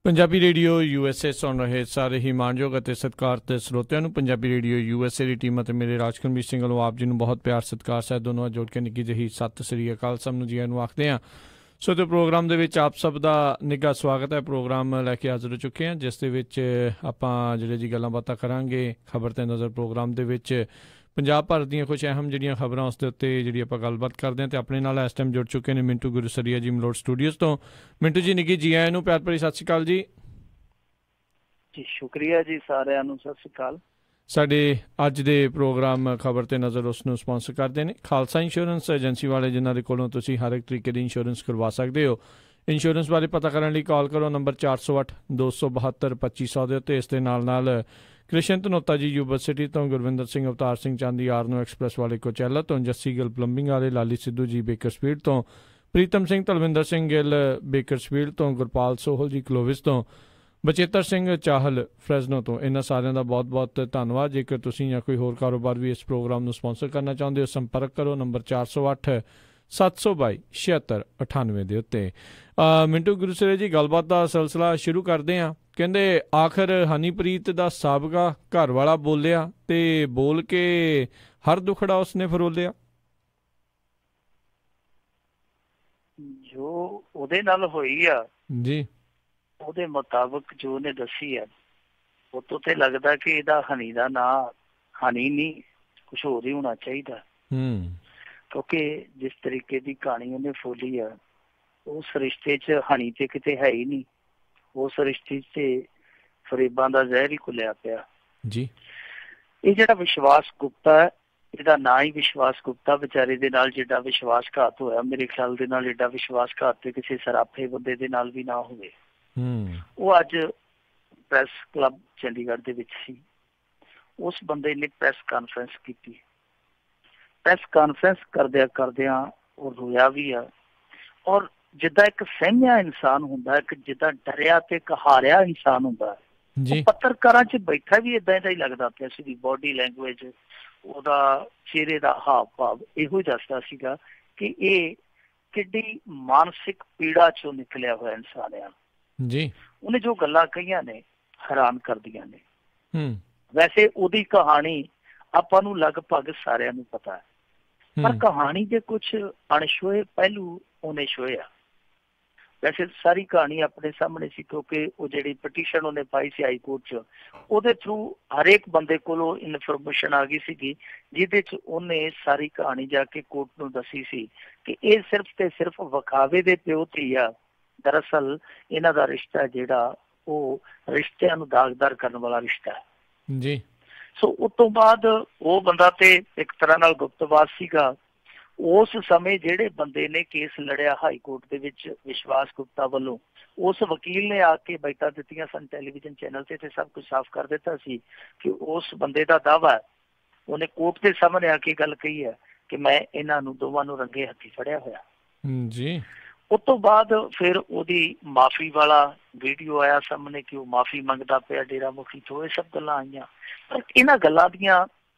Punjabi radio USA ਸੁਣ ਰਹੇ ਸਾਰੇ ਹੀ ਮਾਣਯੋਗ ਅਤੇ ਸਤਿਕਾਰਤ ਸਰੋਤਿਆਂ ਨੂੰ ਪੰਜਾਬੀ ਰੇਡੀਓ USA ਦੀ ਟੀਮ ਅਤੇ ਮੇਰੇ ਰਾਜਕੁਲਬੀਰ ਸਿੰਘ ਵੱਲੋਂ ਆਪ ਜੀ ਨੂੰ ਬਹੁਤ ਪਿਆਰ ਸਤਿਕਾਰ ਸਹਿਤ ਦੋਨੋਂ ਜੋੜ ਕੇ ਨਿੱਘੀ ਜਿਹੀ ਸਤਿ ਸ੍ਰੀ ਅਕਾਲ ਸਭ ਨੂੰ ਜੀ ਆਇਆਂ ਨੂੰ ਆਖਦੇ ਹਾਂ। ਸੋ ਤੇ ਪ੍ਰੋਗਰਾਮ ਦੇ ਵਿੱਚ ਆਪ ਸਭ ਦਾ ਨਿੱਘਾ ਸਵਾਗਤ ਹੈ। ਪ੍ਰੋਗਰਾਮ ਲੈ ਕੇ ਹਾਜ਼ਰ ਹੋ ਚੁੱਕੇ ਹਾਂ ਜਿਸ ਦੇ ਵਿੱਚ ਆਪਾਂ ਜਿਹੜੇ ਜੀ ਗੱਲਾਂ ਬਾਤਾਂ ਕਰਾਂਗੇ ਖਬਰ ਤੇ ਨਜ਼ਰ ਪ੍ਰੋਗਰਾਮ ਦੇ ਵਿੱਚ ਪੰਜਾਬ ਭਾਰਤ ਦੀਆਂ ਕੁਛ ਅਹਿਮ ਜਿਹੜੀਆਂ ਖਬਰਾਂ ਉਸ ਦੇ ਉੱਤੇ ਜਿਹੜੀ ਆਪਾਂ ਗੱਲਬਾਤ ਕਰਦੇ ਹਾਂ। ਅਤੇ ਆਪਣੇ ਨਾਲ ਇਸ ਟਾਈਮ ਜੁੜ ਚੁੱਕੇ ਨੇ ਮਿੰਟੂ ਗੁਰਸਰੀਆ ਜੀ ਮਲੋਟ ਸਟੂਡੀਓਜ਼ ਤੋਂ। ਮਿੰਟੂ ਜੀ ਨਿੱਘੀ ਜੀ ਆਇਆਂ ਨੂੰ ਪਿਆਰ ਭਰੀ ਸਤਿ ਸ਼੍ਰੀ ਅਕਾਲ ਜੀ। ਜੀ ਸ਼ੁਕਰੀਆ ਜੀ ਸਾਰਿਆਂ ਨੂੰ ਸਤਿ ਸ਼੍ਰੀ ਅਕਾਲ। ਸਾਡੇ ਅੱਜ ਦੇ ਪ੍ਰੋਗਰਾਮ ਖਬਰ ਤੇ ਨਜ਼ਰ ਉਸ ਨੂੰ ਸਪਾਂਸਰ ਕਰਦੇ ਨੇ ਖਾਲਸਾ ਇੰਸ਼ੋਰੈਂਸ ਏਜੰਸੀ ਵਾਲੇ, ਜਿਨ੍ਹਾਂ ਦੇ ਕੋਲੋਂ ਤੁਸੀਂ ਹਰ ਇੱਕ ਤਰੀਕੇ ਦੀ ਇੰਸ਼ੋਰੈਂਸ ਕਰਵਾ ਸਕਦੇ ਹੋ। ਇੰਸ਼ੋਰੈਂਸ ਬਾਰੇ ਪਤਾ ਕਰਨ ਲਈ ਕਾਲ ਕਰੋ ਨੰਬਰ 408 272 2500 ਦੇ ਉੱਤੇ। ਇਸ ਦੇ ਨਾਲ ਕ੍ਰਿਸ਼ਨ ਧਨੋਤਾ ਜੀ ਯੂਨੀਵਰਸਿਟੀ ਤੋਂ, ਗੁਰਵਿੰਦਰ ਸਿੰਘ ਅਵਤਾਰ ਸਿੰਘ ਚਾਂਦੀ ਆਰਨੋ ਐਕਸਪ੍ਰੈਸ ਵਾਲੇ ਕੋਚੈਲਾ ਤੋਂ, ਜੱਸੀ ਗਿੱਲ ਪਲੰਬਿੰਗ ਵਾਲੇ, ਲਾਲੀ ਸਿੱਧੂ ਜੀ ਬੇਕਰਸਫੀਲਡ ਤੋਂ, ਪ੍ਰੀਤਮ ਸਿੰਘ ਤਲਵਿੰਦਰ ਸਿੰਘ ਗਿੱਲ ਬੇਕਰਸਫੀਲਡ ਤੋਂ, ਗੁਰਪਾਲ ਸੋਹਲ ਜੀ ਕਲੋਵਿਸ ਤੋਂ, ਬਚੇਤਰ ਸਿੰਘ ਚਾਹਲ ਫਰੈਜ਼ਨੋ ਤੋਂ। ਇਹਨਾਂ ਸਾਰਿਆਂ ਦਾ ਬਹੁਤ ਬਹੁਤ ਧੰਨਵਾਦ। ਜੇਕਰ ਤੁਸੀਂ ਜਾਂ ਕੋਈ ਹੋਰ ਕਾਰੋਬਾਰ ਵੀ ਇਸ ਪ੍ਰੋਗਰਾਮ ਨੂੰ ਸਪਾਂਸਰ ਕਰਨਾ ਚਾਹੁੰਦੇ ਹੋ, ਸੰਪਰਕ ਕਰੋ ਨੰਬਰ 408 722 7698 ਦੇ ਉੱਤੇ। ਮਿੰਟੂ ਗੁਰਸਰੇ ਜੀ, ਗੱਲਬਾਤ ਦਾ ਸਿਲਸਿਲਾ ਸ਼ੁਰੂ ਕਰਦੇ ਹਾਂ। ਕਹਿੰਦੇ ਆਖਰ ਹਨੀਪ੍ਰੀਤ ਦਾ ਸਾਬਕਾ ਘਰ ਵਾਲਾ ਬੋਲਿਆ ਤੇ ਬੋਲ ਕੇ ਹਰ ਦੁਖੜਾ ਉਸਨੇ ਫਰੋਲਿਆ। ਜੋ ਉਹਦੇ ਨਾਲ ਹੋਈ ਆ ਜੀ, ਉਹਦੇ ਮੁਤਾਬਕ ਜੋ ਉਹਨੇ ਦੱਸੀ ਆ, ਉਹ ਤੋਂ ਤੇ ਲੱਗਦਾ ਕਿ ਇਹਦਾ ਹਨੀ ਦਾ ਨਾਂ ਹਨੀ ਨਹੀਂ, ਕੁਛ ਹੋਰ ਹੀ ਹੋਣਾ ਚਾਹੀਦਾ। ਕਿਉਂਕਿ ਜਿਸ ਤਰੀਕੇ ਦੀ ਕਹਾਣੀ ਉਹਨੇ ਫੋਲੀ ਆ, ਉਸ ਰਿਸ਼ਤੇ 'ਚ ਹਨੀ ਤੇ ਕਿਤੇ ਹੈ ਹੀ ਨਹੀਂ। ਉਸ ਰਿਸ਼ਤੇ 'ਚ ਤੇ ਫਰੇਬਾਂ ਦਾ ਜ਼ਹਿਰ ਹੀ ਘੁਲਿਆ ਪਿਆ ਜੀ। ਇਹ ਜਿਹੜਾ ਵਿਸ਼ਵਾਸ ਗੁਪਤਾ ਹੈ, ਇਹਦਾ ਨਾਂ ਹੀ ਵਿਸ਼ਵਾਸ ਗੁਪਤਾ, ਵਿਚਾਰੇ ਦੇ ਨਾਲ ਜਿੱਡਾ ਵਿਸ਼ਵਾਸਘਾਤ ਹੋਇਆ, ਮੇਰੇ ਖਿਆਲ ਦੇ ਨਾਲ ਏਡਾ ਵਿਸ਼ਵਾਸਘਾਤ ਤੇ ਕਿਸੇ ਸਰਾਫੇ ਬੰਦੇ ਦੇ ਨਾਲ ਵੀ ਨਾ ਹੋਵੇ। ਉਹ ਅੱਜ ਪ੍ਰੈਸ ਕਲੱਬ ਚੰਡੀਗੜ੍ਹ ਦੇ ਵਿੱਚ ਸੀ। ਉਸ ਬੰਦੇ ਨੇ ਪ੍ਰੈਸ ਕਾਨਫਰੰਸ ਕੀਤੀ। ਪ੍ਰੈਸ ਕਾਨਫਰੰਸ ਕਰਦਿਆਂ ਉਹ ਰੋਇਆ ਵੀ ਆ, ਔਰ ਜਿੱਦਾਂ ਇੱਕ ਸਹਿਮਿਆ ਇਨਸਾਨ ਹੁੰਦਾ, ਇੱਕ ਜਿੱਦਾਂ ਡਰਿਆ ਤੇ ਕਹਾਰਿਆ ਇਨਸਾਨ ਹੁੰਦਾ, ਪੱਤਰਕਾਰਾਂ 'ਚ ਬੈਠਾ ਵੀ ਏਦਾਂ ਹੀ ਲੱਗਦਾ ਪਿਆ ਸੀ। ਬੋਡੀ ਲੈਂਗੁਏਜ, ਉਹਦਾ ਚਿਹਰੇ ਦਾ ਹਾਵ ਭਾਵ ਇਹੋ ਹੀ ਦੱਸਦਾ ਸੀਗਾ ਕਿ ਇਹ ਕਿੱਡੀ ਮਾਨਸਿਕ ਪੀੜਾ 'ਚੋਂ ਨਿਕਲਿਆ ਹੋਇਆ ਇਨਸਾਨ ਆ ਜੀ। ਉਹਨੇ ਜੋ ਗੱਲਾਂ ਕਹੀਆਂ ਨੇ ਹੈਰਾਨ ਕਰਦੀਆਂ ਨੇ। ਵੈਸੇ ਉਹਦੀ ਕਹਾਣੀ ਆਪਾਂ ਨੂੰ ਲਗਭਗ ਸਾਰਿਆਂ ਨੂੰ ਪਤਾ ਹੈ, ਪਰ ਕਹਾਣੀ ਦੇ ਕੁਛ ਅਣਛੋਏ ਪਹਿਲੂ ਉਹਨੇ ਛੋਏ ਆ। ਵੈਸੇ ਸਾਰੀ ਕਹਾਣੀ ਆਪਣੇ ਸਾਹਮਣੇ ਸੀ, ਕਿਉਂਕਿ ਉਹ ਜਿਹੜੀ ਪਟੀਸ਼ਨ ਉਹਨੇ ਪਾਈ ਸੀ ਹਾਈ ਕੋਰਟ 'ਚ, ਉਹਦੇ ਥਰੂ ਹਰੇਕ ਬੰਦੇ ਕੋਲੋਂ ਇਨਫੋਰਮੇਸ਼ਨ ਆ ਗਈ ਸੀਗੀ, ਜਿਹਦੇ 'ਚ ਉਹਨੇ ਸਾਰੀ ਕਹਾਣੀ ਜਾ ਕੇ ਕੋਰਟ ਨੂੰ ਦੱਸੀ ਸੀ ਕਿ ਇਹ ਸਿਰਫ ਤੇ ਸਿਰਫ ਵਿਖਾਵੇ ਦੇ ਪਿਓ ਧੀ ਆ। ਦਰਅਸਲ ਇਹਨਾਂ ਦਾ ਰਿਸ਼ਤਾ ਜਿਹੜਾ ਉਹ ਰਿਸ਼ਤਿਆਂ ਨੂੰ ਦਾਗਦਾਰ ਕਰਨ ਵਾਲਾ ਰਿਸ਼ਤਾ ਹੈ ਜੀ। ਸੋ ਉਸ ਤੋਂ ਬਾਅਦ ਉਹ ਬੰਦਾ ਤੇ ਇੱਕ ਤਰ੍ਹਾਂ ਨਾਲ ਗੁਪਤਵਾਸ ਸੀਗਾ। ਉਸ ਸਮੇਂ ਜਿਹੜੇ ਬੰਦੇ ਨੇ ਕੇਸ ਲੜਿਆ ਹਾਈ ਕੋਰਟ ਦੇ ਵਿੱਚ ਵਿਸ਼ਵਾਸ ਗੁਪਤਾ ਵੱਲੋਂ, ਉਸ ਵਕੀਲ ਨੇ ਆ ਕੇ ਬੈਠਾ ਦਿੱਤੀਆਂ ਸਨ ਟੈਲੀਵਿਜ਼ਨ ਚੈਨਲ ਤੇ ਸਭ ਕੁਝ ਸਾਫ਼ ਕਰ ਦਿੱਤਾ ਸੀ ਕਿ ਉਸ ਬੰਦੇ ਦਾ ਦਾਅਵਾ, ਉਹਨੇ ਕੋਰਟ ਦੇ ਸਾਹਮਣੇ ਆ ਕੇ ਗੱਲ ਕਹੀ ਹੈ ਕਿ ਮੈਂ ਇਹਨਾਂ ਨੂੰ ਦੋਵਾਂ ਨੂੰ ਰੰਗੇ ਹੱਥੀਂ ਫੜਿਆ ਹੋਇਆ ਜੀ। ਉਸ ਤੋਂ ਬਾਅਦ ਫਿਰ ਉਹਦੀ ਮਾਫੀ ਵਾਲਾ ਵੀਡੀਓ ਆਇਆ ਸਾਹਮਣੇ ਕਿ ਉਹ ਮਾਫੀ ਮੰਗਦਾ ਪਿਆ ਡੇਰਾ ਮੁਖੀ ਤੋਂ। ਇਹ ਸਭ ਗੱਲਾਂ ਆਈਆਂ, ਪਰ ਇਹਨਾਂ ਗੱਲਾਂ ਦੀਆਂ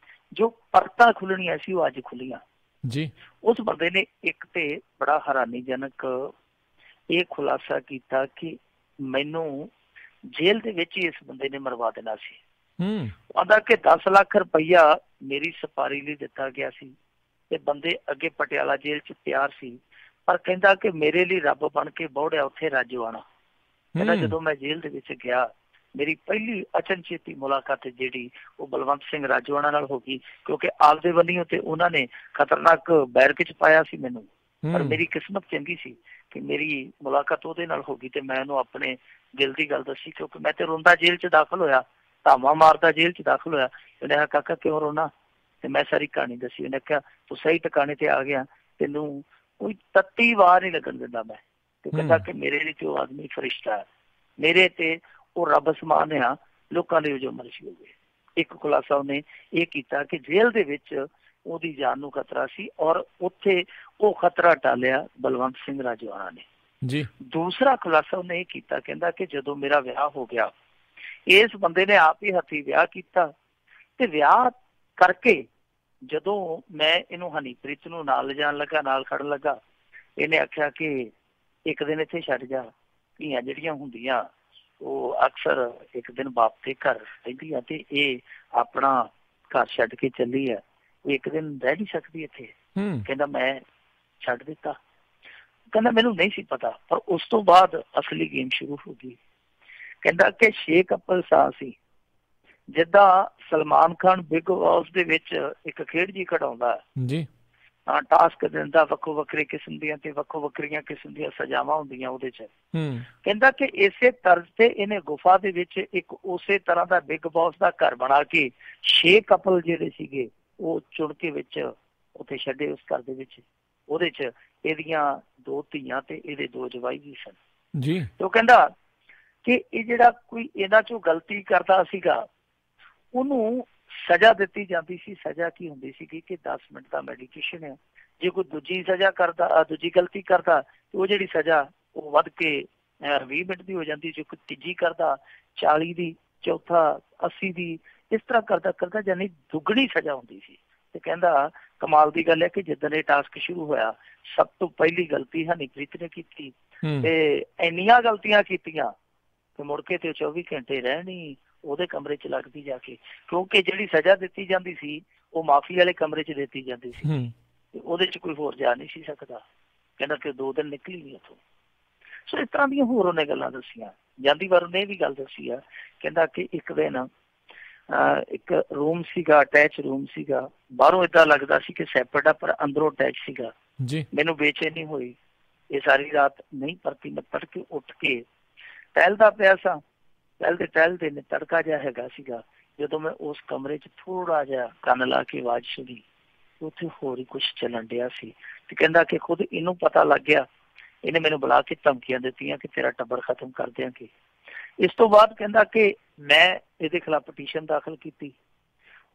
ਜੋ ਪਰਤਾਂ ਖੁੱਲਣੀਆਂ ਸੀ ਉਹ ਅੱਜ ਖੁੱਲੀਆਂ ਜੀ। ਉਸ ਬੰਦੇ ਨੇ ਇੱਕ ਤੇ ਬੜਾ ਹੈਰਾਨੀਜਨਕ ਇਹ ਖੁਲਾਸਾ ਕੀਤਾ ਕਿ ਮੈਨੂੰ ਜੇਲ੍ਹ ਦੇ ਵਿੱਚ ਹੀ ਇਸ ਬੰਦੇ ਨੇ ਮਰਵਾ ਦੇਣਾ ਸੀ। ਆਂਦਾ ਕਿ 10 ਲੱਖ ਰੁਪਈਆ ਮੇਰੀ ਸਪਾਰੀ ਲਈ ਦਿੱਤਾ ਗਿਆ ਸੀ ਤੇ ਬੰਦੇ ਅੱਗੇ ਪਟਿਆਲਾ ਜੇਲ੍ਹ 'ਚ ਤਿਆਰ ਸੀ, ਪਰ ਕਹਿੰਦਾ ਕਿ ਮੇਰੇ ਲਈ ਰੱਬ ਬਣ ਕੇ ਬੌੜਿਆ ਉੱਥੇ ਰਾਜੋਆਣਾ। ਕਹਿੰਦਾ ਜਦੋਂ ਮੈਂ ਜੇਲ੍ਹ ਦੇ ਵਿੱਚ ਗਿਆ, ਮੇਰੀ ਪਹਿਲੀ ਅਚਨਚੇਤੀ ਮੁਲਾਕਾਤ ਜਿਹੜੀ ਉਹ ਬਲਵੰਤ ਸਿੰਘ ਰਾਜੋਆਣਾ ਨਾਲ ਹੋ ਗਈ, ਕਿਉਂਕਿ ਆਪਦੇ ਵੱਲੋਂ ਤੇ ਉਹਨਾਂ ਨੇ ਖਤਰਨਾਕ ਬੈਰਕ 'ਚ ਪਾਇਆ ਸੀ ਮੈਨੂੰ, ਪਰ ਮੇਰੀ ਕਿਸਮਤ ਚੰਗੀ ਸੀ ਕਿ ਮੇਰੀ ਮੁਲਾਕਾਤ ਉਹਦੇ ਨਾਲ ਹੋ ਗਈ ਤੇ ਮੈਂ ਉਹਨੂੰ ਆਪਣੇ ਦਿਲ ਦੀ ਗੱਲ ਦੱਸੀ। ਕਿਉਂਕਿ ਮੈਂ ਤੇ ਰੋਂਦਾ ਜੇਲ੍ਹ 'ਚ ਦਾਖਲ ਹੋਇਆ, ਧਾਵਾਂ ਮਾਰਦਾ ਜੇਲ੍ਹ 'ਚ ਦਾਖਲ ਹੋਇਆ। ਉਹਨੇ ਕਿਹਾ ਕਾਕਾ ਕਿਉਂ ਰੋਣਾ, ਤੇ ਮੈਂ ਸਾਰੀ ਕਹਾਣੀ ਦੱਸੀ। ਉਹਨੇ ਕਿਹਾ ਤੂੰ ਸਹੀ ਟਿਕਾਣੇ ਤੇ ਆ ਗਿਆ, ਤੈਨੂੰ ਕੋਈ ਤੱਤੀ ਵਾਰ ਨਹੀਂ ਲੱਗਣ ਦਿੰਦਾ ਮੈਂ। ਤੇ ਕਹਿੰਦਾ ਕਿ ਮੇਰੇ ਲਈ ਤੇ ਉਹ ਆਦਮੀ ਫਰਿਸ਼ਤਾ ਹੈ, ਮੇਰੇ ਤੇ ਉਹ ਰੱਬ ਸਮਾਨ ਆ, ਲੋਕਾਂ ਲਈ ਜੋ ਮਰਜ਼ੀ ਹੋਵੇ। ਇੱਕ ਖੁਲਾਸਾ ਉਹਨੇ ਇਹ ਕੀਤਾ ਕਿ ਜੇਲ੍ਹ ਦੇ ਵਿੱਚ ਉਹਦੀ ਜਾਨ ਨੂੰ ਖਤਰਾ ਸੀ, ਔਰ ਉੱਥੇ ਉਹ ਖਤਰਾ ਟਾਲਿਆ ਬਲਵੰਤ ਸਿੰਘ ਰਾਜੋਆਣਾ ਨੇ ਜੀ। ਦੂਸਰਾ ਖੁਲਾਸਾ ਉਹਨੇ ਇਹ ਕੀਤਾ, ਕਹਿੰਦਾ ਕਿ ਜਦੋਂ ਮੇਰਾ ਵਿਆਹ ਹੋ ਗਿਆ, ਇਸ ਬੰਦੇ ਨੇ ਆਪ ਹੀ ਹੱਥੀਂ ਵਿਆਹ ਕੀਤਾ ਤੇ ਵਿਆਹ ਕਰਕੇ ਜਦੋਂ ਮੈਂ ਇਹਨੂੰ ਹਨੀਪ੍ਰੀਤ ਨੂੰ ਨਾਲ ਲਿਜਾਣ ਲੱਗਾ, ਨਾਲ ਖੜਨ ਲੱਗਾ, ਇਹਨੇ ਆਖਿਆ ਕਿ ਇੱਕ ਦਿਨ ਇੱਥੇ ਛੱਡ ਜਾ, ਧੀਆਂ ਜਿਹੜੀਆਂ ਹੁੰਦੀਆਂ ਉਹ ਅਕਸਰ ਇੱਕ ਦਿਨ ਬਾਪ ਦੇ ਘਰ ਰਹਿੰਦੀ ਆ ਤੇ ਇਹ ਆਪਣਾ ਘਰ ਛੱਡ ਕੇ ਚੱਲੀ ਆ, ਉਹ ਇੱਕ ਦਿਨ ਰਹਿ ਨਹੀਂ ਸਕਦੀ ਇੱਥੇ। ਕਹਿੰਦਾ ਮੈਂ ਛੱਡ ਦਿੱਤਾ। ਕਹਿੰਦਾ ਮੈਨੂੰ ਨਹੀਂ ਸੀ ਪਤਾ, ਪਰ ਉਸ ਤੋਂ ਬਾਅਦ ਅਸਲੀ ਗੇਮ ਸ਼ੁਰੂ ਹੋ ਗਈ। ਕਹਿੰਦਾ ਕਿ 6 ਕਪਲ ਸਾਹ ਸੀ। ਜਿੱਦਾਂ ਸਲਮਾਨ ਖਾਨ ਬਿਗ ਬੌਸ ਦੇ ਵਿੱਚ ਇੱਕ ਖੇਡ ਜੀ ਖਿਡਾਉਂਦਾ ਜੀ, ਟਾਸਕ ਦਿੰਦਾ, ਵੱਖੋ ਵੱਖਰੇ ਕਿਸਮ ਦੀਆਂ ਤੇ ਵੱਖੋ ਵੱਖਰੀਆਂ ਕਿਸਮ ਦੀਆਂ ਸਜ਼ਾਵਾਂ ਹੁੰਦੀਆਂ ਉਹਦੇ ਚ। ਕਹਿੰਦਾ ਕਿ ਇਸੇ ਤਰਜ਼ ਤੇ ਇਹਨੇ ਗੁਫਾ ਦੇ ਵਿੱਚ ਇੱਕ ਉਸੇ ਤਰ੍ਹਾਂ ਦਾ ਬਿਗ ਬੌਸ ਦਾ ਘਰ ਬਣਾ ਕੇ 6 ਕਪਲ ਜਿਹੜੇ ਸੀਗੇ ਉਹ ਚੁਣ ਕੇ ਵਿੱਚ ਉੱਥੇ ਛੱਡੇ ਉਸ ਘਰ ਦੇ ਵਿੱਚ। ਉਹਦੇ ਚ ਇਹਦੀਆਂ 2 ਧੀਆਂ ਤੇ ਇਹਦੇ 2 ਜਵਾਈ ਵੀ ਸਨ ਜੀ। ਤੇ ਉਹ ਕਹਿੰਦਾ ਕਿ ਇਹ ਜਿਹੜਾ ਕੋਈ ਇਹਨਾਂ ਚੋਂ ਗਲਤੀ ਕਰਦਾ ਸੀਗਾ ਉਹਨੂੰ ਸਜ਼ਾ ਦਿੱਤੀ ਜਾਂਦੀ ਸੀ। ਸਜ਼ਾ ਕੀ ਹੁੰਦੀ ਸੀਗੀ ਕਿ 10 ਮਿੰਟ ਦਾ ਮੈਡੀਟੇਸ਼ਨ ਹੈ। ਜੇ ਕੋਈ ਦੂਜੀ ਸਜ਼ਾ ਕਰਦਾ, ਦੂਜੀ ਗਲਤੀ ਕਰਦਾ ਤੇ ਉਹ ਜਿਹੜੀ ਸਜ਼ਾ ਉਹ ਵੱਧ ਕੇ 20 ਮਿੰਟ ਦੀ ਹੋ ਜਾਂਦੀ। ਜੇ ਕੋਈ ਤੀਜੀ ਕਰਦਾ 40 ਦੀ, ਚੌਥਾ 80 ਦੀ, ਇਸ ਤਰ੍ਹਾਂ ਕਰਦਾ ਕਰਦਾ ਜਾਨੀ ਦੁੱਗਣੀ ਸਜ਼ਾ ਹੁੰਦੀ ਸੀ। ਤੇ ਕਹਿੰਦਾ ਕਮਾਲ ਦੀ ਗੱਲ ਹੈ ਕਿ ਜਿੱਦਣ ਇਹ ਟਾਸਕ ਸ਼ੁਰੂ ਹੋਇਆ ਸਭ ਤੋਂ ਪਹਿਲੀ ਗਲਤੀ ਹਨੀਪ੍ਰੀਤ ਨੇ ਕੀਤੀ ਤੇ ਇੰਨੀਆਂ ਗਲਤੀਆਂ ਕੀਤੀਆਂ ਤੇ ਮੁੜ ਕੇ ਤੇ 24 ਘੰਟੇ ਰਹਿਣੀ ਉਹਦੇ ਕਮਰੇ ਚ ਲੱਗਦੀ ਜਾ ਕੇ, ਕਿਉਂਕਿ ਜਿਹੜੀ ਸਜ਼ਾ ਦਿੱਤੀ ਜਾਂਦੀ ਸੀ ਉਹ ਮਾਫੀ ਵਾਲੇ ਕਮਰੇ ਚ ਦਿੱਤੀ ਜਾਂਦੀ ਸੀ ਤੇ ਉਹਦੇ ਚ ਕੋਈ ਹੋਰ ਜਾ ਨਹੀਂ ਸੀ ਸਕਦਾ। ਕਹਿੰਦਾ ਕਿ 2 ਦਿਨ ਨਿਕਲੀ ਨਹੀਂ ਉੱਥੋਂ। ਸੋ ਇਸ ਤਰ੍ਹਾਂ ਦੀਆਂ ਹੋਰ ਉਹਨੇ ਗੱਲਾਂ ਦੱਸੀਆਂ। ਜਾਂਦੀ ਵਾਰ ਉਹਨੇ ਇਹ ਵੀ ਗੱਲ ਦੱਸੀ ਆ, ਕਹਿੰਦਾ ਕਿ ਇੱਕ ਦਿਨ ਇੱਕ ਰੂਮ ਸੀਗਾ, ਅਟੈਚ ਰੂਮ ਸੀਗਾ, ਬਾਹਰੋਂ ਏਦਾਂ ਲੱਗਦਾ ਸੀ ਕਿ ਸੈਪਰੇਟ ਆ ਪਰ ਅੰਦਰੋਂ ਅਟੈਚ ਸੀਗਾ ਜੀ। ਮੈਨੂੰ ਬੇਚੈਨੀ ਹੋਈ, ਇਹ ਸਾਰੀ ਰਾਤ ਨਹੀਂ ਪਰਤੀ। ਮੈਂ ਤੜਕੇ ਉੱਠ ਕੇ ਟਹਿਲਦਾ ਪਿਆ ਸਾਂ, ਟਹਿਲਦੇ ਨੇ ਤੜਕਾ ਜਿਹਾ ਹੈਗਾ ਸੀਗਾ। ਜਦੋਂ ਮੈਂ ਉਸ ਕਮਰੇ ਚ ਥੋੜਾ ਜਿਹਾ ਕੰਨ ਲਾ ਕੇ ਆਵਾਜ਼ ਸੁਣੀ, ਉੱਥੇ ਹੋਰ ਹੀ ਕੁਛ ਚੱਲਣ ਡਿਆ ਸੀ। ਤੇ ਕਹਿੰਦਾ ਕਿ ਖੁਦ ਇਹਨੂੰ ਪਤਾ ਲੱਗ ਗਿਆ, ਇਹਨੇ ਮੈਨੂੰ ਬੁਲਾ ਕੇ ਧਮਕੀਆਂ ਦਿੱਤੀਆਂ ਕਿ ਤੇਰਾ ਟੱਬਰ ਖਤਮ ਕਰ ਦਿਆਂਗੇ। ਇਸ ਤੋਂ ਬਾਅਦ ਕਹਿੰਦਾ ਕਿ ਮੈਂ ਇਹਦੇ ਖਿਲਾਫ ਪਟੀਸ਼ਨ ਦਾਖਲ ਕੀਤੀ।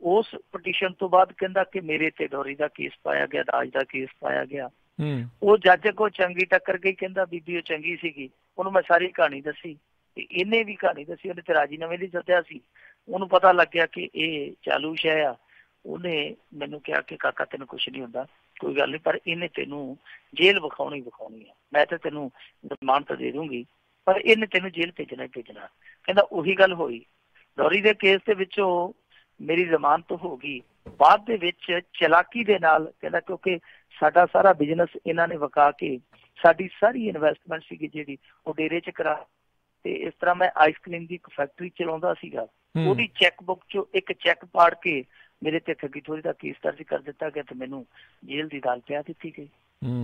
ਉਸ ਪਟੀਸ਼ਨ ਤੋਂ ਬਾਅਦ ਕਹਿੰਦਾ ਕਿ ਮੇਰੇ ਤੇ ਡੋਰੀ ਦਾ ਕੇਸ ਪਾਇਆ ਗਿਆ, ਦਾਜ ਦਾ ਕੇਸ ਪਾਇਆ ਗਿਆ। ਉਹ ਜੱਜ ਕੋਲ ਚੰਗੀ ਟੱਕਰ ਗਈ। ਕਹਿੰਦਾ ਬੀਬੀ ਉਹ ਚੰਗੀ ਸੀਗੀ, ਉਹਨੂੰ ਮੈਂ ਸਾਰੀ ਕਹਾਣੀ ਦੱਸੀ ਤੇ ਇਹਨੇ ਵੀ ਕਹਾਣੀ ਦੱਸੀ। ਉਹਨੇ ਤੇ ਰਾਜੀਨਾਮੇ ਲਈ ਸੱਦਿਆ ਸੀ। ਉਹਨੂੰ ਪਤਾ ਲੱਗ ਗਿਆ ਕਿ ਇਹ ਚਾਲੂ ਸ਼ੈ ਆ। ਉਹਨੇ ਮੈਨੂੰ ਕਿਹਾ ਕਿ ਕਾਕਾ ਤੈਨੂੰ ਕੁਛ ਨਹੀਂ ਹੁੰਦਾ, ਕੋਈ ਗੱਲ ਨਹੀਂ, ਪਰ ਇਹਨੇ ਤੈਨੂੰ ਜੇਲ੍ਹ ਵਿਖਾਉਣੀ ਆ। ਮੈਂ ਤਾਂ ਤੈਨੂੰ ਜ਼ਮਾਨਤ ਦੇ ਦੂੰਗੀ ਪਰ ਇਹਨੇ ਤੈਨੂੰ ਜੇਲ੍ਹ ਭੇਜਣਾ ਹੀ ਭੇਜਣਾ। ਕਹਿੰਦਾ ਉਹੀ ਗੱਲ ਹੋਈ। ਡੋਰੀ ਦੇ ਕੇਸ ਦੇ ਵਿੱਚੋਂ ਮੇਰੀ ਜ਼ਮਾਨਤ ਹੋ ਗਈ। ਬਾਅਦ ਦੇ ਵਿੱਚ ਚਲਾਕੀ ਦੇ ਨਾਲ ਕਹਿੰਦਾ ਕਿਉਂਕਿ ਸਾਡਾ ਸਾਰਾ ਬਿਜ਼ਨਸ ਇਹਨਾਂ ਨੇ ਵਿਕਾ ਕੇ ਸਾਡੀ ਸਾਰੀ ਇਨਵੈਸਟਮੈਂਟ ਸੀਗੀ ਜਿਹੜੀ ਉਹ ਡੇਰੇ ਚ ਕਰਾ ਤੇ ਇਸ ਤਰ੍ਹਾਂ ਮੈਂ ਆਈਸਕ੍ਰੀਮ ਦੀ ਇੱਕ ਫੈਕਟਰੀ ਚਲਾਉਂਦਾ ਸੀਗਾ। ਉਹਦੀ ਚੈੱਕ ਬੁੱਕ ਚੋਂ ਇੱਕ ਚੈੱਕ ਪਾੜ ਕੇ ਮੇਰੇ ਤੇ ਠੱਗੀ ਠੋਰੀ ਦਾ ਕੇਸ ਦਰਜ ਕਰ ਦਿੱਤਾ ਗਿਆ ਤੇ ਮੈਨੂੰ ਜੇਲ੍ਹ ਦੀ ਦਾਲ ਪਿਆ ਦਿੱਤੀ ਗਈ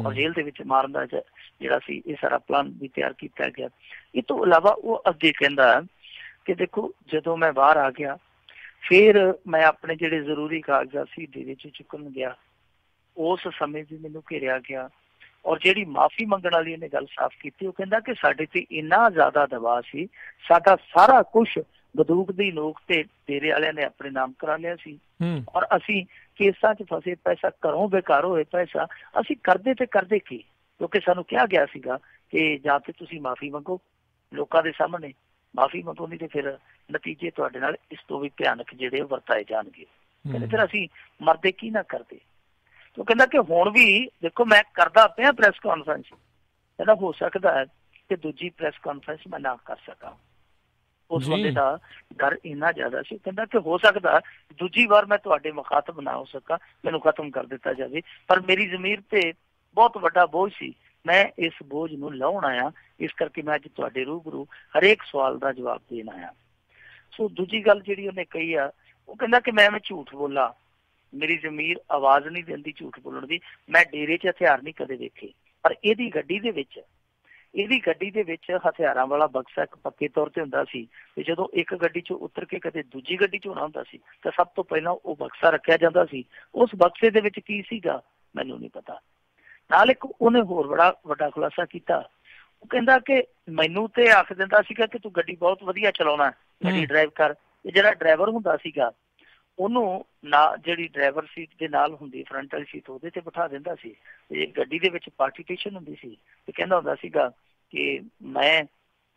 ਔਰ ਜੇਲ੍ਹ ਦੇ ਵਿੱਚ ਮਾਰਨ ਦਾ ਜਿਹੜਾ ਸੀ ਇਹ ਸਾਰਾ ਪਲਾਨ ਵੀ ਤਿਆਰ ਕੀਤਾ ਗਿਆ। ਇਹ ਤੋਂ ਇਲਾਵਾ ਉਹ ਅੱਗੇ ਕਹਿੰਦਾ ਕਿ ਦੇਖੋ ਜਦੋਂ ਮੈਂ ਬਾਹਰ ਆ ਗਿਆ ਫਿਰ ਮੈਂ ਆਪਣੇ ਜਿਹੜੇ ਜ਼ਰੂਰੀ ਕਾਗਜ਼ਾਤ ਸੀ ਡੇਰੇ ਚ ਚੁੱਕਣ ਗਿਆ। ਉਸ ਸਮੇਂ ਵੀ ਮੈਨੂੰ ਘੇਰਿਆ ਗਿਆ ਔਰ ਜਿਹੜੀ ਮਾਫੀ ਮੰਗਣ ਵਾਲੀ ਇਹਨੇ ਗੱਲ ਸਾਫ਼ ਕੀਤੀ। ਉਹ ਕਹਿੰਦਾ ਕਿ ਸਾਡੇ ਤੇ ਇੰਨਾ ਜ਼ਿਆਦਾ ਦਬਾਅ ਸੀ, ਸਾਡਾ ਸਾਰਾ ਕੁਛ ਬੰਦੂਕ ਦੀ ਨੋਕ ਤੇ ਡੇਰੇ ਵਾਲਿਆਂ ਨੇ ਆਪਣੇ ਨਾਮ ਕਰਾ ਲਿਆ ਸੀ ਔਰ ਅਸੀਂ ਕੇਸਾਂ ਚ ਫਸੇ, ਪੈਸਾ ਘਰੋਂ ਬੇਕਾਰ ਹੋਏ ਪੈਸਾ ਅਸੀਂ ਕਰਦੇ ਕੀ, ਕਿਉਂਕਿ ਸਾਨੂੰ ਕਿਹਾ ਗਿਆ ਸੀਗਾ ਕਿ ਜਾਂ ਤੇ ਤੁਸੀਂ ਮਾਫੀ ਮੰਗੋ ਲੋਕਾਂ ਦੇ ਸਾਹਮਣੇ, ਮਾਫੀ ਮੰਗੋ ਨਹੀਂ ਤੇ ਫਿਰ ਨਤੀਜੇ ਤੁਹਾਡੇ ਨਾਲ ਇਸ ਤੋਂ ਵੀ ਭਿਆਨਕ ਜਿਹੜੇ ਵਰਤਾਏ ਜਾਣਗੇ। ਕਹਿੰਦੇ ਫਿਰ ਅਸੀਂ ਮਰਦੇ ਕੀ ਨਾ ਕਰਦੇ। ਉਹ ਕਹਿੰਦਾ ਕਿ ਹੁਣ ਵੀ ਦੇਖੋ ਮੈਂ ਕਰਦਾ ਪਿਆ ਪ੍ਰੈਸ ਕਾਨਫਰੰਸ, ਕਹਿੰਦਾ ਹੋ ਸਕਦਾ ਹੈ ਕਿ ਦੂਜੀ ਪ੍ਰੈਸ ਕਾਨਫਰੰਸ ਮੈਂ ਨਾ ਕਰ ਸਕਾਂ। ਉਸ ਬੰਦੇ ਦਾ ਡਰ ਇੰਨਾ ਜ਼ਿਆਦਾ ਸੀ। ਕਹਿੰਦਾ ਕਿ ਹੋ ਸਕਦਾ ਦੂਜੀ ਵਾਰ ਮੈਂ ਤੁਹਾਡੇ ਮੁਖਾਤਬ ਨਾ ਹੋ ਸਕਾਂ, ਮੈਨੂੰ ਖਤਮ ਕਰ ਦਿੱਤਾ ਜਾਵੇ, ਪਰ ਮੇਰੀ ਜ਼ਮੀਰ ਤੇ ਬਹੁਤ ਵੱਡਾ ਬੋਝ ਸੀ, ਮੈਂ ਇਸ ਬੋਝ ਨੂੰ ਲਾਹੁਣ ਆਇਆ, ਇਸ ਕਰਕੇ ਮੈਂ ਅੱਜ ਤੁਹਾਡੇ ਰੂਬਰੂ ਹਰੇਕ ਸਵਾਲ ਦਾ ਜਵਾਬ ਦੇਣ ਆਇਆ। ਸੋ ਦੂਜੀ ਗੱਲ ਜਿਹੜੀ ਉਹਨੇ ਕਹੀ ਆ, ਉਹ ਕਹਿੰਦਾ ਕਿ ਮੈਂ ਝੂਠ ਬੋਲਾਂ, ਮੇਰੀ ਜ਼ਮੀਰ ਆਵਾਜ਼ ਨਹੀਂ ਦਿੰਦੀ ਝੂਠ ਬੋਲਣ ਦੀ। ਮੈਂ ਡੇਰੇ 'ਚ ਹਥਿਆਰ ਨਹੀਂ ਕਦੇ ਵੇਖੇ, ਪਰ ਇਹਦੀ ਗੱਡੀ ਦੇ ਵਿੱਚ ਹਥਿਆਰਾਂ ਵਾਲਾ ਬਕਸਾ ਇੱਕ ਪੱਕੇ ਤੌਰ ਤੇ ਹੁੰਦਾ ਸੀ ਤੇ ਜਦੋਂ ਇੱਕ ਗੱਡੀ 'ਚੋਂ ਉਤਰ ਕੇ ਕਦੇ ਦੂਜੀ ਗੱਡੀ 'ਚ ਹੋਣਾ ਹੁੰਦਾ ਸੀ ਤਾਂ ਸਭ ਤੋਂ ਪਹਿਲਾਂ ਉਹ ਬਕਸਾ ਰੱਖਿਆ ਜਾਂਦਾ ਸੀ। ਉਸ ਬਕਸੇ ਦੇ ਵਿੱਚ ਕੀ ਸੀਗਾ ਮੈਨੂੰ ਨਹੀਂ ਪਤਾ। ਨਾਲ ਇੱਕ ਉਹਨੇ ਹੋਰ ਬੜਾ ਵੱਡਾ ਖੁਲਾਸਾ ਕੀਤਾ। ਉਹ ਕਹਿੰਦਾ ਕਿ ਮੈਨੂੰ ਤੇ ਆਖ ਦਿੰਦਾ ਸੀਗਾ ਕਿ ਤੂੰ ਗੱਡੀ ਬਹੁਤ ਵਧੀਆ ਚਲਾਉਣਾ, ਗੱਡੀ ਡਰਾਈਵ ਕਰ। ਤੇ ਜਿਹੜਾ ਡਰਾਈਵਰ ਹੁੰਦਾ ਸੀਗਾ ਉਹਨੂੰ ਨਾ ਜਿਹੜੀ ਡਰਾਈਵਰ ਸੀਟ ਦੇ ਨਾਲ ਹੁੰਦੀ ਫਰੰਟ ਵਾਲੀ ਸੀਟ ਉਹਦੇ ਤੇ ਬਿਠਾ ਦਿੰਦਾ ਸੀ ਤੇ ਗੱਡੀ ਦੇ ਵਿੱਚ ਪਾਰਟੀਸ਼ਨ ਹੁੰਦੀ ਸੀ ਤੇ ਕਹਿੰਦਾ ਹੁੰਦਾ ਸੀਗਾ ਕਿ ਮੈਂ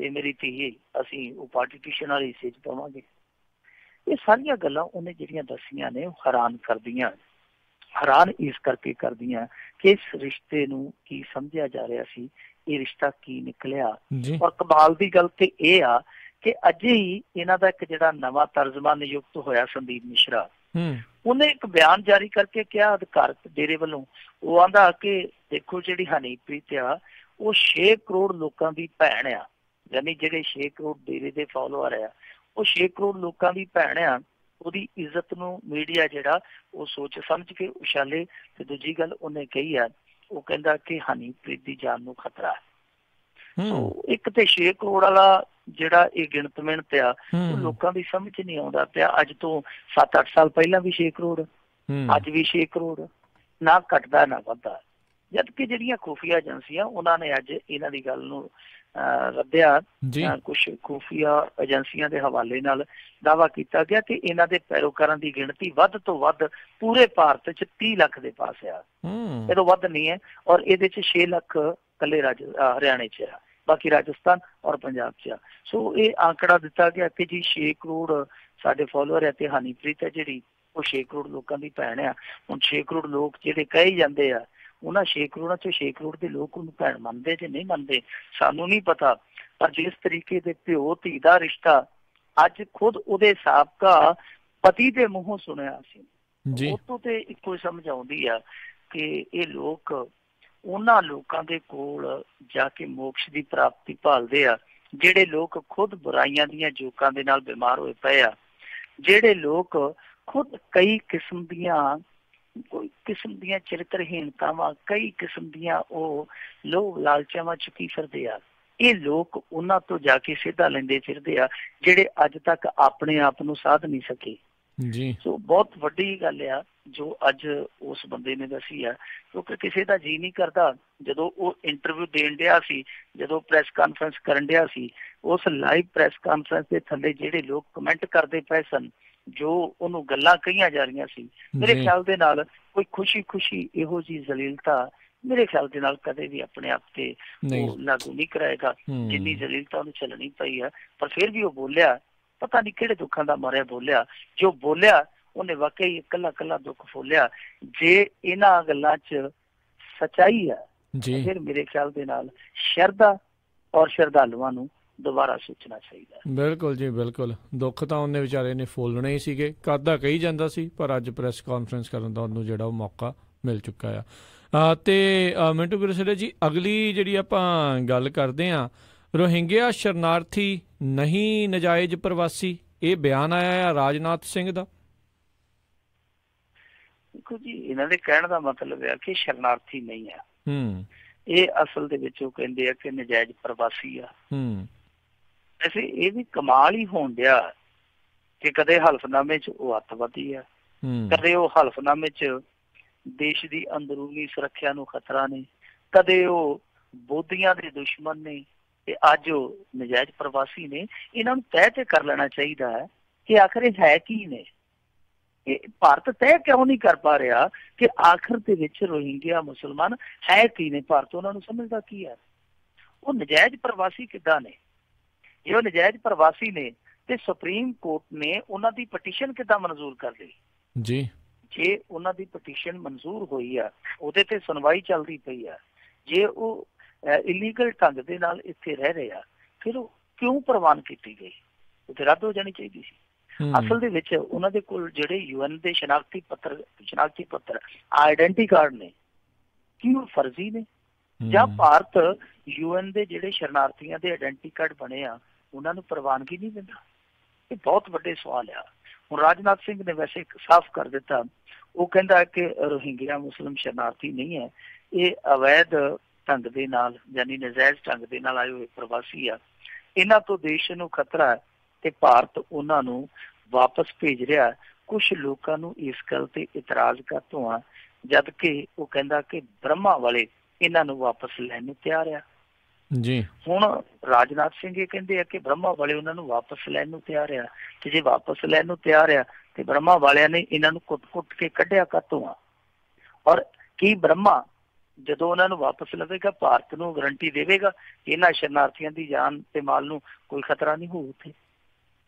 ਤੇ ਮੇਰੀ ਧੀ ਅਸੀਂ ਉਹ ਪਾਰਟੀਸ਼ਨ ਵਾਲੀ ਹਿੱਸੇ 'ਚ ਪਾਵਾਂਗੇ। ਇਹ ਸਾਰੀਆਂ ਗੱਲਾਂ ਉਹਨੇ ਜਿਹੜੀਆਂ ਦੱਸੀਆਂ ਨੇ ਉਹ ਹੈਰਾਨ ਇਸ ਕਰਕੇ ਕਰਦੀਆਂ ਕਿ ਇਸ ਰਿਸ਼ਤੇ ਨੂੰ ਕੀ ਸਮਝਿਆ ਜਾ ਰਿਹਾ ਸੀ, ਇਹ ਰਿਸ਼ਤਾ ਕੀ ਨਿਕਲਿਆ। ਔਰ ਕਮਾਲ ਦੀ ਗੱਲ ਤੇ ਇਹ ਆ ਕਿ ਅਜੇ ਹੀ ਇਹਨਾਂ ਦਾ ਇੱਕ ਜਿਹੜਾ ਨਵਾਂ ਤਰਜਮਾ ਨਿਯੁਕਤ ਹੋਇਆ ਸੰਦੀਪ ਮਿਸ਼ਰਾ, ਉਹਨੇ ਇੱਕ ਬਿਆਨ ਜਾਰੀ ਕਰਕੇ ਕਿਹਾ ਅਧਿਕਾਰਤ ਡੇਰੇ ਵੱਲੋਂ, ਉਹ ਆਂਦਾ ਕਿ ਦੇਖੋ ਜਿਹੜੀ ਹਨੀਪ੍ਰੀਤ ਆ ਉਹ 6 ਕਰੋੜ ਲੋਕਾਂ ਦੀ ਭੈਣ ਆ, ਯਾਨੀ ਜਿਹੜੇ 6 ਕਰੋੜ ਡੇਰੇ ਦੇ ਫਾਲੋਅਰ ਆ ਉਹ 6 ਕਰੋੜ ਲੋਕਾਂ ਦੀ ਭੈਣ ਆ। ਉਹਦੀ ਇੱਜ਼ਤ ਨੂੰ ਮੀਡੀਆ ਜਿਹੜਾ ਉਹ ਸੋਚ ਸਮਝ ਕੇ ਉਛਾਲੇ। ਤੇ ਦੂਜੀ ਗੱਲ ਉਹਨੇ ਕਹੀ ਆ, ਉਹ ਕਹਿੰਦਾ ਕਿ ਹਨੀਪ੍ਰੀਤ ਦੀ ਜਾਨ ਨੂੰ ਖਤਰਾ ਹੈ। ਇੱਕ ਤੇ 6 ਕਰੋੜ ਵਾਲਾ ਜਿਹੜਾ ਇਹ ਗਿਣਤ ਮਿਣਤ ਆ ਉਹ ਲੋਕਾਂ ਦੀ ਸਮਝ ਨਹੀਂ ਆਉਂਦਾ ਪਿਆ। ਅੱਜ ਤੋਂ 7-8 ਸਾਲ ਪਹਿਲਾਂ ਵੀ 6 ਕਰੋੜ, ਅੱਜ ਵੀ 6 ਕਰੋੜ, ਨਾ ਘਟਦਾ ਨਾ ਵੱਧਦਾ। ਜਦ ਕਿ ਜਿਹੜੀਆਂ ਖੁਫੀਆ ਏਜੰਸੀਆਂ ਉਹਨਾਂ ਨੇ ਅੱਜ ਇਹਨਾਂ ਦੀ ਗੱਲ ਨੂੰ ਰੱਦਿਆ। ਕੁਛ ਖੁਫੀਆ ਏਜੰਸੀਆਂ ਦੇ ਹਵਾਲੇ ਨਾਲ ਦਾਅਵਾ ਕੀਤਾ ਗਿਆ ਕਿ ਇਹਨਾਂ ਦੇ ਪੈਰੋਕਾਰਾਂ ਦੀ ਗਿਣਤੀ ਵੱਧ ਤੋਂ ਵੱਧ ਪੂਰੇ ਭਾਰਤ 'ਚ 30 ਲੱਖ ਦੇ ਪਾਸ ਆ, ਇਹ ਤੋਂ ਵੱਧ ਨਹੀਂ ਹੈ। ਔਰ ਇਹਦੇ 'ਚ 6 ਲੱਖ ਇਕੱਲੇ ਹਰਿਆਣੇ 'ਚ ਆ, ਬਾਕੀ ਰਾਜਸਥਾਨ ਔਰ ਪੰਜਾਬ 'ਚ ਆ। ਸੋ ਇਹ ਆંકੜਾ ਦਿੱਤਾ ਗਿਆ ਕਿ ਜੀ 6 ਕਰੋੜ ਸਾਡੇ ਫਾਲੋਅਰ ਹੈ ਤੇ ਹਨੀਪ੍ਰੀਤ ਹੈ ਜਿਹੜੀ ਉਹ 6 ਕਰੋੜ ਲੋਕਾਂ ਦੀ ਭੈਣ ਆ। ਹੁਣ 6 ਕਰੋੜ ਲੋਕ ਜਿਹੜੇ ਕਹੀ ਜਾਂਦੇ ਆ, ਉਹਨਾਂ 6 ਕਰੋੜਾਂ 'ਚੋਂ 6 ਕਰੋੜ ਦੇ ਲੋਕ ਉਹਨੂੰ ਭੈਣ ਮੰਨਦੇ ਜੇ ਨਹੀਂ ਮੰਨਦੇ ਸਾਨੂੰ ਨਹੀਂ ਪਤਾ। ਪਰ ਜਿਸ ਤਰੀਕੇ ਦੇ ਪਿਓ ਧੀ ਦਾ ਰਿਸ਼ਤਾ ਅੱਜ ਖੁਦ ਉਹਦੇ ਸਾਬਕਾ ਪਤੀ ਦੇ ਮੂੰਹੋਂ ਸੁਣਿਆ ਸੀ, ਉਹ ਤੋਂ ਤੇ ਇੱਕੋ ਹੀ ਸਮਝ ਆਉਂਦੀ ਆ ਕਿ ਇਹ ਲੋਕ ਉਹਨਾਂ ਲੋਕਾਂ ਦੇ ਕੋਲ ਜਾ ਕੇ ਮੋਕਸ਼ ਦੀ ਪ੍ਰਾਪਤੀ ਭਾਲਦੇ ਆ ਜਿਹੜੇ ਲੋਕ ਖੁਦ ਬੁਰਾਈਆਂ ਦੀਆਂ ਜੋਕਾਂ ਦੇ ਨਾਲ ਬਿਮਾਰ ਹੋਏ ਪਏ ਆ, ਜਿਹੜੇ ਲੋਕ ਖੁਦ ਕਈ ਕਿਸਮ ਦੀਆਂ ਚਰਿੱਤਰਹੀਣਤਾਵਾਂ, ਕਈ ਕਿਸਮ ਦੀਆਂ ਉਹ ਲੋਭ ਲਾਲਚਾਵਾਂ ਚੁੱਕੀ ਫਿਰਦੇ ਆ। ਇਹ ਲੋਕ ਉਹਨਾਂ ਤੋਂ ਜਾ ਕੇ ਸਿੱਧਾ ਲੈਂਦੇ ਫਿਰਦੇ ਆ ਜਿਹੜੇ ਅੱਜ ਤੱਕ ਆਪਣੇ ਆਪ ਨੂੰ ਸਾਧ ਨਹੀਂ ਸਕੇ। ਸੋ ਬਹੁਤ ਵੱਡੀ ਗੱਲ ਆ ਜੋ ਅੱਜ ਉਸ ਬੰਦੇ ਨੇ ਦੱਸੀ ਆ, ਕਿਉਂਕਿ ਕਿਸੇ ਦਾ ਜੀਅ ਨਹੀਂ ਕਰਦਾ ਜਦੋਂ ਉਹ ਇੰਟਰਵਿਊ ਦੇਣ ਡਿਆ ਸੀ, ਜਦੋਂ ਪ੍ਰੈਸ ਕਾਨਫਰੰਸ ਕਰਨ ਡਿਆ ਸੀ, ਉਸ ਲਾਈਵ ਪ੍ਰੈਸ ਕਾਨਫਰੰਸ ਦੇ ਥੱਲੇ ਜਿਹੜੇ ਲੋਕ ਕਮੈਂਟ ਕਰਦੇ ਪਏ ਸਨ, ਜੋ ਉਹਨੂੰ ਗੱਲਾਂ ਕਹੀਆਂ ਜਾ ਰਹੀਆਂ ਸੀ, ਮੇਰੇ ਖਿਆਲ ਦੇ ਨਾਲ ਕੋਈ ਖੁਸ਼ੀ ਇਹੋ ਜਿਹੀ ਜ਼ਲੀਲਤਾ ਮੇਰੇ ਖਿਆਲ ਦੇ ਨਾਲ ਕਦੇ ਵੀ ਆਪਣੇ ਆਪ ਤੇ ਉਹ ਲਾਗੂ ਨਹੀਂ ਕਰਾਏਗਾ ਜਿੰਨੀ ਜ਼ਲੀਲਤਾ ਉਹਨੂੰ ਚੱਲਣੀ ਪਈ ਆ। ਪਰ ਫਿਰ ਵੀ ਉਹ ਬੋਲਿਆ, ਪਤਾ ਨਹੀਂ ਕਿਹੜੇ ਦੁੱਖਾਂ ਦਾ ਮਾਰਿਆ ਬੋਲਿਆ, ਜੋ ਬੋਲਿਆ ਉਹਨੇ ਵਾਕਈ ਇਕੱਲਾ ਦੁੱਖ ਫੋਲਿਆ। ਜੇ ਇਹਨਾਂ ਗੱਲਾਂ 'ਚ ਸੱਚਾਈ ਆ ਫਿਰ ਮੇਰੇ ਖਿਆਲ ਦੇ ਨਾਲ ਸ਼ਰਧਾ ਔਰ ਸ਼ਰਧਾਲੂਆਂ ਨੂੰ ਦੁਬਾਰਾ ਸੋਚਣਾ ਚਾਹੀਦਾ। ਬਿਲਕੁਲ ਜੀ, ਬਿਲਕੁਲ। ਦੁੱਖ ਤਾਂ ਉਹਨੇ ਵਿਚਾਰੇ ਨੇ ਫੋਲਣੇ ਹੀ ਸੀਗੇ, ਕਰਦਾ ਕਹੀ ਜਾਂਦਾ ਸੀ, ਪਰ ਅੱਜ ਪ੍ਰੈਸ ਕਾਨਫਰੰਸ ਕਰਨ ਦਾ ਉਹਨੂੰ ਜਿਹੜਾ ਉਹ ਮੌਕਾ ਮਿਲ ਚੁੱਕਾ ਆ। ਤੇ ਮਿੰਟੂ ਗੁਰਸੇਲੇ ਜੀ, ਅਗਲੀ ਜਿਹੜੀ ਆਪਾਂ ਗੱਲ ਕਰਦੇ ਹਾਂ, ਰੋਹਿੰਗਿਆ ਸ਼ਰਨਾਰਥੀ ਨਹੀਂ ਨਜਾਇਜ਼ ਪ੍ਰਵਾਸੀ, ਇਹ ਬਿਆਨ ਆਇਆ ਆ ਰਾਜਨਾਥ ਸਿੰਘ ਦਾ। ਦੇਖੋ ਜੀ, ਇਹਨਾਂ ਦੇ ਕਹਿਣ ਦਾ ਮਤਲਬ ਹੈ ਕਿ ਸ਼ਰਨਾਰਥੀ ਨਹੀਂ ਆ, ਇਹ ਅਸਲ ਦੇ ਵਿੱਚ ਉਹ ਕਹਿੰਦੇ ਆ ਕਿ ਨਜਾਇਜ਼ ਪ੍ਰਵਾਸੀ ਆ। ਵੈਸੇ ਇਹ ਵੀ ਕਮਾਲ ਹੀ ਹੋਣ ਡਿਆ ਕਿ ਕਦੇ ਹਲਫਨਾਮੇ 'ਚ ਉਹ ਅੱਤਵਾਦੀ ਆ, ਕਦੇ ਉਹ ਹਲਫਨਾਮੇ 'ਚ ਦੇਸ਼ ਦੀ ਅੰਦਰੂਨੀ ਸੁਰੱਖਿਆ ਨੂੰ ਖਤਰਾ ਨੇ, ਕਦੇ ਉਹ ਬੋਧੀਆਂ ਦੇ ਦੁਸ਼ਮਣ ਨੇ, ਤੇ ਅੱਜ ਉਹ ਨਜਾਇਜ਼ ਪ੍ਰਵਾਸੀ ਨੇ। ਇਹਨਾਂ ਨੂੰ ਤੈਅ ਤੇ ਕਰ ਲੈਣਾ ਚਾਹੀਦਾ ਹੈ ਕਿ ਆਖਰ ਇਹ ਹੈ ਕੀ ਨੇ। ਇਹ ਭਾਰਤ ਤੈਅ ਕਿਉਂ ਨਹੀਂ ਕਰ ਪਾ ਰਿਹਾ ਕਿ ਆਖਰ ਦੇ ਵਿੱਚ ਰੋਹਿੰਗਿਆ ਮੁਸਲਮਾਨ ਹੈ ਕੀ ਨੇ? ਭਾਰਤ ਉਹਨਾਂ ਨੂੰ ਸਮਝਦਾ ਕੀ ਹੈ? ਉਹ ਨਜਾਇਜ਼ ਪ੍ਰਵਾਸੀ ਕਿੱਦਾਂ ਨੇ? ਜੇ ਉਹ ਨਜਾਇਜ਼ ਪ੍ਰਵਾਸੀ ਨੇ ਤੇ ਸੁਪਰੀਮ ਕੋਰਟ ਨੇ ਉਹਨਾਂ ਦੀ ਪਟੀਸ਼ਨ ਕਿੱਦਾਂ ਮਨਜ਼ੂਰ ਕਰ ਲਈ ਜੀ? ਜੇ ਉਹਨਾਂ ਦੀ ਪਟੀਸ਼ਨ ਮਨਜ਼ੂਰ ਹੋਈ ਆ, ਉਹਦੇ ਤੇ ਸੁਣਵਾਈ ਚੱਲਦੀ ਪਈ ਆ, ਜੇ ਉਹ ਇਲੀਗਲ ਢੰਗ ਦੇ ਨਾਲ ਇੱਥੇ ਰਹਿ ਰਹੇ ਆ, ਫਿਰ ਉਹ ਕਿਉਂ ਪ੍ਰਵਾਨ ਕੀਤੀ ਗਈ? ਉਹ ਤੇ ਰੱਦ ਹੋ ਜਾਣੀ ਚਾਹੀਦੀ ਸੀ। ਅਸਲ ਦੇ ਵਿੱਚ ਉਹਨਾਂ ਦੇ ਕੋਲ ਜਿਹੜੇ UN ਦੇ ਸ਼ਨਾਖਤੀ ਪੱਤਰ ਆਈਡੈਂਟੀ ਕਾਰਡ ਨੇ, ਕੀ ਉਹ ਫਰਜ਼ੀ ਨੇ ਜਾਂ ਭਾਰਤ UN ਦੇ ਜਿਹੜੇ ਸ਼ਰਨਾਰਥੀਆਂ ਦੇ ਆਈਡੈਂਟੀ ਕਾਰਡ ਬਣੇ ਆ ਉਹਨਾਂ ਨੂੰ ਪ੍ਰਵਾਨਗੀ ਨਹੀਂ ਦਿੰਦਾ? ਇਹ ਬਹੁਤ ਵੱਡੇ ਸਵਾਲ ਆ। ਹੁਣ ਰਾਜਨਾਥ ਸਿੰਘ ਨੇ ਵੈਸੇ ਸਾਫ਼ ਕਰ ਦਿੱਤਾ, ਉਹ ਕਹਿੰਦਾ ਕਿ ਰੋਹਿੰਗਿਆ ਮੁਸਲਿਮ ਸ਼ਰਨਾਰਥੀ ਨਹੀਂ ਹੈ, ਇਹ ਅਵੈਧ ਢੰਗ ਦੇ ਨਾਲ ਯਾਨੀ ਨਜਾਇਜ਼ ਢੰਗ ਦੇ ਨਾਲ ਆਏ ਹੋਏ ਪ੍ਰਵਾਸੀ ਆ, ਇਹਨਾਂ ਤੋਂ ਦੇਸ਼ ਨੂੰ ਖਤਰਾ ਹੈ ਤੇ ਭਾਰਤ ਉਹਨਾਂ ਨੂੰ ਵਾਪਸ ਭੇਜ ਰਿਹਾ। ਕੁਛ ਲੋਕਾਂ ਨੂੰ ਇਸ ਗੱਲ ਤੇ ਇਤਰਾਜ਼ ਕਾਤੋਂ ਆ, ਜਦ ਕਿ ਉਹ ਕਹਿੰਦਾ ਕਿ ਬ੍ਰਹਮਾ ਵਾਲੇ ਇਹਨਾਂ ਨੂੰ ਵਾਪਸ ਲੈਣ ਨੂੰ ਤਿਆਰ ਆ ਜੀ। ਹੁਣ ਰਾਜਨਾਥ ਸਿੰਘ ਇਹ ਕਹਿੰਦੇ ਆ ਕਿ ਬ੍ਰਹਮਾ ਵਾਲੇ ਉਹਨਾਂ ਨੂੰ ਵਾਪਸ ਲੈਣ ਨੂੰ ਤਿਆਰ ਆ, ਤੇ ਜੇ ਵਾਪਸ ਲੈਣ ਨੂੰ ਤਿਆਰ ਆ ਤੇ ਬ੍ਰਹਮਾ ਵਾਲਿਆਂ ਨੇ ਇਹਨਾਂ ਨੂੰ ਕੁੱਟ ਕੇ ਕੱਢਿਆ ਕਾਤੋਂ ਆ? ਔਰ ਕੀ ਬ੍ਰਹਮਾ ਜਦੋਂ ਉਹਨਾਂ ਨੂੰ ਵਾਪਸ ਲਵੇਗਾ ਭਾਰਤ ਨੂੰ ਗਰੰਟੀ ਦੇਵੇਗਾ ਕਿ ਇਹਨਾਂ ਸ਼ਰਨਾਰਥੀਆਂ ਦੀ ਜਾਨ ਤੇ ਮਾਲ ਨੂੰ ਕੋਈ ਖਤਰਾ ਨਹੀਂ ਹੋਊ ਉੱਥੇ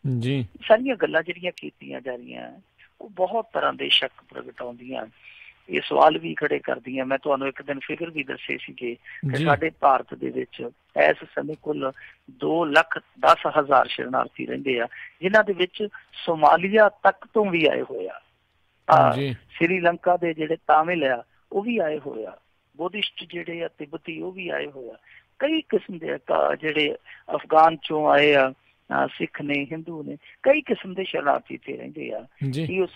ਜੀ? ਸਾਰੀਆਂ ਗੱਲਾਂ ਜਿਹੜੀਆਂ ਕੀਤੀਆਂ ਜਾ ਰਹੀਆਂ ਉਹ ਬਹੁਤ ਤਰ੍ਹਾਂ ਦੇ ਸ਼ੱਕ ਪ੍ਰਗਟਾਉਂਦੀਆਂ। ਇਹ ਸਵਾਲ ਵੀ ਖੜੇ ਕਰਦੀਆਂ। ਮੈਂ ਤੁਹਾਨੂੰ ਇੱਕ ਦਿਨ ਫਿਗਰ ਵੀ ਦੱਸੇ ਸੀਗੇ ਕਿ ਸਾਡੇ ਭਾਰਤ ਦੇ ਵਿੱਚ ਇਸ ਸਮੇਂ ਕੁੱਲ 2,10,000 ਸ਼ਰਨਾਰਥੀ ਰਹਿੰਦੇ ਆ, ਜਿਨ੍ਹਾਂ ਦੇ ਵਿੱਚ ਸੋਮਾਲੀਆ ਤੱਕ ਤੋਂ ਵੀ ਆਏ ਹੋਏ ਆ, ਸ੍ਰੀਲੰਕਾ ਦੇ ਜਿਹੜੇ ਤਾਮਿਲ ਆ ਉਹ ਵੀ ਆਏ ਹੋਏ ਆ, ਬੁੱਧਿਸਟ ਜਿਹੜੇ ਆ ਤਿੱਬਤੀ ਉਹ ਵੀ ਆਏ ਹੋਏ ਆ, ਕਈ ਕਿਸਮ ਦੇ ਜਿਹੜੇ ਅਫਗਾਨ ਚੋਂ ਆਏ ਆ, ਸਿੱਖ ਨੇ, ਹਿੰਦੂ ਨੇ, ਕਈ ਕਿਸਮ ਦੇ ਸ਼ਰਨਾਰਥੀ ਇੱਥੇ ਰਹਿੰਦੇ ਆ। ਕਿ ਉਹ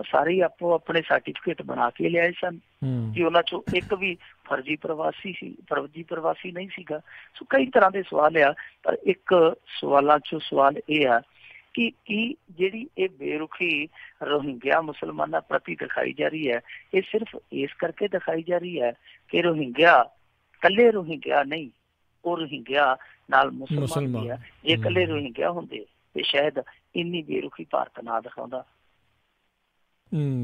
ਸਾਰੇ ਆਪੋ ਆਪਣੇ ਸਰਟੀਫਿਕੇਟ ਬਣਾ ਕੇ ਲਿਆਏ ਸਨ ਕਿ ਉਹਨਾਂ ਚੋਂ ਇੱਕ ਵੀ ਫਰਜ਼ੀ ਪ੍ਰਵਾਸੀ ਨਹੀਂ ਸੀਗਾ। ਸੋ ਕਈ ਤਰ੍ਹਾਂ ਦੇ ਸਵਾਲ ਆ, ਪਰ ਇੱਕ ਸਵਾਲਾਂ ਚੋਂ ਸਵਾਲ ਇਹ ਆ ਕਿ ਜਿਹੜੀ ਇਹ ਬੇਰੁਖੀ ਰੋਹਿੰਗਿਆ ਮੁਸਲਮਾਨਾਂ ਪ੍ਰਤੀ ਦਿਖਾਈ ਜਾ ਰਹੀ ਹੈ, ਇਹ ਸਿਰਫ ਇਸ ਕਰਕੇ ਦਿਖਾਈ ਜਾ ਰਹੀ ਹੈ ਕਿ ਰੋਹਿੰਗਿਆ ਇਕੱਲੇ ਰੋਹਿੰਗਿਆ ਨਹੀਂ, ਉਹ ਰੋਹਿੰਗਿਆ ਨਾਲ ਮੁਸਲਮਾਨ ਵੀ ਆ। ਜੇ ਇਕੱਲੇ ਰੋਹਿੰਗਿਆ ਹੁੰਦੇ ਤੇ ਸ਼ਾਇਦ ਇੰਨੀ ਬੇਰੁਖੀ ਭਾਰਤ ਨਾ ਦਿਖਾਉਂਦਾ।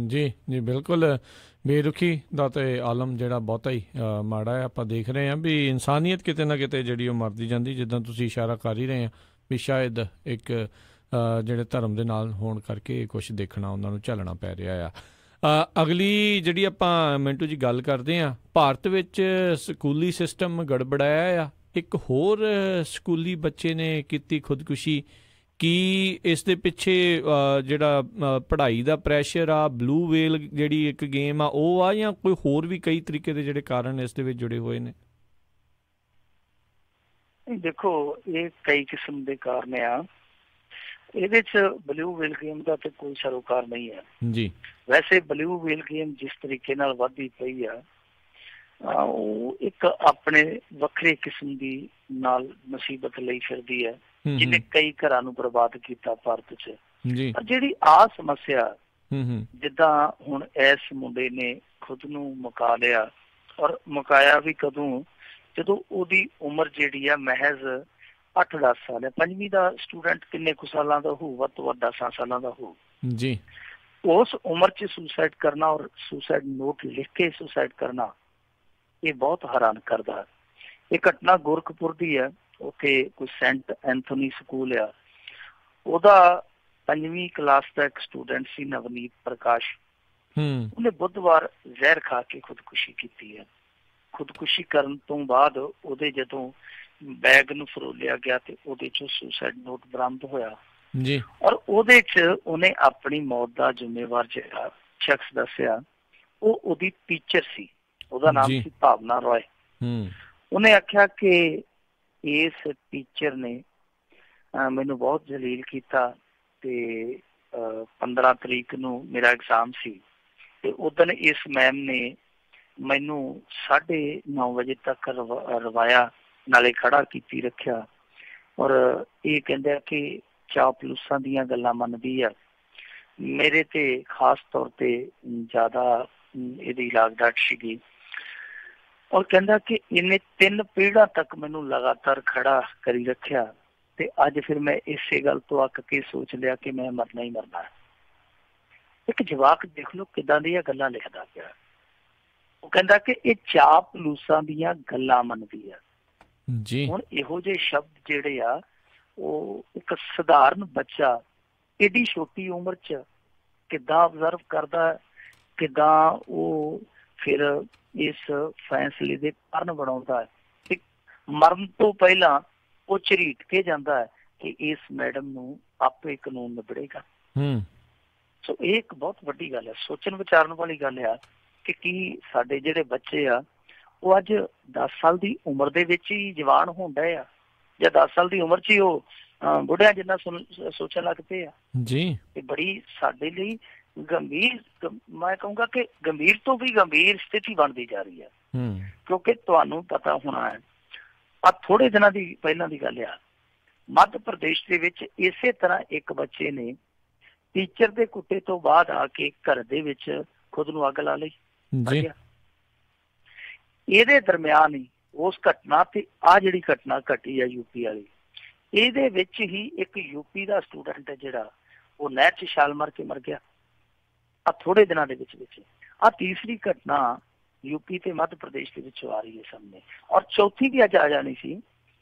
ਜੀ ਜੀ ਬਿਲਕੁਲ, ਬੇਰੁਖੀ ਦਾ ਤੇ ਆਲਮ ਜਿਹੜਾ ਬਹੁਤਾ ਹੀ ਮਾੜਾ ਹੈ। ਆਪਾਂ ਦੇਖ ਰਹੇ ਹਾਂ ਵੀ ਇਨਸਾਨੀਅਤ ਕਿਤੇ ਨਾ ਕਿਤੇ ਜਿਹੜੀ ਉਹ ਮਰਦੀ ਜਾਂਦੀ, ਜਿੱਦਾਂ ਤੁਸੀਂ ਇਸ਼ਾਰਾ ਕਰ ਹੀ ਰਹੇ ਆ ਵੀ ਸ਼ਾਇਦ ਇੱਕ ਜਿਹੜੇ ਧਰਮ ਦੇ ਨਾਲ ਹੋਣ ਕਰਕੇ ਕੁਛ ਦੇਖਣਾ ਉਹਨਾਂ ਨੂੰ ਝੱਲਣਾ ਪੈ ਰਿਹਾ ਆ। ਅਗਲੀ ਜਿਹੜੀ ਆਪਾਂ ਮਿੰਟੂ ਜੀ ਗੱਲ ਕਰਦੇ ਹਾਂ, ਭਾਰਤ ਵਿੱਚ ਸਕੂਲੀ ਸਿਸਟਮ ਗੜਬੜਾਇਆ ਆ। ਇੱਕ ਹੋਰ ਸਕੂਲੀ ਬੱਚੇ ਨੇ ਕੀਤੀ ਖੁਦਕੁਸ਼ੀ। ਕੀ ਇਸ ਦੇ ਪਿੱਛੇ ਜਿਹੜਾ ਪੜ੍ਹਾਈ ਦਾ ਪ੍ਰੈਸ਼ਰ ਆ, ਬਲੂ ਵੇਲ ਜਿਹੜੀ ਇੱਕ ਗੇਮ ਆ ਉਹ ਆ, ਜਾਂ ਕੋਈ ਹੋਰ ਵੀ ਕਈ ਤਰੀਕੇ ਦੇ ਜਿਹੜੇ ਕਾਰਨ ਇਸ ਦੇ ਵਿੱਚ ਜੁੜੇ ਹੋਏ ਨੇ? ਦੇਖੋ, ਇਹ ਕਈ ਕਿਸਮ ਦੇ ਕਾਰਨ ਆ। ਇਹਦੇ ਚ ਬਲੂ ਵੇਲ ਗੇਮ ਦਾ ਤੇ ਕੋਈ ਸਰੋਕਾਰ ਨਹੀਂ ਹੈ ਜੀ। ਵੈਸੇ ਬਲੂ ਵੇਲ ਗੇਮ ਜਿਸ ਤਰੀਕੇ ਨਾਲ ਵੱਧਦੀ ਪਈ ਆ, ਉਹ ਇੱਕ ਆਪਣੇ ਵੱਖਰੇ ਕਿਸਮ ਦੀ ਨਾਲ ਮੁਸੀਬਤ ਲਈ ਫਿਰਦੀ ਹੈ, ਜਿਹਨੇ ਕਈ ਘਰਾਂ ਨੂੰ ਬਰਬਾਦ ਕੀਤਾ ਭਾਰਤ ਚ। ਪਰ ਜਿਹੜੀ ਆ ਸਮੱਸਿਆ, ਜਿੱਦਾਂ ਹੁਣ ਇਸ ਮੁੰਡੇ ਨੇ ਖੁਦ ਨੂੰ ਮੁਕਾ ਲਿਆ, ਔਰ ਮੁਕਾਇਆ ਵੀ ਕਦੋਂ, ਜਦੋਂ ਉਹਦੀ ਉਮਰ ਜਿਹੜੀ ਆ ਮਹਿਜ਼ 8-10 ਸਾਲ ਹੈ। 5ਵੀਂ ਦਾ ਸਟੂਡੈਂਟ ਕਿੰਨੇ ਕੁ ਸਾਲਾਂ ਦਾ ਹੋਊ? ਵੱਧ ਤੋਂ ਵੱਧ 10 ਸਾਲਾਂ ਦਾ ਹੋਊ ਜੀ। ਉਸ ਉਮਰ ਚ ਸੁਸਾਈਡ ਕਰਨਾ ਔਰ ਸੁਸਾਈਡ ਨੋਟ ਲਿਖ ਕੇ ਸੁਸਾਈਡ ਕਰਨਾ, ਇਹ ਬਹੁਤ ਹੈਰਾਨ ਕਰਦਾ। ਇਹ ਘਟਨਾ ਗੋਰਖਪੁਰ ਦੀ ਹੈ। ਉੱਥੇ ਕੋਈ ਸੈਂਟ ਐਂਥੋਨੀ ਸਕੂਲ ਆ, ਉਹਦਾ 5ਵੀਂ ਕਲਾਸ ਦਾ ਇੱਕ ਸਟੂਡੈਂਟ ਸੀ ਨਵਨੀਤ ਪ੍ਰਕਾਸ਼। ਉਹਨੇ ਬੁੱਧਵਾਰ ਜ਼ਹਿਰ ਖਾ ਕੇ ਖੁਦਕੁਸ਼ੀ ਕੀਤੀ ਹੈ। ਖੁਦਕੁਸ਼ੀ ਕਰਨ ਤੋਂ ਬਾਅਦ ਉਹਦੇ ਜਦੋਂ ਬੈਗ ਨੂੰ ਫਰੋਲਿਆ ਗਿਆ ਤੇ ਉਹਦੇ ਚੋਂ ਸੁਸਾਈਡ ਨੋਟ ਬਰਾਮਦ ਹੋਇਆ ਜੀ, ਔਰ ਉਹਦੇ ਚ ਉਹਨੇ ਆਪਣੀ ਮੌਤ ਦਾ ਜ਼ਿੰਮੇਵਾਰ ਜਿਹੜਾ ਸ਼ਖਸ ਦੱਸਿਆ, ਉਹ ਉਹਦੀ ਟੀਚਰ ਸੀ। ਉਹਦਾ ਨਾਮ ਸੀ ਭਾਵਨਾ ਰॉय। ਉਹਨੇ ਆਖਿਆ ਕਿ ਇਸ ਟੀਚਰ ਨੇ ਮੈਨੂੰ ਬਹੁਤ ਜਲੀਲ ਕੀਤਾ ਤੇ 15 ਤਰੀਕ ਨੂੰ ਮੇਰਾ ਐਗਜ਼ਾਮ ਸੀ ਤੇ ਉਦੋਂ ਇਸ ਮੈਮ ਨੇ ਮੈਨੂੰ 9:30 ਵਜੇ ਤੱਕ ਰਵਾਇਆ, ਨਾਲੇ ਖੜਾ ਕੀਤੀ ਰੱਖਿਆ, ਔਰ ਇਹ ਕਹਿੰਦਾ ਕਿ ਚਾਪਲੂਸਾਂ ਦੀਆਂ ਗੱਲਾਂ ਮੰਨਦੀ ਆ। ਮੇਰੇ ਤੇ ਖਾਸ ਤੌਰ ਤੇ ਜ਼ਿਆਦਾ ਇਹਦੀ ਲਾਗ ਡਾਟ ਸੀਗੀ, ਔਰ ਕਹਿੰਦਾ ਕਿ ਇਹਨੇ 3 ਪੀੜ੍ਹੀਆਂ ਤੱਕ ਮੈਨੂੰ ਲਗਾਤਾਰ ਖੜਾ ਕਰੀ ਰੱਖਿਆ ਤੇ ਅੱਜ ਫਿਰ ਮੈਂ ਇਸੇ ਗੱਲ ਤੋਂ ਅੱਕ ਕੇ ਸੋਚ ਲਿਆ ਕਿ ਮੈਂ ਮਰਨਾ ਹੀ ਮਰਨਾ। ਇੱਕ ਜਵਾਕ ਦੇਖ ਲਓ ਕਿੱਦਾਂ ਦੀਆਂ ਗੱਲਾਂ ਲਿਖਦਾ ਪਿਆ। ਉਹ ਕਹਿੰਦਾ ਕਿ ਇਹ ਚਾਪਲੂਸਾਂ ਦੀਆਂ ਗੱਲਾਂ ਮੰਨਦੀ ਆ ਜੀ। ਹੁਣ ਇਹੋ ਜਿਹੇ ਸ਼ਬਦ ਜਿਹੜੇ ਆ, ਉਹ ਇੱਕ ਸਧਾਰਨ ਬੱਚਾ ਏਡੀ ਛੋਟੀ ਉਮਰ ਚ ਕਿੱਦਾਂ ਆਬਜ਼ਰਵ ਕਰਦਾ, ਕਿੱਦਾਂ ਉਹ ਫਿਰ ਇਸ ਫੈਸਲੇ ਦੇ ਕਾਰਨ ਬਣਾਉਂਦਾ ਹੈ। ਤੇ ਮਰਨ ਤੋਂ ਪਹਿਲਾਂ ਉਹ ਝਰੀਟ ਕੇ ਜਾਂਦਾ ਹੈ ਕਿ ਇਸ ਮੈਡਮ ਨੂੰ ਆਪੇ ਕਾਨੂੰਨ ਨਿਬੜੇਗਾ। ਸੋ ਇਹ ਇੱਕ ਬਹੁਤ ਵੱਡੀ ਗੱਲ ਹੈ, ਸੋਚਣ ਵਿਚਾਰਨ ਵਾਲੀ ਗੱਲ ਆ ਕਿ ਕੀ ਸਾਡੇ ਜਿਹੜੇ ਬੱਚੇ ਆ ਉਹ ਅੱਜ 10 ਸਾਲ ਦੀ ਉਮਰ ਦੇ ਵਿੱਚ ਹੀ ਜਵਾਨ ਹੋਣ ਡਏ ਆ, ਜਾਂ 10 ਸਾਲ ਦੀ ਉਮਰ ਚ ਹੀ ਉਹ ਬੁੱਢਿਆਂ ਜਿੰਨਾ ਸੋਚਣ ਲੱਗ ਪਏ ਆ ਜੀ। ਇਹ ਬੜੀ ਸਾਡੇ ਲਈ ਗੰਭੀਰ, ਮੈਂ ਕਹੂੰਗਾ ਕਿ ਗੰਭੀਰ ਤੋਂ ਵੀ ਗੰਭੀਰ ਸਥਿਤੀ ਬਣਦੀ ਜਾ ਰਹੀ ਹੈ। ਕਿਉਂਕਿ ਤੁਹਾਨੂੰ ਪਤਾ ਹੋਣਾ ਹੈ, ਆ ਥੋੜੇ ਦਿਨਾਂ ਦੀ ਪਹਿਲਾਂ ਦੀ ਗੱਲ ਆ, ਮੱਧ ਪ੍ਰਦੇਸ਼ ਦੇ ਵਿੱਚ ਇਸੇ ਤਰ੍ਹਾਂ ਇੱਕ ਬੱਚੇ ਨੇ ਟੀਚਰ ਦੇ ਕੁੱਟੇ ਤੋਂ ਬਾਅਦ ਆ ਕੇ ਘਰ ਦੇ ਵਿੱਚ ਖੁਦ ਨੂੰ ਅੱਗ ਲਾ ਲਈ ਜੀ। ਇਹਦੇ ਦਰਮਿਆਨ ਹੀ ਉਸ ਘਟਨਾ ਤੇ ਆ ਜਿਹੜੀ ਘਟਨਾ ਘਟੀ ਆ ਯੂਪੀ ਵਾਲੀ, ਇਹਦੇ ਵਿੱਚ ਹੀ ਇੱਕ ਯੂਪੀ ਦਾ ਸਟੂਡੈਂਟ ਹੈ ਜਿਹੜਾ ਉਹ ਨਹਿਰ ਚ ਛਾਲ ਮਾਰ ਕੇ ਮਰ ਗਿਆ ਆ ਥੋੜੇ ਦਿਨਾਂ ਦੇ ਵਿੱਚ। ਆ ਤੀਸਰੀ ਘਟਨਾ ਯੂਪੀ ਤੇ ਮੱਧ ਪ੍ਰਦੇਸ਼ ਦੇ ਵਿੱਚੋਂ ਆ ਰਹੀ ਹੈ ਸਾਹਮਣੇ, ਔਰ ਚੌਥੀ ਵੀ ਅੱਜ ਆ ਜਾਣੀ ਸੀ।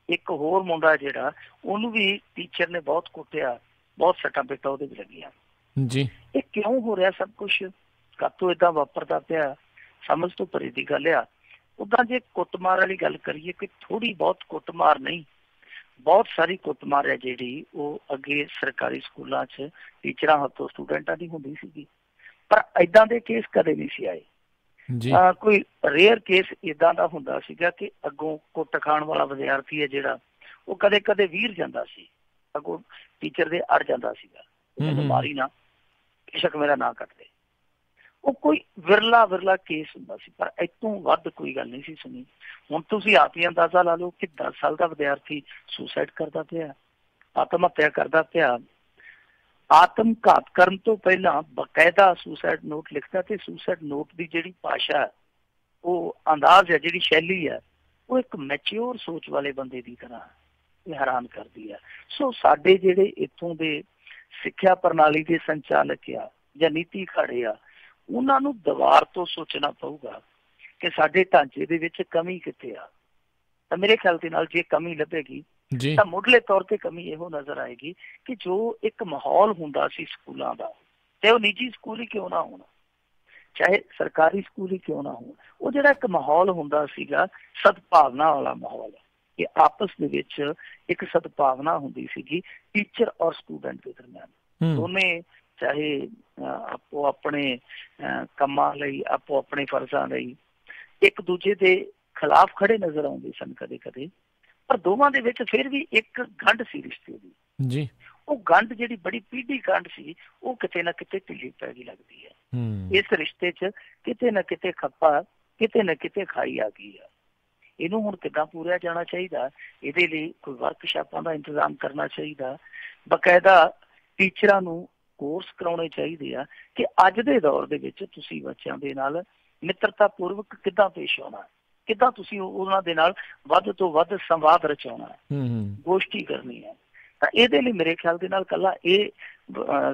ਇੱਕ ਹੋਰ ਮੁੰਡਾ ਜਿਹੜਾ, ਉਹਨੂੰ ਵੀ ਟੀਚਰ ਨੇ ਬਹੁਤ ਕੁੱਟਿਆ, ਬਹੁਤ ਸੱਟਾਂ ਪੇਟਾਂ ਉਹਦੇ ਵੀ ਲੱਗੀਆਂ ਜੀ। ਇਹ ਕਿਉਂ ਹੋ ਰਿਹਾ ਸਭ ਕੁਛ? ਕਾਤੋਂ ਏਦਾਂ ਵਾਪਰਦਾ ਪਿਆ, ਸਮਝ ਤੋਂ ਪਰੇ ਦੀ ਗੱਲ ਆ। ਉੱਦਾਂ ਜੇ ਕੁੱਟਮਾਰ ਵਾਲੀ ਗੱਲ ਕਰੀਏ ਕਿ ਥੋੜ੍ਹੀ ਬਹੁਤ ਕੁੱਟਮਾਰ ਨਹੀਂ, ਬਹੁਤ ਸਾਰੀ ਕੁੱਟਮਾਰ ਹੈ ਜਿਹੜੀ ਉਹ ਅੱਗੇ ਸਰਕਾਰੀ ਸਕੂਲਾਂ 'ਚ ਟੀਚਰਾਂ ਹੱਥੋਂ ਸਟੂਡੈਂਟਾਂ ਦੀ ਹੁੰਦੀ ਸੀਗੀ, ਪਰ ਏਦਾਂ ਦੇ ਕੇਸ ਕਦੇ ਨਹੀਂ ਸੀ ਆਏ। ਕੋਈ ਰੇਅਰ ਕੇਸ ਏਦਾਂ ਦਾ ਹੁੰਦਾ ਸੀਗਾ ਕਿ ਅੱਗੋਂ ਕੁੱਟ ਖਾਣ ਵਾਲਾ ਵਿਦਿਆਰਥੀ ਹੈ ਜਿਹੜਾ ਉਹ ਕਦੇ ਕਦੇ ਵੀਰ ਜਾਂਦਾ ਸੀ, ਅੱਗੋਂ ਟੀਚਰ ਦੇ ਅੜ ਜਾਂਦਾ ਸੀਗਾ, ਮੈਨੂੰ ਮਾਰੀ ਨਾ, ਬੇਸ਼ੱਕ ਮੇਰਾ ਨਾਂ ਕੱਟ ਦੇ। ਉਹ ਕੋਈ ਵਿਰਲਾ ਕੇਸ ਹੁੰਦਾ ਸੀ, ਪਰ ਇੱਥੋਂ ਵੱਧ ਕੋਈ ਗੱਲ ਨਹੀਂ ਸੀ ਸੁਣੀ। ਹੁਣ ਤੁਸੀਂ ਆਪ ਹੀ ਅੰਦਾਜ਼ਾ ਲਾ ਲਓ ਕਿ 10 ਸਾਲ ਦਾ ਵਿਦਿਆਰਥੀ ਸੁਸਾਈਡ ਕਰਦਾ ਪਿਆ, ਆਤਮ ਹੱਤਿਆ ਕਰਦਾ ਪਿਆ। ਆਤਮ ਘਾਤ ਕਰਨ ਤੋਂ ਪਹਿਲਾਂ ਬਕਾਇਦਾ ਸੁਸਾਈਡ ਨੋਟ ਲਿਖਦਾ, ਤੇ ਸੁਸਾਈਡ ਨੋਟ ਦੀ ਜਿਹੜੀ ਭਾਸ਼ਾ, ਉਹ ਅੰਦਾਜ਼ ਹੈ, ਜਿਹੜੀ ਸ਼ੈਲੀ ਹੈ, ਉਹ ਇੱਕ ਮੈਚਿਓਰ ਸੋਚ ਵਾਲੇ ਬੰਦੇ ਦੀ ਤਰ੍ਹਾਂ ਹੈਰਾਨ ਕਰਦੀ ਹੈ। ਸੋ ਸਾਡੇ ਜਿਹੜੇ ਇੱਥੋਂ ਦੇ ਸਿੱਖਿਆ ਪ੍ਰਣਾਲੀ ਦੇ ਸੰਚਾਲਕ ਆ ਜਾਂ ਨੀਤੀ ਘੜੇ ਆ, ਉਹਨਾਂ ਨੂੰ ਦੁਬਾਰ ਤੋਂ ਸੋਚਣਾ ਪਊਗਾ ਕਿ ਸਾਡੇ ਢਾਂਚੇ ਦੇ ਵਿੱਚ ਕਮੀ ਕਿੱਥੇ ਆ। ਤਾਂ ਮੇਰੇ ਖਿਆਲ ਦੇ ਨਾਲ ਜੇ ਕਮੀ ਲੱਭੇਗੀ ਤਾਂ ਮੁੱਢਲੇ ਤੌਰ ਤੇ ਕਮੀ ਇਹੋ ਨਜ਼ਰ ਆਏਗੀ ਕਿ ਜੋ ਇੱਕ ਮਾਹੌਲ ਹੁੰਦਾ ਸੀ ਸਕੂਲਾਂ ਦਾ, ਤੇ ਉਹ ਨਿੱਜੀ ਸਕੂਲ ਹੀ ਕਿਉਂ ਨਾ ਹੋਣ, ਚਾਹੇ ਸਰਕਾਰੀ ਸਕੂਲ ਹੀ ਕਿਉਂ ਨਾ ਹੋਣ, ਉਹ ਜਿਹੜਾ ਇੱਕ ਮਾਹੌਲ ਹੁੰਦਾ ਸੀਗਾ ਸਦਭਾਵਨਾ ਵਾਲਾ ਮਾਹੌਲ, ਕਿ ਆਪਸ ਦੇ ਵਿੱਚ ਇੱਕ ਸਦਭਾਵਨਾ ਹੁੰਦੀ ਸੀਗੀ ਟੀਚਰ ਔਰ ਸਟੂਡੈਂਟ ਦੇ ਦਰਮਿਆਨ। ਦੋਨੇ ਚਾਹੇ ਆਪੋ ਆਪਣੇ ਕੰਮਾਂ ਲਈ, ਆਪੋ ਆਪਣੇ ਫਰਜ਼ਾਂ ਲਈ ਇੱਕ ਦੂਜੇ ਦੇ ਖਿਲਾਫ ਖੜੇ ਨਜ਼ਰ ਆਉਂਦੇ ਸਨ ਕਦੇ ਕਦੇ, ਪਰ ਦੋਵਾਂ ਦੇ ਵਿੱਚ ਫਿਰ ਵੀ ਇੱਕ ਗੰਢ ਸੀ ਰਿਸ਼ਤੇ ਦੀ। ਉਹ ਗੰਢ ਜਿਹੜੀ ਬੜੀ ਪੀढ़ी ਗੰਢ ਸੀ, ਉਹ ਕਿਤੇ ਨਾ ਕਿਤੇ ਢਿੱਲੀ ਪੈ ਗਈ ਲੱਗਦੀ ਹੈ। ਇਸ ਰਿਸ਼ਤੇ 'ਚ ਕਿਤੇ ਨਾ ਕਿਤੇ ਖੱਪਾ, ਕਿਤੇ ਨਾ ਕਿਤੇ ਖਾਈ ਆ ਗਈ ਆ। ਇਹਨੂੰ ਹੁਣ ਕਿੱਦਾਂ ਪੂਰਿਆ ਜਾਣਾ ਚਾਹੀਦਾ, ਇਹਦੇ ਲਈ ਕੋਈ ਵਰਕਸ਼ਾਪਾਂ ਦਾ ਇੰਤਜ਼ਾਮ ਕਰਨਾ ਚਾਹੀਦਾ, ਬਕਾਇਦਾ ਟੀਚਰਾਂ ਨੂੰ ਕੋਰਸ ਕਰਾਉਣੇ ਚਾਹੀਦੇ ਆ ਕਿ ਅੱਜ ਦੇ ਦੌਰ ਦੇ ਵਿੱਚ ਤੁਸੀਂ ਬੱਚਿਆਂ ਦੇ ਨਾਲ ਮਿੱਤਰਤਾ ਪੂਰਵਕ ਕਿੱਦਾਂ ਪੇਸ਼ ਆਉਣਾ, ਕਿੱਦਾਂ ਤੁਸੀਂ ਉਹਨਾਂ ਦੇ ਨਾਲ ਵੱਧ ਤੋਂ ਵੱਧ ਸੰਵਾਦ ਰਚਾਉਣਾ, ਗੋਸ਼ਟੀ ਕਰਨੀ ਹੈ। ਤਾਂ ਇਹਦੇ ਲਈ ਮੇਰੇ ਖਿਆਲ ਦੇ ਨਾਲ ਇਕੱਲਾ ਇਹ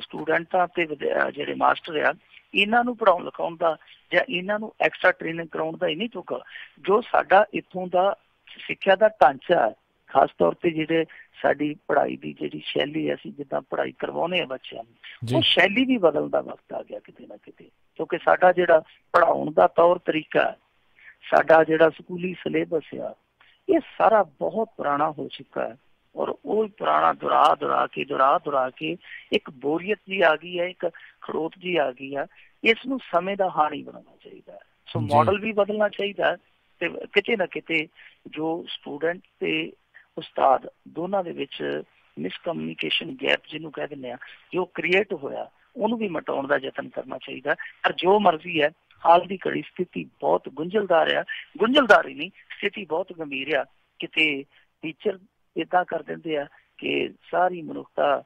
ਸਟੂਡੈਂਟਾਂ ਤੇ ਜਿਹੜੇ ਮਾਸਟਰ ਆ, ਇਹਨਾਂ ਨੂੰ ਪੜ੍ਹਾਉਣ ਲਿਖਾਉਣ ਦਾ ਜਾਂ ਇਹਨਾਂ ਨੂੰ ਐਕਸਟਰਾ ਟ੍ਰੇਨਿੰਗ ਕਰਾਉਣ ਦਾ ਹੀ ਨਹੀਂ ਚੁੱਕਾ। ਜੋ ਸਾਡਾ ਇੱਥੋਂ ਦਾ ਸਿੱਖਿਆ ਦਾ ਢਾਂਚਾ ਹੈ, ਖਾਸ ਤੌਰ ਤੇ ਜਿਹੜੇ ਸਾਡੀ ਪੜ੍ਹਾਈ ਦੀ ਜਿਹੜੀ ਸ਼ੈਲੀ ਹੈ, ਅਸੀਂ ਜਿੱਦਾਂ ਪੜ੍ਹਾਈ ਕਰਵਾਉਂਦੇ ਹਾਂ ਬੱਚਿਆਂ ਨੂੰ, ਉਹ ਸ਼ੈਲੀ ਵੀ ਬਦਲਣ ਦਾ ਵਕਤ ਆ ਗਿਆ ਕਿਤੇ ਨਾ ਕਿਤੇ, ਕਿਉਂਕਿ ਸਾਡਾ ਜਿਹੜਾ ਪੜ੍ਹਾਉਣ ਦਾ ਤੌਰ ਤਰੀਕਾ, ਸਾਡਾ ਜਿਹੜਾ ਸਕੂਲੀ ਸਿਲੇਬਸ ਆ, ਇਹ ਸਾਰਾ ਬਹੁਤ ਪੁਰਾਣਾ ਹੋ ਚੁੱਕਾ ਹੈ। ਔਰ ਉਹ ਪੁਰਾਣਾ ਦੁਹਰਾ ਕੇ ਇੱਕ ਬੋਰੀਅਤ ਜੀ ਆ ਗਈ ਹੈ, ਇੱਕ ਖੜੋਤ ਜੀ ਆ ਗਈ ਆ। ਇਸ ਨੂੰ ਸਮੇਂ ਦਾ ਹਾਣੀ ਬਣਾਉਣਾ ਚਾਹੀਦਾ ਹੈ। ਸੋ ਮਾਡਲ ਵੀ ਬਦਲਣਾ ਚਾਹੀਦਾ, ਤੇ ਕਿਤੇ ਨਾ ਕਿਤੇ ਜੋ ਸਟੂਡੈਂਟ ਤੇ ਉਸਤਾਦ ਦੋਨਾਂ ਦੇ ਵਿੱਚ ਮਿਸਕਮਿਊਨੀਕੇਸ਼ਨ ਗੈਪ ਜਿਹਨੂੰ ਕਹਿ ਦਿੰਦੇ ਆ, ਜੋ ਕ੍ਰੀਏਟ ਹੋਇਆ, ਉਹਨੂੰ ਵੀ ਮਿਟਾਉਣ ਦਾ ਯਤਨ ਕਰਨਾ ਚਾਹੀਦਾ। ਪਰ ਜੋ ਮਰਜ਼ੀ ਹੈ, ਹਾਲ ਦੀ ਘੜੀ ਸਥਿਤੀ ਬਹੁਤ ਗੁੰਝਲਦਾਰ ਆ, ਗੁੰਝਲਦਾਰ ਹੀ ਨਹੀਂ, ਸਥਿਤੀ ਬਹੁਤ ਗੰਭੀਰ ਆ। ਕਿਤੇ ਟੀਚਰ ਏਦਾਂ ਕਰ ਦਿੰਦੇ ਆ ਕਿ ਸਾਰੀ ਮਨੁੱਖਤਾ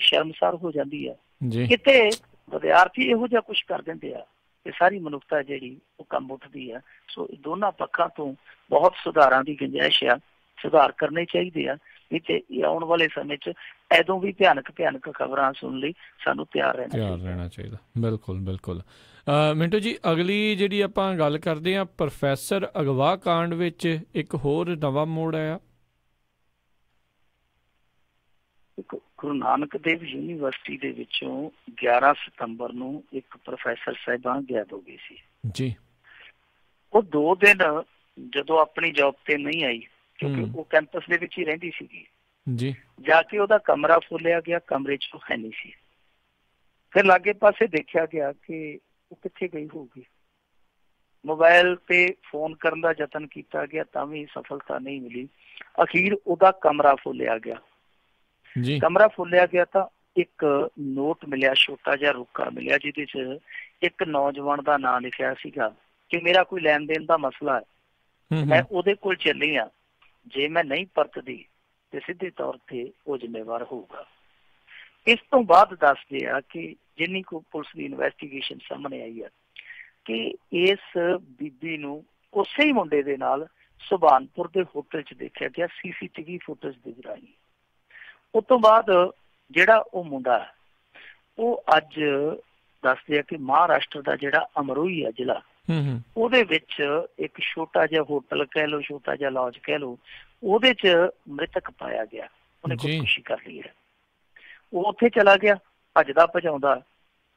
ਸ਼ਰਮਸਾਰ ਹੋ ਜਾਂਦੀ ਹੈ, ਕਿਤੇ ਵਿਦਿਆਰਥੀ ਇਹੋ ਜਿਹਾ ਕੁਛ ਕਰ ਦਿੰਦੇ ਆ ਕਿ ਸਾਰੀ ਮਨੁੱਖਤਾ ਜਿਹੜੀ ਉਹ ਕੰਮ ਉੱਠਦੀ ਆ। ਸੋ ਦੋਨਾਂ ਪੱਖਾਂ ਤੋਂ ਬਹੁਤ ਸੁਧਾਰਾਂ ਦੀ ਗੁੰਜਾਇਸ਼ ਆ, ਸੁਧਾਰ ਕਰਨੇ ਚਾਹੀਦੇ ਆ। ਨਹੀਂ ਤੇ ਆਉਣ ਵਾਲੇ ਸਮੇਂ 'ਚ ਐਦੋਂ ਵੀ ਭਿਆਨਕ ਖਬਰਾਂ ਸੁਣਨ ਲਈ ਸਾਨੂੰ ਤਿਆਰ ਰਹਿਣਾ ਚਾਹੀਦਾ। ਬਿਲਕੁਲ ਮਿੰਟੂ ਜੀ, ਅਗਲੀ ਜਿਹੜੀ ਆਪਾਂ ਗੱਲ ਕਰਦੇ ਹਾਂ, ਪ੍ਰੋਫੈਸਰ ਅਗਵਾ ਕਾਂਡ ਵਿੱਚ ਇੱਕ ਹੋਰ ਨਵਾਂ ਮੋੜ ਆਇਆ। ਗੁਰੂ ਨਾਨਕ ਦੇਵ ਯੂਨੀਵਰਸਿਟੀ ਦੇ ਵਿੱਚੋਂ 11 ਸਤੰਬਰ ਨੂੰ ਇੱਕ ਪ੍ਰੋਫੈਸਰ ਸਾਹਿਬਾਨ ਗਾਇਬ ਹੋ ਗਈ ਸੀ ਜੀ। ਉਹ 2 ਦਿਨ ਜਦੋਂ ਆਪਣੀ ਜੌਬ ਤੇ ਨਹੀਂ ਆਈ, ਕਿਉਂਕਿ ਉਹ ਕੈਂਪਸ ਦੇ ਵਿੱਚ ਹੀ ਰਹਿੰਦੀ ਸੀਗੀ ਜੀ, ਜਾ ਕੇ ਉਹਦਾ ਕਮਰਾ ਫੋਲਿਆ ਗਿਆ, ਕਮਰੇ 'ਚ ਉਹ ਹੈ ਨਹੀਂ ਸੀ। ਫਿਰ ਲਾਗੇ ਪਾਸੇ ਦੇਖਿਆ ਗਿਆ ਕਿ ਉਹ ਕਿੱਥੇ ਗਈ ਹੋਊਗੀ। ਮੋਬਾਈਲ ਤੇ ਫੋਨ ਕਰਨ ਦਾ ਯਤਨ ਕੀਤਾ ਗਿਆ, ਤਾਂ ਵੀ ਸਫਲਤਾ ਨਹੀਂ ਮਿਲੀ। ਅਖੀਰ ਉਹਦਾ ਕਮਰਾ ਫੋਲਿਆ ਗਿਆ। ਕਮਰਾ ਫੋਲਿਆ ਗਿਆ ਤਾਂ ਇੱਕ ਨੋਟ ਮਿਲਿਆ, ਛੋਟਾ ਜਿਹਾ ਰੁੱਕਾ ਮਿਲਿਆ, ਜਿਹਦੇ 'ਚ ਇੱਕ ਨੌਜਵਾਨ ਦਾ ਨਾਂ ਲਿਖਿਆ ਸੀਗਾ ਕਿ ਮੇਰਾ ਕੋਈ ਲੈਣ ਦੇਣ ਦਾ ਮਸਲਾ ਹੈ, ਮੈਂ ਉਹਦੇ ਕੋਲ ਚੱਲੀ ਹਾਂ, ਜੇ ਮੈਂ ਨਹੀਂ ਪਰਤਦੀ ਤੇ ਸਿੱਧੇ ਤੌਰ ਤੇ ਉਹ ਜ਼ਿੰਮੇਵਾਰ ਹੋਊਗਾ। ਇਸ ਤੋਂ ਬਾਅਦ ਦੱਸਦੇ ਆ ਕਿ ਜਿੰਨੀ ਕੋ ਪੁਲਿਸ ਦੀ ਇਨਵੈਸਟੀਗੇਸ਼ਨ ਸਾਹਮਣੇ ਆਈ ਹੈ ਕਿ ਇਸ ਬੀਬੀ ਨੂੰ ਉਸੇ ਹੀ ਮੁੰਡੇ ਦੇ ਨਾਲ ਸੁਭਾਨਪੁਰ ਦੇ ਹੋਟਲ 'ਚ ਦੇਖਿਆ ਗਿਆ CCTV ਫੁਟੇਜ ਦੇ ਰਾਹੀਂ। ਉਸ ਤੋਂ ਬਾਅਦ ਜਿਹੜਾ ਉਹ ਮੁੰਡਾ ਉਹ ਅੱਜ ਦੱਸਦੇ ਆ ਕਿ ਮਹਾਰਾਸ਼ਟਰ ਦਾ ਜਿਹੜਾ ਅਮਰੋਈ ਹੈ ਜ਼ਿਲ੍ਹਾ, ਉਹਦੇ ਵਿੱਚ ਇੱਕ ਛੋਟਾ ਜਿਹਾ ਹੋਟਲ ਕਹਿ ਲਓ, ਛੋਟਾ ਜਿਹਾ ਲੌਜ ਕਹਿ ਲਓ, ਉਹਦੇ 'ਚ ਮ੍ਰਿਤਕ ਪਾਇਆ ਗਿਆ। ਉਹਨੇ ਖੁਦਕੁਸ਼ੀ ਕਰ ਲਈ ਹੈ। ਉਹ ਉੱਥੇ ਚਲਾ ਗਿਆ ਭੱਜਦਾ ਭਜਾਉਂਦਾ,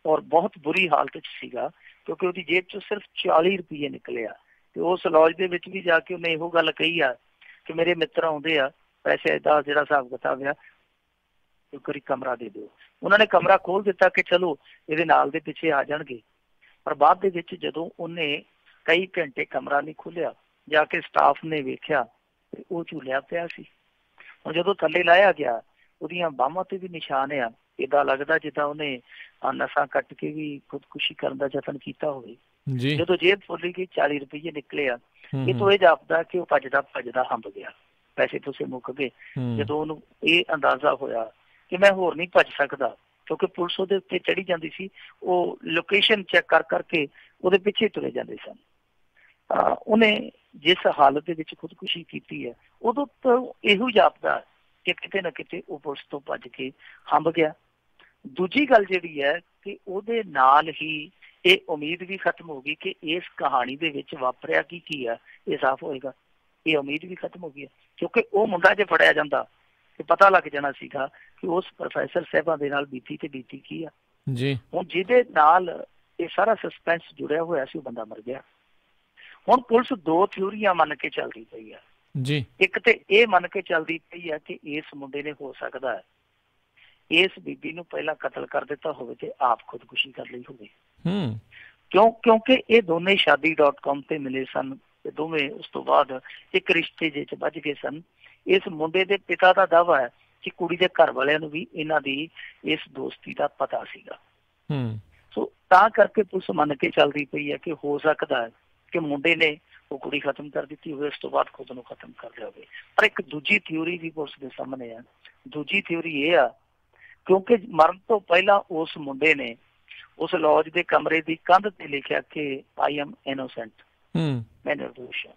ਔਰ ਬਹੁਤ ਬੁਰੀ ਹਾਲਤ 'ਚ ਸੀਗਾ, ਕਿਉਂਕਿ ਉਹਦੀ ਜੇਬ 'ਚੋਂ ਸਿਰਫ 40 ਰੁਪਏ ਨਿਕਲੇ ਆ। ਤੇ ਉਸ ਲੌਜ ਦੇ ਵਿੱਚ ਵੀ ਜਾ ਕੇ ਉਹਨੇ ਇਹੋ ਗੱਲ ਕਹੀ ਆ ਕਿ ਮੇਰੇ ਮਿੱਤਰ ਆਉਂਦੇ ਆ, ਪੈਸੇ ਦਾ ਜਿਹੜਾ ਹਿਸਾਬ ਕਿਤਾਬ ਆ ਇੱਕ ਵਾਰੀ ਕਮਰਾ ਦੇ ਦਿਓ। ਉਹਨਾਂ ਨੇ ਕਮਰਾ ਖੋਲ ਦਿੱਤਾ ਕਿ ਚਲੋ ਇਹਦੇ ਨਾਲ ਦੇ ਪਿੱਛੇ ਆ ਜਾਣਗੇ। ਪਰ ਬਾਅਦ ਦੇ ਵਿੱਚ ਜਦੋਂ ਉਹਨੇ ਕਈ ਘੰਟੇ ਕਮਰਾ ਨਹੀਂ ਖੋਲ੍ਹਿਆ, ਜਾ ਕੇ ਸਟਾਫ ਨੇ ਵੇਖਿਆ ਤੇ ਉਹ ਝੂਲਿਆ ਪਿਆ ਸੀ। ਹੁਣ ਜਦੋਂ ਥੱਲੇ ਲਾਇਆ ਗਿਆ, ਉਹਦੀਆਂ ਬਾਹਾਂ ਤੇ ਵੀ ਨਿਸ਼ਾਨ ਆ, ਏਦਾਂ ਲੱਗਦਾ ਜਿੱਦਾਂ ਉਹਨੇ ਨਸਾਂ ਕੱਟ ਕੇ ਵੀ ਖੁਦਕੁਸ਼ੀ ਕਰਨ ਦਾ ਯਤਨ ਕੀਤਾ ਹੋਵੇ। ਜਦੋਂ ਜੇਬ ਖੋਲੀ ਗਈ 40 ਰੁਪਏ ਨਿਕਲੇ ਆ। ਇਹ ਤੋਂ ਇਹ ਜਾਪਦਾ ਕਿ ਉਹ ਭੱਜਦਾ ਹੰਬ ਗਿਆ, ਪੈਸੇ ਪੂਸੇ ਮੁੱਕ ਗਏ। ਜਦੋਂ ਉਹਨੂੰ ਇਹ ਅੰਦਾਜ਼ਾ ਹੋਇਆ ਕਿ ਮੈਂ ਹੋਰ ਨਹੀਂ ਭੱਜ ਸਕਦਾ, ਕਿਉਂਕਿ ਪੁਲਿਸ ਉਹਦੇ ਉੱਤੇ ਚੜੀ ਜਾਂਦੀ ਸੀ, ਉਹ ਲੋਕੇਸ਼ਨ ਚੈੱਕ ਕਰ ਕਰਕੇ ਉਹਦੇ ਪਿੱਛੇ ਤੁਰੇ ਜਾਂਦੇ ਸਨ। ਉਹਨੇ ਜਿਸ ਹਾਲਤ ਦੇ ਵਿੱਚ ਖੁਦਕੁਸ਼ੀ ਕੀਤੀ ਹੈ, ਉਦੋਂ ਤੋਂ ਇਹੋ ਜਾਪਦਾ ਕਿ ਕਿਤੇ ਨਾ ਕਿਤੇ ਉਹ ਪੁਲਿਸ ਤੋਂ ਭੱਜ ਕੇ ਹੰਬ ਗਿਆ। ਦੂਜੀ ਗੱਲ ਜਿਹੜੀ ਹੈ ਕਿ ਉਹਦੇ ਨਾਲ ਹੀ ਇਹ ਉਮੀਦ ਵੀ ਖਤਮ ਹੋ ਗਈ ਕਿ ਇਸ ਕਹਾਣੀ ਦੇ ਵਿੱਚ ਵਾਪਰਿਆ ਕੀ ਆ, ਇਹ ਸਾਫ਼ ਹੋਏਗਾ। ਇਹ ਉਮੀਦ ਵੀ ਖਤਮ ਹੋ ਗਈ, ਕਿਉਂਕਿ ਉਹ ਮੁੰਡਾ ਜੇ ਫੜਿਆ ਜਾਂਦਾ ਤੇ ਪਤਾ ਲੱਗ ਜਾਣਾ ਸੀਗਾ ਕਿ ਉਸ ਪ੍ਰੋਫੈਸਰ ਸਾਹਿਬਾਂ ਦੇ ਨਾਲ ਬੀਤੀ ਕੀ ਆ ਜੀ। ਹੁਣ ਜਿਹਦੇ ਨਾਲ ਇਹ ਸਾਰਾ ਸਸਪੈਂਸ ਜੁੜਿਆ ਹੋਇਆ ਸੀ, ਉਹ ਬੰਦਾ ਮਰ ਗਿਆ। ਹੁਣ ਪੁਲਿਸ ਦੋ ਥਿਊਰੀਆਂ ਮੰਨ ਕੇ ਚੱਲਦੀ ਪਈ ਆ ਜੀ। ਇੱਕ ਤੇ ਇਹ ਮੰਨ ਕੇ ਚੱਲਦੀ ਪਈ ਆ ਕਿ ਇਸ ਮੁੰਡੇ ਨੇ ਹੋ ਸਕਦਾ ਹੈ ਇਸ ਬੀਬੀ ਨੂੰ ਪਹਿਲਾਂ ਕਤਲ ਕਰ ਦਿੱਤਾ ਹੋਵੇ ਤੇ ਆਪ ਖੁਦਕੁਸ਼ੀ ਕਰ ਲਈ ਹੋਵੇ। ਕਿਉਂਕਿ ਇਹ ਦੋਨੇ shaadi.com ਤੇ ਮਿਲੇ ਸਨ ਤੇ ਦੋਵੇਂ ਉਸ ਤੋਂ ਬਾਅਦ ਇੱਕ ਰਿਸ਼ਤੇ ਜਿਹੇ 'ਚ ਵੱਜ ਗਏ ਸਨ। ਇਸ ਮੁੰਡੇ ਦੇ ਪਿਤਾ ਦਾ ਦਾਅਵਾ ਹੈ ਕਿ ਕੁੜੀ ਦੇ ਘਰ ਵਾਲਿਆਂ ਨੂੰ ਵੀ ਇਹਨਾਂ ਦੀ ਇਸ ਦੋਸਤੀ ਦਾ ਪਤਾ ਸੀਗਾ। ਸੋ ਤਾਂ ਕਰਕੇ ਪੁਲਿਸ ਮੰਨ ਕੇ ਚੱਲਦੀ ਪਈ ਹੈ ਕਿ ਹੋ ਸਕਦਾ ਹੈ ਕਿ ਮੁੰਡੇ ਨੇ ਉਹ ਕੁੜੀ ਖਤਮ ਕਰ ਦਿੱਤੀ ਹੋਵੇ, ਉਸ ਤੋਂ ਬਾਅਦ ਖੁਦ ਨੂੰ ਖਤਮ ਕਰ ਲਿਆ ਹੋਵੇ। ਪਰ ਇੱਕ ਦੂਜੀ ਥਿਊਰੀ ਵੀ ਪੁਲਿਸ ਦੇ ਸਾਹਮਣੇ ਆ। ਦੂਜੀ ਥਿਊਰੀ ਇਹ ਆ, ਕਿਉਂਕਿ ਮਰਨ ਤੋਂ ਪਹਿਲਾਂ ਉਸ ਮੁੰਡੇ ਨੇ ਉਸ ਲੌਜ ਦੇ ਕਮਰੇ ਦੀ ਕੰਧ ਤੇ ਲਿਖਿਆ ਕਿ ਆਈ ਐਮ ਇਨੋਸੈਂਟ, ਮੈਂ ਨਿਰਦੋਸ਼ ਹਾਂ।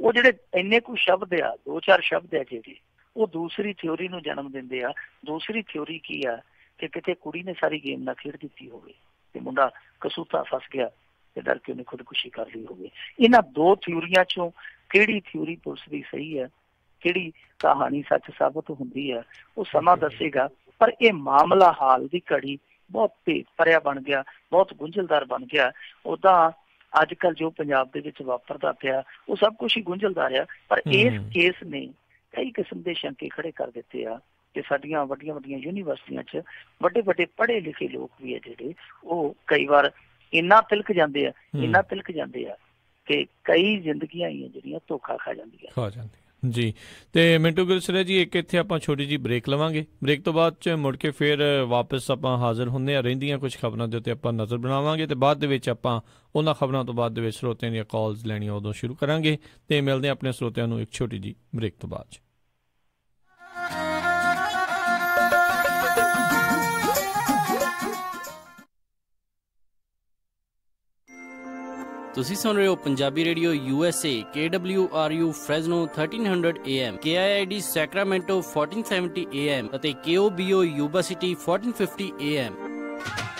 ਉਹ ਜਿਹੜੇ ਇੰਨੇ ਕੁ ਸ਼ਬਦ ਆ, 2-4 ਸ਼ਬਦ ਆ ਜਿਹੜੇ, ਉਹ ਦੂਸਰੀ ਥਿਊਰੀ ਨੂੰ ਜਨਮ ਦਿੰਦੇ ਆ। ਦੂਸਰੀ ਥਿਊਰੀ ਕੀ ਆ ਕਿ ਕਿਤੇ ਕੁੜੀ ਨੇ ਸਾਰੀ ਗੇਮ ਨਾ ਖੇਡ ਦਿੱਤੀ ਹੋਵੇ ਤੇ ਮੁੰਡਾ ਕਸੂਤਾ ਫਸ ਗਿਆ ਤੇ ਡਰ ਕੇ ਉਹਨੇ ਖੁਦਕੁਸ਼ੀ ਕਰ ਲਈ ਹੋਵੇ। ਇਹਨਾਂ ਦੋ ਥਿਊਰੀਆਂ ਚੋਂ ਕਿਹੜੀ ਥਿਊਰੀ ਪੁਲਿਸ ਦੀ ਸਹੀ ਹੈ, ਕਿਹੜੀ ਕਹਾਣੀ ਸੱਚ ਸਾਬਤ ਹੁੰਦੀ ਹੈ, ਉਹ ਸਮਾਂ ਦੱਸੇਗਾ। ਪਰ ਇਹ ਮਾਮਲਾ ਹਾਲ ਦੀ ਘੜੀ ਬਹੁਤ ਭੇਤ ਭਰਿਆ ਬਣ ਗਿਆ, ਬਹੁਤ ਗੁੰਝਲਦਾਰ ਬਣ ਗਿਆ। ਉਦਾਂ ਅੱਜ ਕੱਲ੍ਹ ਜੋ ਪੰਜਾਬ ਦੇ ਵਿੱਚ ਵਾਪਰਦਾ ਪਿਆ ਉਹ ਸਭ ਕੁਛ ਹੀ ਗੁੰਝਲਦਾਰ ਆ, ਪਰ ਇਸ ਕੇਸ ਨੇ ਕਈ ਕਿਸਮ ਦੇ ਸ਼ੰਕੇ ਖੜੇ ਕਰ ਦਿੱਤੇ ਆ ਕਿ ਸਾਡੀਆਂ ਵੱਡੀਆਂ ਯੂਨੀਵਰਸਿਟੀਆਂ 'ਚ ਵੱਡੇ ਪੜ੍ਹੇ ਲਿਖੇ ਲੋਕ ਵੀ ਆ ਜਿਹੜੇ, ਉਹ ਕਈ ਵਾਰ ਇੰਨਾ ਤਿਲਕ ਜਾਂਦੇ ਆ ਕਿ ਕਈ ਜ਼ਿੰਦਗੀਆਂ ਹੀ ਜਿਹੜੀਆਂ ਧੋਖਾ ਖਾ ਜਾਂਦੀਆਂ ਜੀ। ਤੇ ਮਿੰਟੂ ਗੁਲਸਰੇ ਜੀ, ਇੱਕ ਇੱਥੇ ਆਪਾਂ ਛੋਟੀ ਜਿਹੀ ਬ੍ਰੇਕ ਲਵਾਂਗੇ। ਬ੍ਰੇਕ ਤੋਂ ਬਾਅਦ 'ਚ ਮੁੜ ਕੇ ਫਿਰ ਵਾਪਸ ਆਪਾਂ ਹਾਜ਼ਰ ਹੁੰਦੇ ਹਾਂ। ਰਹਿੰਦੀਆਂ ਕੁਝ ਖਬਰਾਂ ਦੇ ਉੱਤੇ ਆਪਾਂ ਨਜ਼ਰ ਬਣਾਵਾਂਗੇ ਤੇ ਬਾਅਦ ਦੇ ਵਿੱਚ ਆਪਾਂ ਉਹਨਾਂ ਖਬਰਾਂ ਤੋਂ ਬਾਅਦ ਦੇ ਵਿੱਚ ਸਰੋਤਿਆਂ ਦੀਆਂ ਕਾਲਸ ਲੈਣੀਆਂ ਉਦੋਂ ਸ਼ੁਰੂ ਕਰਾਂਗੇ। ਤੇ ਮਿਲਦੇ ਹਾਂ ਆਪਣੇ ਸਰੋਤਿਆਂ ਨੂੰ ਇੱਕ ਛੋਟੀ ਜਿਹੀ ਬ੍ਰੇਕ ਤੋਂ ਬਾਅਦ 'ਚ। ਤੁਸੀਂ ਸੁਣ ਰਹੇ ਹੋ Punjabi radio USA, KWRU Fresno 1300 AM, KIID Sacramento 1470 AM ਅਤੇ KOBO Yuba City 1450 AM।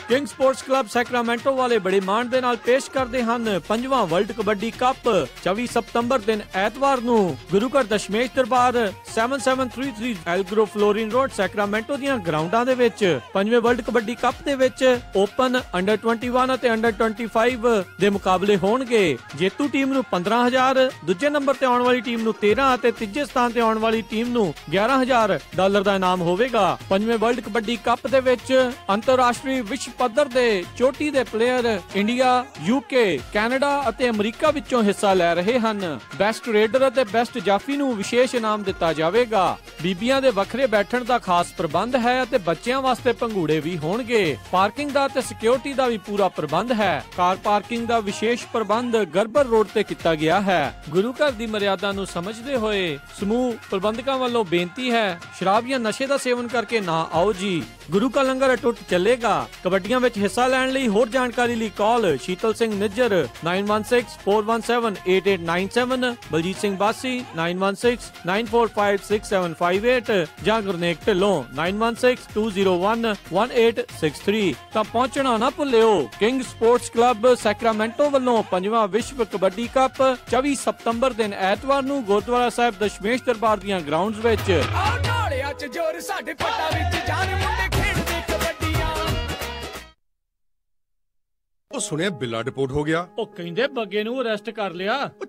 King sports club Sacramento ਵਾਲੇ ਬੜੇ ਮਾਣ ਦੇ ਨਾਲ ਪੇਸ਼ ਕਰਦੇ ਹਨ 5ਵਾਂ ਵਰਲਡ ਕਬੱਡੀ ਕੱਪ 24 ਸਤੰਬਰ ਦਿਨ ਐਤਵਾਰ ਨੂੰ ਗੁਰੂ ਘਰ ਦਸ਼ਮੇਸ਼ ਦਰਬਾਰ 7733 ਐਲਗਰੋ ਫਲੋਰਿਨ ਰੋਡ ਸੈਕਰਾਮੈਂਟੋ ਦੀਆਂ ਗਰਾਊਂਡਾਂ ਦੇ ਵਿੱਚ 5ਵੇਂ ਵਰਲਡ ਕਬੱਡੀ ਕੱਪ ਦੇ ਵਿੱਚ ਓਪਨ ਅੰਡਰ 21 ਅਤੇ ਅੰਡਰ 25 ਦੇ ਮੁਕਾਬਲੇ ਹੋਣਗੇ। ਜੇਤੂ ਟੀਮ ਨੂੰ 15,000, ਦੂਜੇ ਨੰਬਰ ਤੇ ਆਉਣ ਵਾਲੀ ਟੀਮ ਨੂੰ 13 ਅਤੇ ਤੀਜੇ ਸਥਾਨ ਤੇ ਆਉਣ ਵਾਲੀ ਟੀਮ ਨੂੰ $11,000 ਦਾ ਇਨਾਮ ਹੋਵੇਗਾ। 5ਵੇਂ ਵਰਲਡ ਕਬੱਡੀ ਕੱਪ ਦੇ ਵਿੱਚ ਅੰਤਰਰਾਸ਼ਟਰੀ ਵਿਸ਼ਵ ਪੱਧਰ ਦੇ ਚੋਟੀ ਦੇ ਪਲੇਅਰ ਇੰਡੀਆ, UK, ਕੈਨੇਡਾ ਅਤੇ ਅਮਰੀਕਾ ਵਿੱਚੋਂ ਹਿੱਸਾ ਲੈ ਰਹੇ ਹਨ। ਬੈਸਟ ਰੇਡਰ ਅਤੇ ਬੈਸਟ ਜਾਫੀ ਨੂੰ ਵਿਸ਼ੇਸ਼ ਇਨਾਮ ਦਿੱਤਾ ਜਾਵੇਗਾ। ਬੀਬੀਆਂ ਦੇ ਵੱਖਰੇ ਬੈਠਣ ਦਾ ਖਾਸ ਪ੍ਰਬੰਧ ਹੈ ਅਤੇ ਬੱਚਿਆਂ ਵਾਸਤੇ ਪੰਘੂੜੇ ਵੀ ਹੋਣਗੇ। ਪਾਰਕਿੰਗ ਦਾ ਤੇ ਸਿਕਿਉਰਿਟੀ ਦਾ ਵੀ ਪੂਰਾ ਪ੍ਰਬੰਧ ਹੈ। ਕਾਰ ਪਾਰਕਿੰਗ ਦਾ ਵਿਸ਼ੇਸ਼ ਪ੍ਰਬੰਧ ਗਰਬਰ ਰੋਡ ਤੇ ਕੀਤਾ ਗਿਆ ਹੈ। ਗੁਰੂ ਘਰ ਦੀ ਮਰਿਆਦਾ ਨੂੰ ਸਮਝਦੇ ਹੋਏ ਸਮੂਹ ਪ੍ਰਬੰਧਕਾਂ ਵੱਲੋਂ ਬੇਨਤੀ ਹੈ, ਸ਼ਰਾਬ ਜਾਂ ਨਸ਼ੇ ਦਾ ਸੇਵਨ ਕਰਕੇ ਨਾ ਆਓ ਜੀ। ਗੁਰੂ ਕਾ ਲੰਗਰ ਅਟੁੱਟ ਚੱਲੇਗਾ। ਕਬੱਡੀਆਂ ਵਿੱਚ ਹਿੱਸਾ ਲੈਣ ਲਈ ਹੋਰ ਜਾਣਕਾਰੀ ਲਈ ਕਾਲ ਸ਼ੀਤਲ ਸਿੰਘ ਨਿੱਜਰ 9164178897, ਬਲਜੀਤ ਸਿੰਘ ਬਾਸੀ 9169456758 ਜਾਂ ਗੁਰਨੇਕ ਢਿੱਲੋਂ 9162011863। ਤਾਂ ਪਹੁੰਚਣਾ ਨਾ ਭੁੱਲਿਓ। ਕਿੰਗ ਸਪੋਰਟਸ ਕਲੱਬ ਸੈਕਰਾਮੈਂਟੋ ਵੱਲੋਂ 5ਵਾਂ ਵਿਸ਼ਵ ਕਬੱਡੀ ਕੱਪ 24 ਸਤੰਬਰ ਦਿਨ ਐਤਵਾਰ ਨੂੰ ਗੁਰਦੁਆਰਾ ਸਾਹਿਬ ਦਸ਼ਮੇਸ਼ ਦਰਬਾਰ ਦੀਆਂ ਗਰਾਊਂਡਸ ਵਿੱਚ। ਉਹ ਸੁਣਿਆ ਬਿੱਲਾ ਡਿਪੋਰਟ ਹੋ ਗਿਆ। ਉਹ ਕਹਿੰਦੇ ਬੱਗੇ ਨੂੰ ਅਰੈਸਟ ਕਰ ਲਿਆ। ਉਹ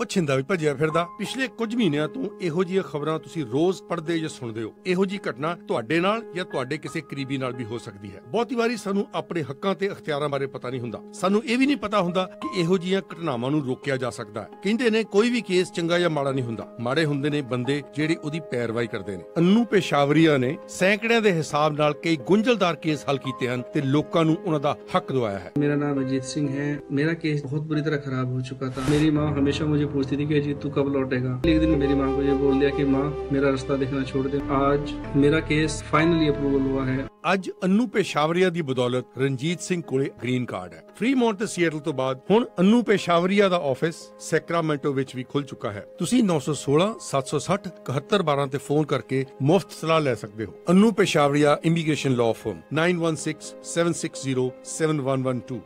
ਛਿੰਦਾ ਵੀ ਭੱਜਿਆ ਫਿਰਦਾ। ਪਿਛਲੇ ਕੁਝ ਮਹੀਨਿਆਂ ਤੋਂ ਇਹੋ ਜਿਹੀਆਂ ਖਬਰਾਂ ਤੁਸੀਂ ਰੋਜ਼ ਪੜ੍ਹਦੇ ਜਾਂ ਸੁਣਦੇ ਹੋ। ਇਹੋ ਜਿਹੀ ਘਟਨਾ ਤੁਹਾਡੇ ਨਾਲ ਜਾਂ ਤੁਹਾਡੇ ਕਿਸੇ ਕਰੀਬੀ ਨਾਲ ਵੀ ਹੋ ਸਕਦੀ ਹੈ। ਬਹੁਤੀ ਵਾਰੀ ਸਾਨੂੰ ਆਪਣੇ ਹੱਕਾਂ ਤੇ ਅਖਤਿਆਰਾਂ ਬਾਰੇ ਪਤਾ ਨਹੀਂ ਹੁੰਦਾ। ਸਾਨੂੰ ਇਹ ਵੀ ਨਹੀਂ ਪਤਾ ਹੁੰਦਾ ਕਿ ਇਹੋ ਜਿਹੀਆਂ ਘਟਨਾਵਾਂ ਨੂੰ ਰੋਕਿਆ ਜਾ ਸਕਦਾ ਹੈ। ਕਹਿੰਦੇ ਨੇ ਕੋਈ ਵੀ ਕੇਸ ਚੰਗਾ ਜਾਂ ਮਾੜਾ ਨਹੀਂ ਹੁੰਦਾ, ਮਾੜੇ ਹੁੰਦੇ ਨੇ ਬੰਦੇ ਜਿਹੜੇ ਉਹਦੀ ਪੈਰਵਾਈ ਕਰਦੇ ਨੇ। ਅੰਨੂ ਪੇਸ਼ਾਵਰੀਆ ਨੇ ਸੈਂਕੜਿਆਂ ਦੇ ਹਿਸਾਬ ਨਾਲ ਕਈ ਗੁੰਝਲਦਾਰ ਕੇਸ ਹੱਲ ਕੀਤੇ ਹਨ ਤੇ ਲੋਕਾਂ ਨੂੰ ਉਹਨਾਂ ਦਾ ਹੱਕ ਦਿਵਾਇਆ है। मेरा नाम अजीत सिंह है। मेरा केस बहुत बुरी तरह खराब हो चुका था। मेरी माँ हमेशा मुझे पूछती थी कि अजीत तू कब लौटेगा। एक दिन मेरी माँ को ये बोल दिया कि माँ मेरा रास्ता देखना छोड़ दे। आज मेरा केस फाइनली अप्रूवल हुआ है। ਅੱਜ ਅੰਨੂ ਪੇਸ਼ਾਵਰੀਆ ਦੀ ਬਦੌਲਤ ਰਣਜੀਤ ਸਿੰਘ ਕੋਲੇ ਗ੍ਰੀਨ ਕਾਰਡ ਹੈ। ਫਰੀਮੌਂਟ ਤੇ ਸੀਐਟਲ ਤੋਂ ਬਾਅਦ ਹੁਣ ਅੰਨੂ ਪੇਸ਼ਾਵਰੀਆ ਦਾ ਆਫਿਸ ਸੈਕਰਾਮੈਂਟੋ ਵਿੱਚ ਵੀ ਖੁੱਲ ਚੁੱਕਾ ਹੈ। ਤੁਸੀਂ 916 760 7112 ਤੇ ਫੋਨ ਕਰਕੇ ਮੁਫਤ ਸਲਾਹ ਲੈ ਸਕਦੇ ਹੋ। Annu Peshawaria immigration law firm 9167607112।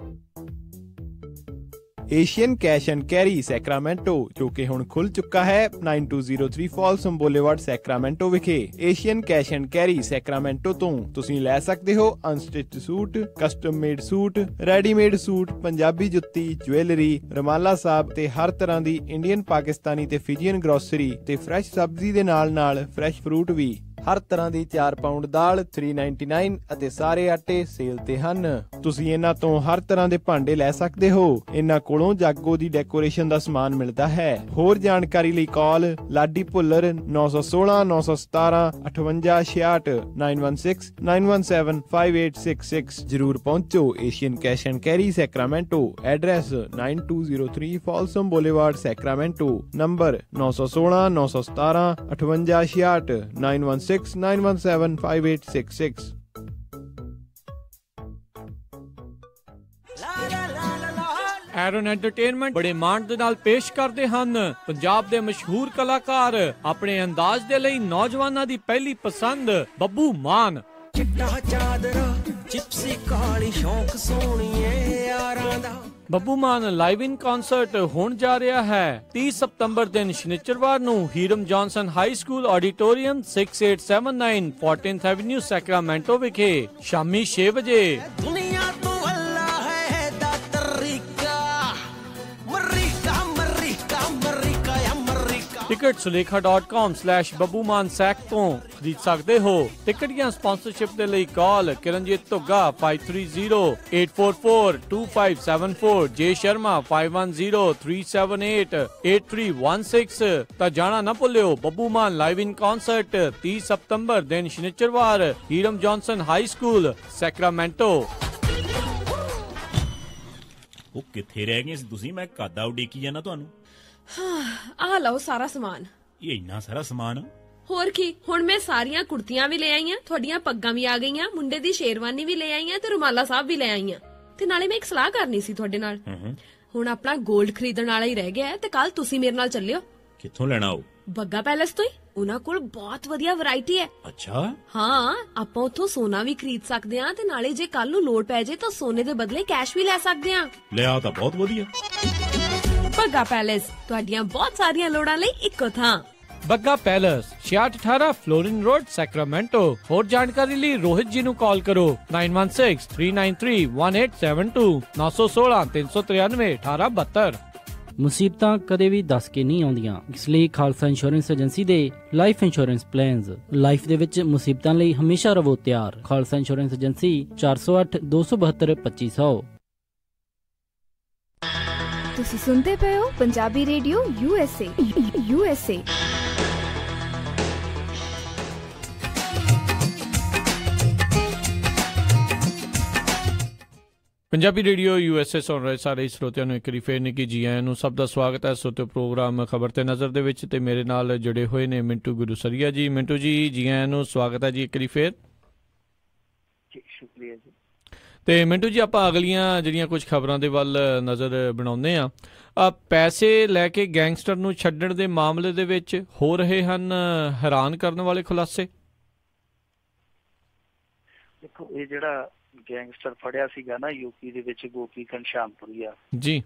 Asian cash and carry Sacramento, ਜੋ ਕਿ ਹੁਣ ਖੁੱਲ ਚੁੱਕਾ ਹੈ 9203 ਫਾਲਸਮ ਬੁਲੇਵਾਰਡ ਸੈਕਰਾਮੈਂਟੋ ਵਿਖੇ। Asian cash and carry Sacramento ਤੋਂ ਤੁਸੀਂ ਲੈ ਸਕਦੇ ਹੋ unstitched suit, custom made suit, readymade suit, Punjabi jutti, jewellery, ਰੁਮਾਲਾ ਸਾਹਿਬ ਤੇ ਹਰ ਤਰ੍ਹਾਂ ਦੀ ਇੰਡੀਅਨ, ਪਾਕਿਸਤਾਨੀ ਤੇ ਫਿਜੀਅਨ ਗਰੋਸਰੀ ਤੇ ਫਰੈਸ਼ ਸਬਜ਼ੀ ਦੇ ਨਾਲ ਫਰੈਸ਼ ਫਰੂਟ ਵੀ। ਹਰ ਤਰ੍ਹਾਂ ਦੀ 4 ਪਾਉਂਡ ਦਾਲ 399 ਅਤੇ ਸਾਰੇ ਆਟੇ ਸੇਲ ਤੇ ਹਨ। ਤੁਸੀਂ ਇਹਨਾਂ ਤੋਂ ਹਰ ਤਰ੍ਹਾਂ ਦੇ ਭਾਂਡੇ ਲੈ ਸਕਦੇ ਹੋ। ਇਹਨਾਂ ਕੋਲੋਂ ਜਾਗੋ ਦੀ ਡੈਕੋਰੇਸ਼ਨ ਦਾ ਸਮਾਨ ਮਿਲਦਾ ਹੈ। ਹੋਰ ਜਾਣਕਾਰੀ ਲਈ ਕਾਲ ਲਾਡੀ ਭੁੱਲਰ 916 917 5866 916 917 5866। ਜਰੂਰ ਪਹੁੰਚੋ Asian cash and carry Sacramento. Address 9203 ਫਾਲਸਮ boulevard Sacramento. Number 916 917 5866 916 917 5866। Aaron entertainment ਬੜੇ ਮਾਣ ਦੇ ਨਾਲ ਪੇਸ਼ ਕਰਦੇ ਹਨ ਪੰਜਾਬ ਦੇ ਮਸ਼ਹੂਰ ਕਲਾਕਾਰ। ਆਪਣੇ ਅੰਦਾਜ਼ ਦੇ ਲਈ ਨੌਜਵਾਨਾਂ ਦੀ ਪਹਿਲੀ ਪਸੰਦ ਬੱਬੂ ਮਾਨ। ਚਿੱਟਾ ਚਾਦਰਾ ਜਿਪਸੀ ਕਾਲੀ ਸ਼ੌਂਕ ਸੋਹਣੀਏ ਯਾਰਾਂ ਦਾ। Babbu Maan live in concert ਹੋਣ ਜਾ ਰਿਹਾ ਹੈ 30 ਸਤੰਬਰ ਦਿਨ ਸ਼ਨੀਚਰਵਾਰ ਨੂੰ Hiram Johnson high school auditorium 6879 14th avenue Sacramento ਵਿਖੇ ਸ਼ਾਮੀ 6 ਵਜੇ। ਦੁਨੀਆ ਤੋਂ ਅੱਲਾ ਹੈ ਦਾ ਤਰੀਕਾ ਮਰੀਕਾ ਮਰੀਕਾ ਮਰੀਕਾ ਅਮਰੀਕਾ। ਟਿਕਟ sulekha.com/babbumansek ਤੋਂ ਖਰੀਦ ਸਕਦੇ ਹੋ। ਟਿਕਟ ਜਾਂ ਸਪਾਂਸਰਸ਼ਿਪ ਦੇ ਲਈ ਕਾਲ ਕਿਰਨਜੀਤ ਧੁੱਗਾ 5308442574, ਜੇ ਸ਼ਰਮਾ 5103788316। ਤਾਂ ਜਾਣਾ ਨਾ ਭੁੱਲਿਓ। Babbu Maan live in concert 30 ਸਤੰਬਰ ਦਿਨ ਸ਼ਨੀਚਰਵਾਰ ਹੀਰਮ ਜੌਨਸਨ ਹਾਈ ਸਕੂਲ ਸੈਕਰਾਮੈਂਟੋ। ਉਹ ਕਿੱਥੇ ਰਹਿ ਗਏ ਸੀ ਤੁਸੀਂ? ਮੈਂ ਕਾਦਾ ਉਡੀਕੀ ਜਾਣਾ ਤੁਹਾਨੂੰ। ਆ ਲਓ ਸਾਰਾ ਸਮਾਨ। ਇਹ ਇੰਨਾ ਸਾਰਾ ਸਮਾਨ? ਹੋਰ ਕੀ, ਹੁਣ ਮੈਂ ਸਾਰੀਆਂ ਕੁੜਤੀਆਂ ਵੀ ਲੈ ਆਈਆਂ, ਤੁਹਾਡੀਆਂ ਪੱਗਾਂ ਵੀ ਆ ਗਈਆਂ, ਮੁੰਡੇ ਦੀ ਸ਼ੇਰਵਾਨੀ ਵੀ ਲੈ ਆਈਆਂ ਤੇ ਰੁਮਾਲਾ ਸਾਹਿਬ ਵੀ ਲੈ ਆਈਆਂ। ਤੇ ਨਾਲੇ ਮੈਂ ਇੱਕ ਸਲਾਹ ਕਰਨੀ ਸੀ ਤੁਹਾਡੇ ਨਾਲ। ਹੁਣ ਆਪਣਾ 골ਡ ਖਰੀਦਣ ਵਾਲਾ ਹੀ ਰਹਿ ਗਿਆ ਤੇ ਕੱਲ ਤੁਸੀਂ ਮੇਰੇ ਨਾਲ ਚੱਲਿਓ। ਕਿੱਥੋਂ ਲੈਣਾ ਉਹ? ਬੱਗਾ ਪੈਲੇਸ ਤੋਂ ਹੀ। ਉਹਨਾਂ ਕੋਲ ਬਹੁਤ ਵਧੀਆ ਵੈਰਾਈਟੀ ਹੈ। ਅੱਛਾ। ਹਾਂ, ਆਪਾਂ ਉੱਥੋਂ ਸੋਨਾ ਵੀ ਖਰੀਦ ਸਕਦੇ ਆ ਤੇ ਨਾਲੇ ਜੇ ਕੱਲ ਨੂੰ ਲੋੜ ਪੈ ਜੇ ਤਾਂ ਸੋਨੇ ਦੇ ਬਦਲੇ ਕੈਸ਼ ਵੀ ਲੈ ਸਕਦੇ ਆ। ਲਿਆ ਤਾਂ ਬਹੁਤ ਵਧੀਆ। ਬੱਗਾ ਪੈਲੇਸ, ਤੁਹਾਡੀਆਂ ਬਹੁਤ ਸਾਰੀਆਂ ਲੋੜਾਂ ਲਈ ਇੱਕੋ ਥਾਂ। Bagga palace 6618 Florin road Sacramento. ਹੋਰ ਜਾਣਕਾਰੀ ਲਈ ਰੋਹਿਤ ਜੀ ਨੂੰ ਕਾਲ ਕਰੋ 9163931872 916 393 1872। ਮੁਸੀਬਤਾਂ ਕਦੇ ਵੀ ਦੱਸ ਕੇ ਨਹੀਂ ਆਉਂਦੀਆਂ, ਇਸ ਲਈ ਖਾਲਸਾ ਇੰਸ਼ੋਰੈਂਸ ਏਜੰਸੀ ਦੇ ਲਾਈਫ ਇੰਸ਼ੋਰੈਂਸ ਪਲਾਨਸ। ਲਾਈਫ ਦੇ ਵਿੱਚ ਮੁਸੀਬਤਾਂ ਲਈ ਹਮੇਸ਼ਾ ਰਹੋ ਤਿਆਰ। Khalsa insurance agency 408 272 2500। ਤੁਸੀਂ ਸੁਣਦੇ ਪਏ ਹੋ Punjabi radio USA। Punjabi radio USA ਸੁਣ ਰਹੇ ਸਾਰੇ ਸਰੋਤਿਆਂ ਨੂੰ ਇੱਕ ਵਾਰੀ ਫੇਰ ਨਿੱਕੀ ਜੀ ਆਇਆਂ ਨੂੰ। ਸਭ ਦਾ ਸਵਾਗਤ ਹੈ ਸਰੋਤਿਓ ਪ੍ਰੋਗਰਾਮ ਖਬਰ ਤੇ ਨਜ਼ਰ ਦੇ ਵਿੱਚ, ਤੇ ਮੇਰੇ ਨਾਲ ਜੁੜੇ ਹੋਏ ਨੇ ਮਿੰਟੂ ਗੁਰੂਸਰੀਆ ਜੀ। ਮਿੰਟੂ ਜੀ, ਜੀ ਆਇਆਂ ਨੂੰ, ਸਵਾਗਤ ਹੈ ਜੀ ਇੱਕ ਵਾਰੀ ਫੇਰ। ਸ਼ੁਕਰੀਆ ਜੀ। ਤੇ ਮਿੰਟੂ ਜੀ, ਆਪਾਂ ਅਗਲੀਆਂ ਜਿਹੜੀਆਂ ਕੁਝ ਖਬਰਾਂ ਦੇ ਵੱਲ ਨਜ਼ਰ ਬਣਾਉਂਦੇ ਆ। ਪੈਸੇ ਲੈ ਕੇ ਗੈਂਗਸਟਰ ਨੂੰ ਛੱਡਣ ਦੇ ਮਾਮਲੇ ਦੇ ਵਿੱਚ ਹੋ ਰਹੇ ਹਨ ਹੈਰਾਨ ਕਰਨ ਵਾਲੇ ਖੁਲਾਸੇ। ਦੇਖੋ, ਇਹ ਜਿਹੜਾ ਗੈਂਗਸਟਰ ਫੜਿਆ ਸੀਗਾ ਨਾ ਯੂਪੀ ਦੇ ਵਿੱਚ, ਗੋਪੀ ਘਨਸ਼ਾਮਪੁਰੀਆ ਜੀ,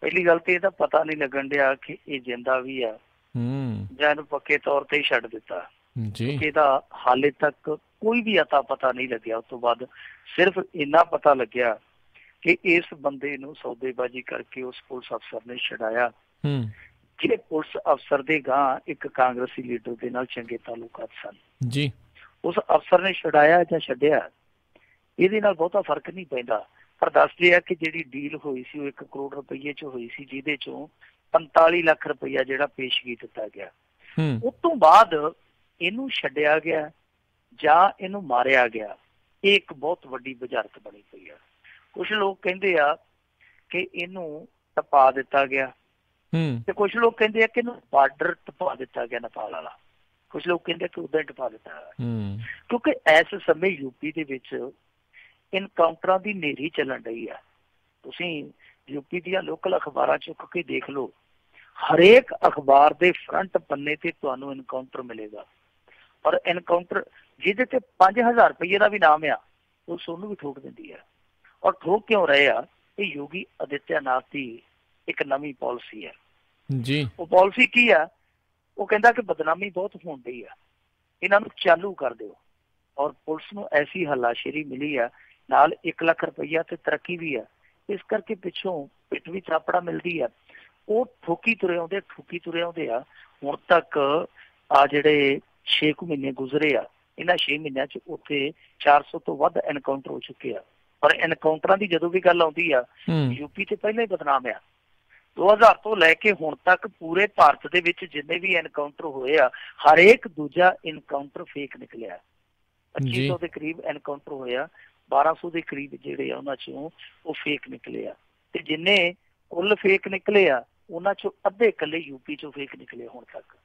ਪਹਿਲੀ ਗੱਲ ਤੇ ਇਹਦਾ ਪਤਾ ਨਹੀਂ ਲੱਗਣ ਡਿਆ ਕਿ ਇਹ ਜਿੰਦਾ ਵੀ ਆ ਜਾਂ ਇਹਨੂੰ ਪੱਕੇ ਤੌਰ ਤੇ ਹੀ ਛੱਡ ਦਿੱਤਾ ਜੀ। ਇਹਦਾ ਹਾਲੇ ਤੱਕ ਕੋਈ ਵੀ ਅਤਾ ਪਤਾ ਨਹੀਂ ਲੱਗਿਆ। ਉਸ ਤੋਂ ਬਾਅਦ ਸਿਰਫ ਇੰਨਾ ਪਤਾ ਲੱਗਿਆ ਕਿ ਇਸ ਬੰਦੇ ਨੂੰ ਸੌਦੇਬਾਜ਼ੀ ਕਰਕੇ ਉਸ ਪੁਲਿਸ ਅਫਸਰ ਨੇ ਛਡਾਇਆ। ਜਿਹੜੇ ਪੁਲਿਸ ਅਫਸਰ ਦੇ ਗਾਂ ਇੱਕ ਕਾਂਗਰਸੀ ਲੀਡਰ ਦੇ ਨਾਲ ਚੰਗੇ ਤਾਲੁਕਾਤ ਸਨ ਜੀ। ਉਸ ਅਫਸਰ ਨੇ ਛਡਾਇਆ ਜਾਂ ਛੱਡਿਆ ਇਹਦੇ ਨਾਲ ਬਹੁਤਾ ਫਰਕ ਨਹੀਂ ਪੈਂਦਾ, ਪਰ ਦੱਸਦੇ ਆ ਕਿ ਜਿਹੜੀ ਡੀਲ ਹੋਈ ਸੀ ਉਹ 1 ਕਰੋੜ ਰੁਪਈਏ 'ਚ ਹੋਈ ਸੀ, ਜਿਹਦੇ 'ਚੋਂ 45 ਲੱਖ ਰੁਪਈਆ ਜਿਹੜਾ ਪੇਸ਼ਗੀ ਦਿੱਤਾ ਗਿਆ। ਉਸ ਤੋਂ ਬਾਅਦ ਇਹਨੂੰ ਛੱਡਿਆ ਗਿਆ ਜਾਂ ਇਹਨੂੰ ਮਾਰਿਆ ਗਿਆ, ਇਹ ਇੱਕ ਬਹੁਤ ਵੱਡੀ ਬੁਝਾਰਤ ਬਣੀ ਪਈ ਆ। ਕੁਛ ਲੋਕ ਕਹਿੰਦੇ ਆ ਕਿ ਇਹਨੂੰ ਟਪਾ ਦਿੱਤਾ ਗਿਆ ਤੇ ਕੁਛ ਲੋਕ ਕਹਿੰਦੇ ਆ ਕਿ ਇਹਨੂੰ ਬਾਰਡਰ ਟਪਾ ਦਿੱਤਾ ਗਿਆ ਨੇਪਾਲ ਵਾਲਾ, ਕੁਛ ਲੋਕ ਕਹਿੰਦੇ ਕਿ ਉਦਾਂ ਹੀ ਟਪਾ ਦਿੱਤਾ। ਕਿਉਂਕਿ ਇਸ ਸਮੇਂ ਯੂਪੀ ਦੇ ਵਿੱਚ ਇਨਕਾਊਂਟਰਾਂ ਦੀ ਨੇਰੀ ਚੱਲਣ ਰਹੀ ਆ। ਤੁਸੀਂ ਯੂਪੀ ਦੀਆਂ ਲੋਕਲ ਅਖਬਾਰਾਂ ਚੁੱਕ ਕੇ ਦੇਖ ਲਓ, ਹਰੇਕ ਅਖਬਾਰ ਦੇ ਫਰੰਟ ਪੰਨੇ ਤੇ ਤੁਹਾਨੂੰ ਇਨਕਾਊਂਟਰ ਮਿਲੇਗਾ। ਔਰ ਇਨਕਾਊਂਟਰ ਜਿਹਦੇ ਤੇ 5000 ਰੁਪਏ ਦਾ ਵੀ ਨਾਮ ਆ, ਉਹ ਸੋਨੂੰ ਵੀ ਠੋਕ ਦਿੰਦੀ ਆ। ਔਰ ਠੋਕ ਕਿਉਂ ਰਹੇ ਆ? ਇਹ ਯੋਗੀ ਆਦਿੱਤਿਆਨਾਥ ਦੀ ਇੱਕ ਨਵੀਂ ਪਾਲਿਸੀ ਹੈ ਜੀ। ਉਹ ਪਾਲਿਸੀ ਕੀ ਆ? ਉਹ ਕਹਿੰਦਾ ਕਿ ਬਦਨਾਮੀ ਬਹੁਤ ਹੋਣ ਡਈ ਆ, ਇਹਨਾਂ ਨੂੰ ਚਾਲੂ ਕਰ ਦਿਓ। ਔਰ ਪੁਲਿਸ ਨੂੰ ਐਸੀ ਹੱਲਾਸ਼ੇਰੀ ਮਿਲੀ ਆ, ਨਾਲ 1 ਲੱਖ ਰੁਪਈਆ ਤੇ ਤਰੱਕੀ ਵੀ ਆ, ਇਸ ਕਰਕੇ ਪਿੱਛੋਂ ਪਿੱਠ ਵੀ ਚਾਪੜਾ ਮਿਲਦੀ ਆ। ਉਹ ਠੋਕੀ ਤੁਰੇ ਆਉਂਦੇ ਆ। ਹੁਣ ਤੱਕ ਆ ਜਿਹੜੇ 6 ਮਹੀਨੇ ਗੁਜ਼ਰੇ ਆ, ਇਹਨਾਂ 6 ਮਹੀਨਿਆਂ 'ਚ ਉੱਥੇ 400 ਤੋਂ ਵੱਧ ਐਨਕਾਊਂਟਰ ਹੋ ਚੁੱਕੇ ਆ। ਪਰ ਐਨਕਾਊਂਟਰਾਂ ਦੀ ਜਦੋਂ ਵੀ ਗੱਲ ਆਉਂਦੀ ਆ, ਯੂਪੀ ਤੇ ਪਹਿਲਾਂ ਹੀ ਬਦਨਾਮ ਆ। 2000 ਤੋਂ ਲੈ ਕੇ ਹੁਣ ਤੱਕ ਪੂਰੇ ਭਾਰਤ ਦੇ ਵਿੱਚ ਜਿੰਨੇ ਵੀ ਐਨਕਾਊਂਟਰ ਹੋਏ ਆ, ਹਰੇਕ ਦੂਜਾ ਐਨਕਾਊਂਟਰ ਫੇਕ ਨਿਕਲਿਆ। 2500 ਦੇ ਕਰੀਬ ਐਨਕਾਊਂਟਰ ਹੋਇਆ, 1200 ਦੇ ਕਰੀਬ ਜਿਹੜੇ ਆ ਉਹਨਾਂ ਚੋਂ ਉਹ ਫੇਕ ਨਿਕਲੇ ਆ। ਤੇ ਜਿੰਨੇ ਕੁੱਲ ਫੇਕ ਨਿਕਲੇ ਆ, ਉਹਨਾਂ ਚੋਂ ਅੱਧੇ ਇਕੱਲੇ ਯੂਪੀ ਚੋਂ ਫੇਕ ਨਿਕਲੇ ਹੁਣ ਤੱਕ।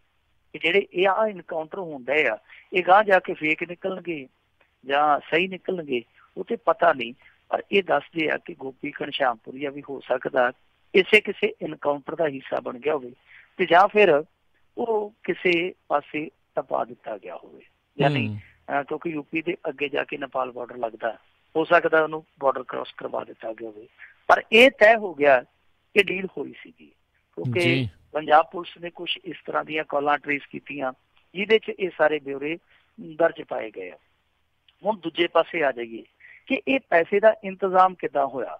ਕਿ ਜਿਹੜੇ ਇਹ ਆ ਇਨਕਾਊਂਟਰ ਹੁੰਦੇ ਆ, ਇਹ ਗਾਂ ਜਾ ਕੇ ਫੇਕ ਨਿਕਲਣਗੇ ਜਾਂ ਸਹੀ ਨਿਕਲਣਗੇ ਉਹ ਤੇ ਪਤਾ ਨਹੀਂ। ਪਰ ਇਹ ਦੱਸਦੇ ਆ ਕਿ ਗੋਪੀ ਘਣਸ਼ਿਆਮਪੁਰੀਆ ਵੀ ਹੋ ਸਕਦਾ ਕਿਸੇ ਇਨਕਾਊਂਟਰ ਦਾ ਹਿੱਸਾ ਬਣ ਗਿਆ ਹੋਵੇ, ਤੇ ਜਾਂ ਫਿਰ ਉਹ ਕਿਸੇ ਪਾਸੇ ਟਪਾ ਦਿੱਤਾ ਗਿਆ ਹੋਵੇ। ਯਾਨੀ ਕਿਉਂਕਿ ਯੂਪੀ ਦੇ ਅੱਗੇ ਜਾ ਕੇ ਨੇਪਾਲ ਬਾਰਡਰ ਲੱਗਦਾ, ਹੋ ਸਕਦਾ ਉਹਨੂੰ ਬਾਰਡਰ ਕ੍ਰਾਸ ਕਰਵਾ ਦਿੱਤਾ ਗਿਆ ਹੋਵੇ। ਪਰ ਇਹ ਤੈਅ ਹੋ ਗਿਆ ਕਿ ਡੀਲ ਹੋਈ ਸੀਗੀ, ਕਿਉਂਕਿ ਪੰਜਾਬ ਪੁਲਿਸ ਨੇ ਕੁਛ ਇਸ ਤਰ੍ਹਾਂ ਦੀਆਂ ਕਾਲਾਂ ਟਰੇਸ ਕੀਤੀਆਂ ਜਿਹਦੇ 'ਚ ਇਹ ਸਾਰੇ ਬਿਊਰੇ ਦਰਜ ਪਾਏ ਗਏ ਆ। ਹੁਣ ਦੂਜੇ ਪਾਸੇ ਆ ਜਾਈਏ ਕਿ ਇਹ ਪੈਸੇ ਦਾ ਇੰਤਜ਼ਾਮ ਕਿੱਦਾਂ ਹੋਇਆ।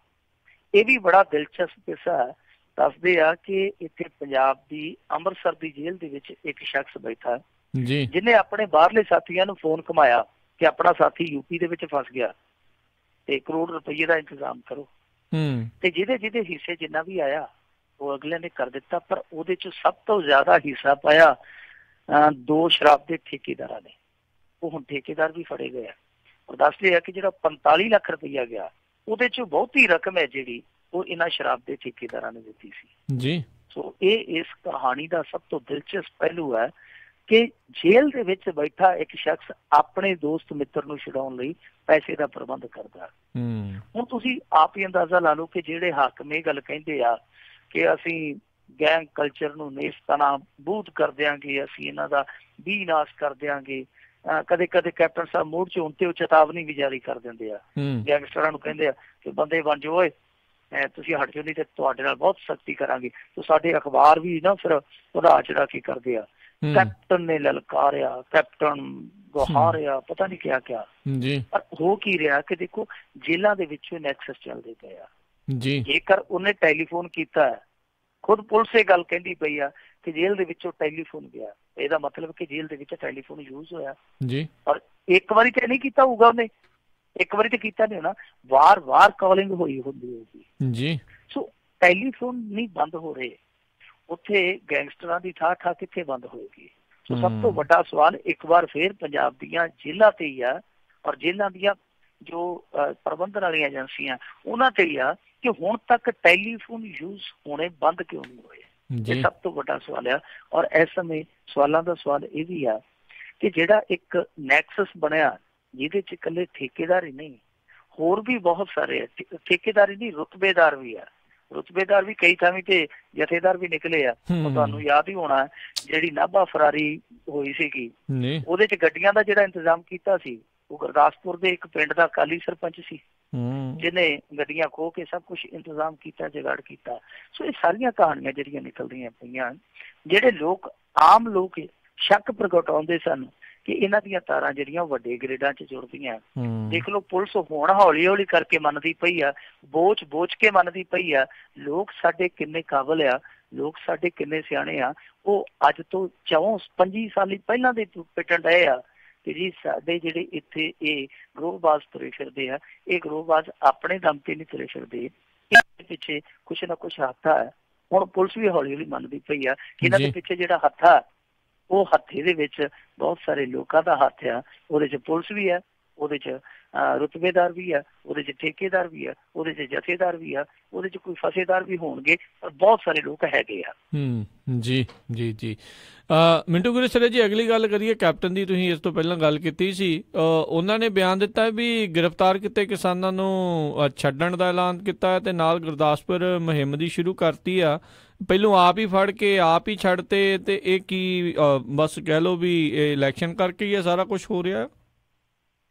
ਇਹ ਵੀ ਬੜਾ ਦਿਲਚਸਪ ਕਿੱਸਾ ਹੈ। ਦੱਸਦੇ ਆ ਕਿ ਇੱਥੇ ਪੰਜਾਬ ਦੀ ਅੰਮ੍ਰਿਤਸਰ ਦੀ ਜੇਲ੍ਹ ਦੇ ਵਿੱਚ ਇੱਕ ਸ਼ਖਸ ਬੈਠਾ ਜਿਹਨੇ ਆਪਣੇ ਬਾਹਰਲੇ ਸਾਥੀਆਂ ਨੂੰ ਫੋਨ ਘੁਮਾਇਆ ਕਿ ਆਪਣਾ ਸਾਥੀ ਯੂਪੀ ਦੇ ਵਿੱਚ ਫਸ ਗਿਆ ਤੇ 1 ਕਰੋੜ ਰੁਪਏ ਦਾ ਇੰਤਜ਼ਾਮ ਕਰੋ। ਤੇ ਜਿਹਦੇ ਹਿੱਸੇ ਜਿੰਨਾ ਵੀ ਆਇਆ ਉਹ ਅਗਲੇ ਨੇ ਕਰ ਦਿੱਤਾ। ਪਰ ਉਹਦੇ 'ਚ ਸਭ ਤੋਂ ਜ਼ਿਆਦਾ ਹਿੱਸਾ ਪਾਇਆ 2 ਸ਼ਰਾਬ ਦੇ ਠੇਕੇਦਾਰਾਂ ਨੇ। ਉਹ ਹੁਣ ਠੇਕੇਦਾਰ ਵੀ ਫੜੇ ਗਏ ਆ। ਔਰ ਦੱਸਦੇ ਆ ਕਿ ਜਿਹੜਾ 45 ਲੱਖ ਰੁਪਈਆ ਗਿਆ, ਉਹਦੇ 'ਚ ਬਹੁਤੀ ਰਕਮ ਹੈ ਜਿਹੜੀ ਉਹ ਇਹਨਾਂ ਸ਼ਰਾਬ ਦੇ ਠੇਕੇਦਾਰਾਂ ਨੇ ਦਿੱਤੀ ਸੀ ਜੀ। ਸੋ ਇਹ ਇਸ ਕਹਾਣੀ ਦਾ ਸਭ ਤੋਂ ਦਿਲਚਸਪ ਪਹਿਲੂ ਹੈ ਕਿ ਜੇਲ੍ਹ ਦੇ ਵਿੱਚ ਬੈਠਾ ਇੱਕ ਸ਼ਖਸ ਆਪਣੇ ਦੋਸਤ ਮਿੱਤਰ ਨੂੰ ਛਡਾਉਣ ਲਈ ਪੈਸੇ ਦਾ ਪ੍ਰਬੰਧ ਕਰਦਾ। ਹੁਣ ਤੁਸੀਂ ਆਪ ਹੀ ਅੰਦਾਜ਼ਾ ਲਾ ਲਓ ਕਿ ਜਿਹੜੇ ਹਾਕਮ ਇਹ ਗੱਲ ਕਹਿੰਦੇ ਆ ਕਿ ਅਸੀਂ ਗੈਂਗ ਕਲਚਰ ਨੂੰ ਨੇਸਤਾਨਾ ਬੂਤ ਕਰ ਦਿਆਂਗੇ, ਅਸੀਂ ਇਹਨਾਂ ਦਾ ਵੀ ਨਾਸ਼ ਕਰ ਦਿਆਂਗੇ। ਕਦੇ ਕਦੇ ਕੈਪਟਨ ਸਾਹਿਬ ਮੂਡ 'ਚ ਹੋਣ ਤੇ ਉਹ ਚੇਤਾਵਨੀ ਵੀ ਜਾਰੀ ਕਰ ਦਿੰਦੇ ਆ, ਗੈਂਗਸਟਰਾਂ ਨੂੰ ਕਹਿੰਦੇ ਆ ਕਿ ਬੰਦੇ ਬਣ ਜਾਓ, ਓਏ ਤੁਸੀਂ ਹਟ ਜਾਓ ਨਹੀਂ ਤੇ ਤੁਹਾਡੇ ਨਾਲ ਬਹੁਤ ਸਖਤੀ ਕਰਾਂਗੇ। ਤੇ ਸਾਡੇ ਅਖਬਾਰ ਵੀ ਨਾ ਫਿਰ ਵਧਾ ਚੜਾ ਕੇ ਕਰਦੇ ਆ, ਕੈਪਟਨ ਨੇ ਲਲਕਾਰਿਆ, ਕੈਪਟਨ ਗੁਹਾਰਿਆ, ਪਤਾ ਨਹੀਂ ਕਿਆ ਕਿਆ। ਪਰ ਹੋ ਕੀ ਰਿਹਾ ਕਿ ਦੇਖੋ ਜੇਲ੍ਹਾਂ ਦੇ ਵਿੱਚੋਂ ਨੈਕਸਸ ਚੱਲਦੇ ਪਏ ਆ। ਜੇਕਰ ਉਹਨੇ ਟੈਲੀਫੋਨ ਕੀਤਾ, ਖੁਦ ਪੁਲਿਸ ਇਹ ਗੱਲ ਕਹਿੰਦੀ ਪਈ ਆ ਕਿ ਜੇਲ੍ਹ ਦੇ ਵਿੱਚੋਂ ਟੈਲੀਫੋਨ ਗਿਆ, ਇਹਦਾ ਮਤਲਬ ਕਿ ਜੇਲ੍ਹ ਦੇ ਵਿੱਚ ਟੈਲੀਫੋਨ ਯੂਜ਼ ਹੋਇਆ। ਪਰ ਇੱਕ ਵਾਰੀ ਤੇ ਨਹੀਂ ਕੀਤਾ ਹੋਊਗਾ ਉਹਨੇ, ਇੱਕ ਵਾਰੀ ਤੇ ਕੀਤਾ ਨਹੀਂ ਹੋਣਾ, ਵਾਰ-ਵਾਰ ਕਾਲਿੰਗ ਹੋਈ ਹੁੰਦੀ ਹੋਊਗੀ। ਸੋ ਟੈਲੀਫੋਨ ਨਹੀਂ ਬੰਦ ਹੋ ਰਹੇ, ਉੱਥੇ ਗੈਂਗਸਟਰਾਂ ਦੀ ਠਾਠਾ ਕਿੱਥੇ ਬੰਦ ਹੋਏਗੀ। ਸੋ ਸਭ ਤੋਂ ਵੱਡਾ ਸਵਾਲ ਇੱਕ ਵਾਰ ਫੇਰ ਪੰਜਾਬ ਦੀਆਂ ਜੇਲ੍ਹਾਂ ਤੇ ਹੀ ਆ, ਔਰ ਜੇਲ੍ਹਾਂ ਦੀਆਂ ਜੋ ਪ੍ਰਬੰਧਨ ਵਾਲੀਆਂ ਏਜੰਸੀਆਂ ਉਹਨਾਂ ਤੇ ਹੀ ਆ ਕਿ ਹੁਣ ਤੱਕ ਟੈਲੀਫੋਨ ਯੂਜ਼ ਹੋਣੇ ਬੰਦ ਕਿਉਂ ਨਹੀਂ ਹੋਏ। ਇਹ ਸਭ ਤੋਂ ਵੱਡਾ ਸਵਾਲ ਆ। ਔਰ ਇਸ ਸਮੇਂ ਸਵਾਲਾਂ ਦਾ ਸਵਾਲ ਇਹ ਵੀ ਆ ਕਿ ਜਿਹੜਾ ਇੱਕ ਨੈਕਸਸ ਬਣਿਆ ਜਿਹਦੇ 'ਚ ਇਕੱਲੇ ਠੇਕੇਦਾਰ ਹੀ ਨਹੀਂ, ਹੋਰ ਵੀ ਬਹੁਤ ਸਾਰੇ ਠੇਕੇਦਾਰ ਹੀ ਨਹੀਂ, ਰੁਤਬੇਦਾਰ ਵੀ ਆ। ਰੁਤਬੇਦਾਰ ਵੀ ਕਈ ਥਾਵੇਂ ਤੇ ਜਥੇਦਾਰ ਵੀ ਨਿਕਲੇ ਆ। ਤੁਹਾਨੂੰ ਯਾਦ ਹੀ ਹੋਣਾ ਜਿਹੜੀ ਨਾਭਾ ਫਰਾਰੀ ਹੋਈ ਸੀਗੀ, ਉਹਦੇ 'ਚ ਗੱਡੀਆਂ ਦਾ ਜਿਹੜਾ ਇੰਤਜ਼ਾਮ ਕੀਤਾ ਸੀ ਉਹ ਗੁਰਦਾਸਪੁਰ ਦੇ ਇੱਕ ਪਿੰਡ ਦਾ ਅਕਾਲੀ ਸਰਪੰਚ ਸੀ, ਜਿਹਨੇ ਗੱਡੀਆਂ ਖੋਹ ਕੇ ਸਭ ਕੁਛ ਇੰਤਜ਼ਾਮ ਕੀਤਾ, ਜੁਗਾੜ ਕੀਤਾ। ਸੋ ਇਹ ਸਾਰੀਆਂ ਕਹਾਣੀਆਂ ਜਿਹੜੀਆਂ ਨਿਕਲਦੀਆਂ ਪਈਆਂ, ਜਿਹੜੇ ਲੋਕ ਆਮ ਲੋਕ ਸ਼ੱਕ ਪ੍ਰਗਟਾਉਂਦੇ ਸਨ ਕਿ ਇਹਨਾਂ ਦੀਆਂ ਤਾਰਾਂ ਜਿਹੜੀਆਂ ਵੱਡੇ ਗ੍ਰਿਡਾਂ 'ਚ ਜੁੜਦੀਆਂ। ਦੇਖ ਲਓ ਪੁਲਿਸ ਹੁਣ ਹੌਲੀ ਹੌਲੀ ਕਰਕੇ ਮੰਨਦੀ ਪਈ ਆ, ਬੋਚ ਕੇ ਮੰਨਦੀ ਪਈ ਆ। ਲੋਕ ਸਾਡੇ ਕਿੰਨੇ ਕਾਬਲ ਆ, ਲੋਕ ਸਾਡੇ ਕਿੰਨੇ ਸਿਆਣੇ ਆ, ਉਹ ਅੱਜ ਤੋਂ 24-25 ਸਾਲ ਪਹਿਲਾਂ ਦੇ ਪਿੱਟਣ ਡਏ ਆ ਕਿ ਜੀ ਸਾਡੇ ਜਿਹੜੇ ਇੱਥੇ ਇਹ ਗਰੋਹਬਾਜ਼ ਤੁਰੇ ਫਿਰਦੇ ਆ, ਇਹ ਗਰੋਹਬਾਜ਼ ਆਪਣੇ ਦਮ ਤੇ ਨਹੀਂ ਤੁਰੇ ਫਿਰਦੇ, ਇਹਦੇ ਪਿੱਛੇ ਕੁਛ ਨਾ ਕੁਛ ਹੱਥ ਆ। ਹੁਣ ਪੁਲਿਸ ਵੀ ਹੌਲੀ ਹੌਲੀ ਮੰਨਦੀ ਪਈ ਆ ਕਿ ਇਹਨਾਂ ਦੇ ਪਿੱਛੇ ਜਿਹੜਾ ਹੱਥ ਆ, ਉਹ ਹੱਥੇ ਦੇ ਵਿੱਚ ਬਹੁਤ ਸਾਰੇ ਲੋਕਾਂ ਦਾ ਹੱਥ ਆ। ਉਹਦੇ 'ਚ ਪੁਲਿਸ ਵੀ ਆ, ਉਹਦੇ 'ਚ ਰੁਤਬੇਦਾਰ ਵੀ ਆ, ਉਹਦੇ 'ਚ ਠੇਕੇਦਾਰ ਵੀ ਆ, ਉਹਦੇ 'ਚ ਜਥੇਦਾਰ ਵੀ ਆ, ਉਹਦੇ 'ਚ ਕੋਈ ਫਸੇਦਾਰ ਵੀ ਹੋਣਗੇ, ਪਰ ਬਹੁਤ ਸਾਰੇ ਲੋਕ ਹੈਗੇ ਆ। ਜੀ ਜੀ ਜੀ ਮਿੰਟੂ ਗੁਰੇਸਰ ਜੀ, ਅਗਲੀ ਗੱਲ ਕਰੀਏ ਕੈਪਟਨ ਦੀ। ਤੁਸੀਂ ਇਸ ਤੋਂ ਪਹਿਲਾਂ ਗੱਲ ਕੀਤੀ ਸੀ, ਉਹਨਾਂ ਨੇ ਬਿਆਨ ਦਿੱਤਾ ਵੀ ਗ੍ਰਿਫਤਾਰ ਕੀਤੇ ਕਿਸਾਨਾਂ ਨੂੰ ਛੱਡਣ ਦਾ ਐਲਾਨ ਕੀਤਾ ਹੈ ਤੇ ਨਾਲ ਗੁਰਦਾਸਪੁਰ ਮੁਹਿੰਮ ਦੀ ਸ਼ੁਰੂ ਕਰਤੀ ਆ। ਪਹਿਲੋਂ ਆਪ ਹੀ ਫੜ ਕੇ ਆਪ ਹੀ ਛੱਡਤੇ, ਤੇ ਇਹ ਕੀ ਬਸ ਕਹਿ ਲਓ ਵੀ ਇਲੈਕਸ਼ਨ ਕਰਕੇ ਹੀ ਇਹ ਸਾਰਾ ਕੁਝ ਹੋ ਰਿਹਾ?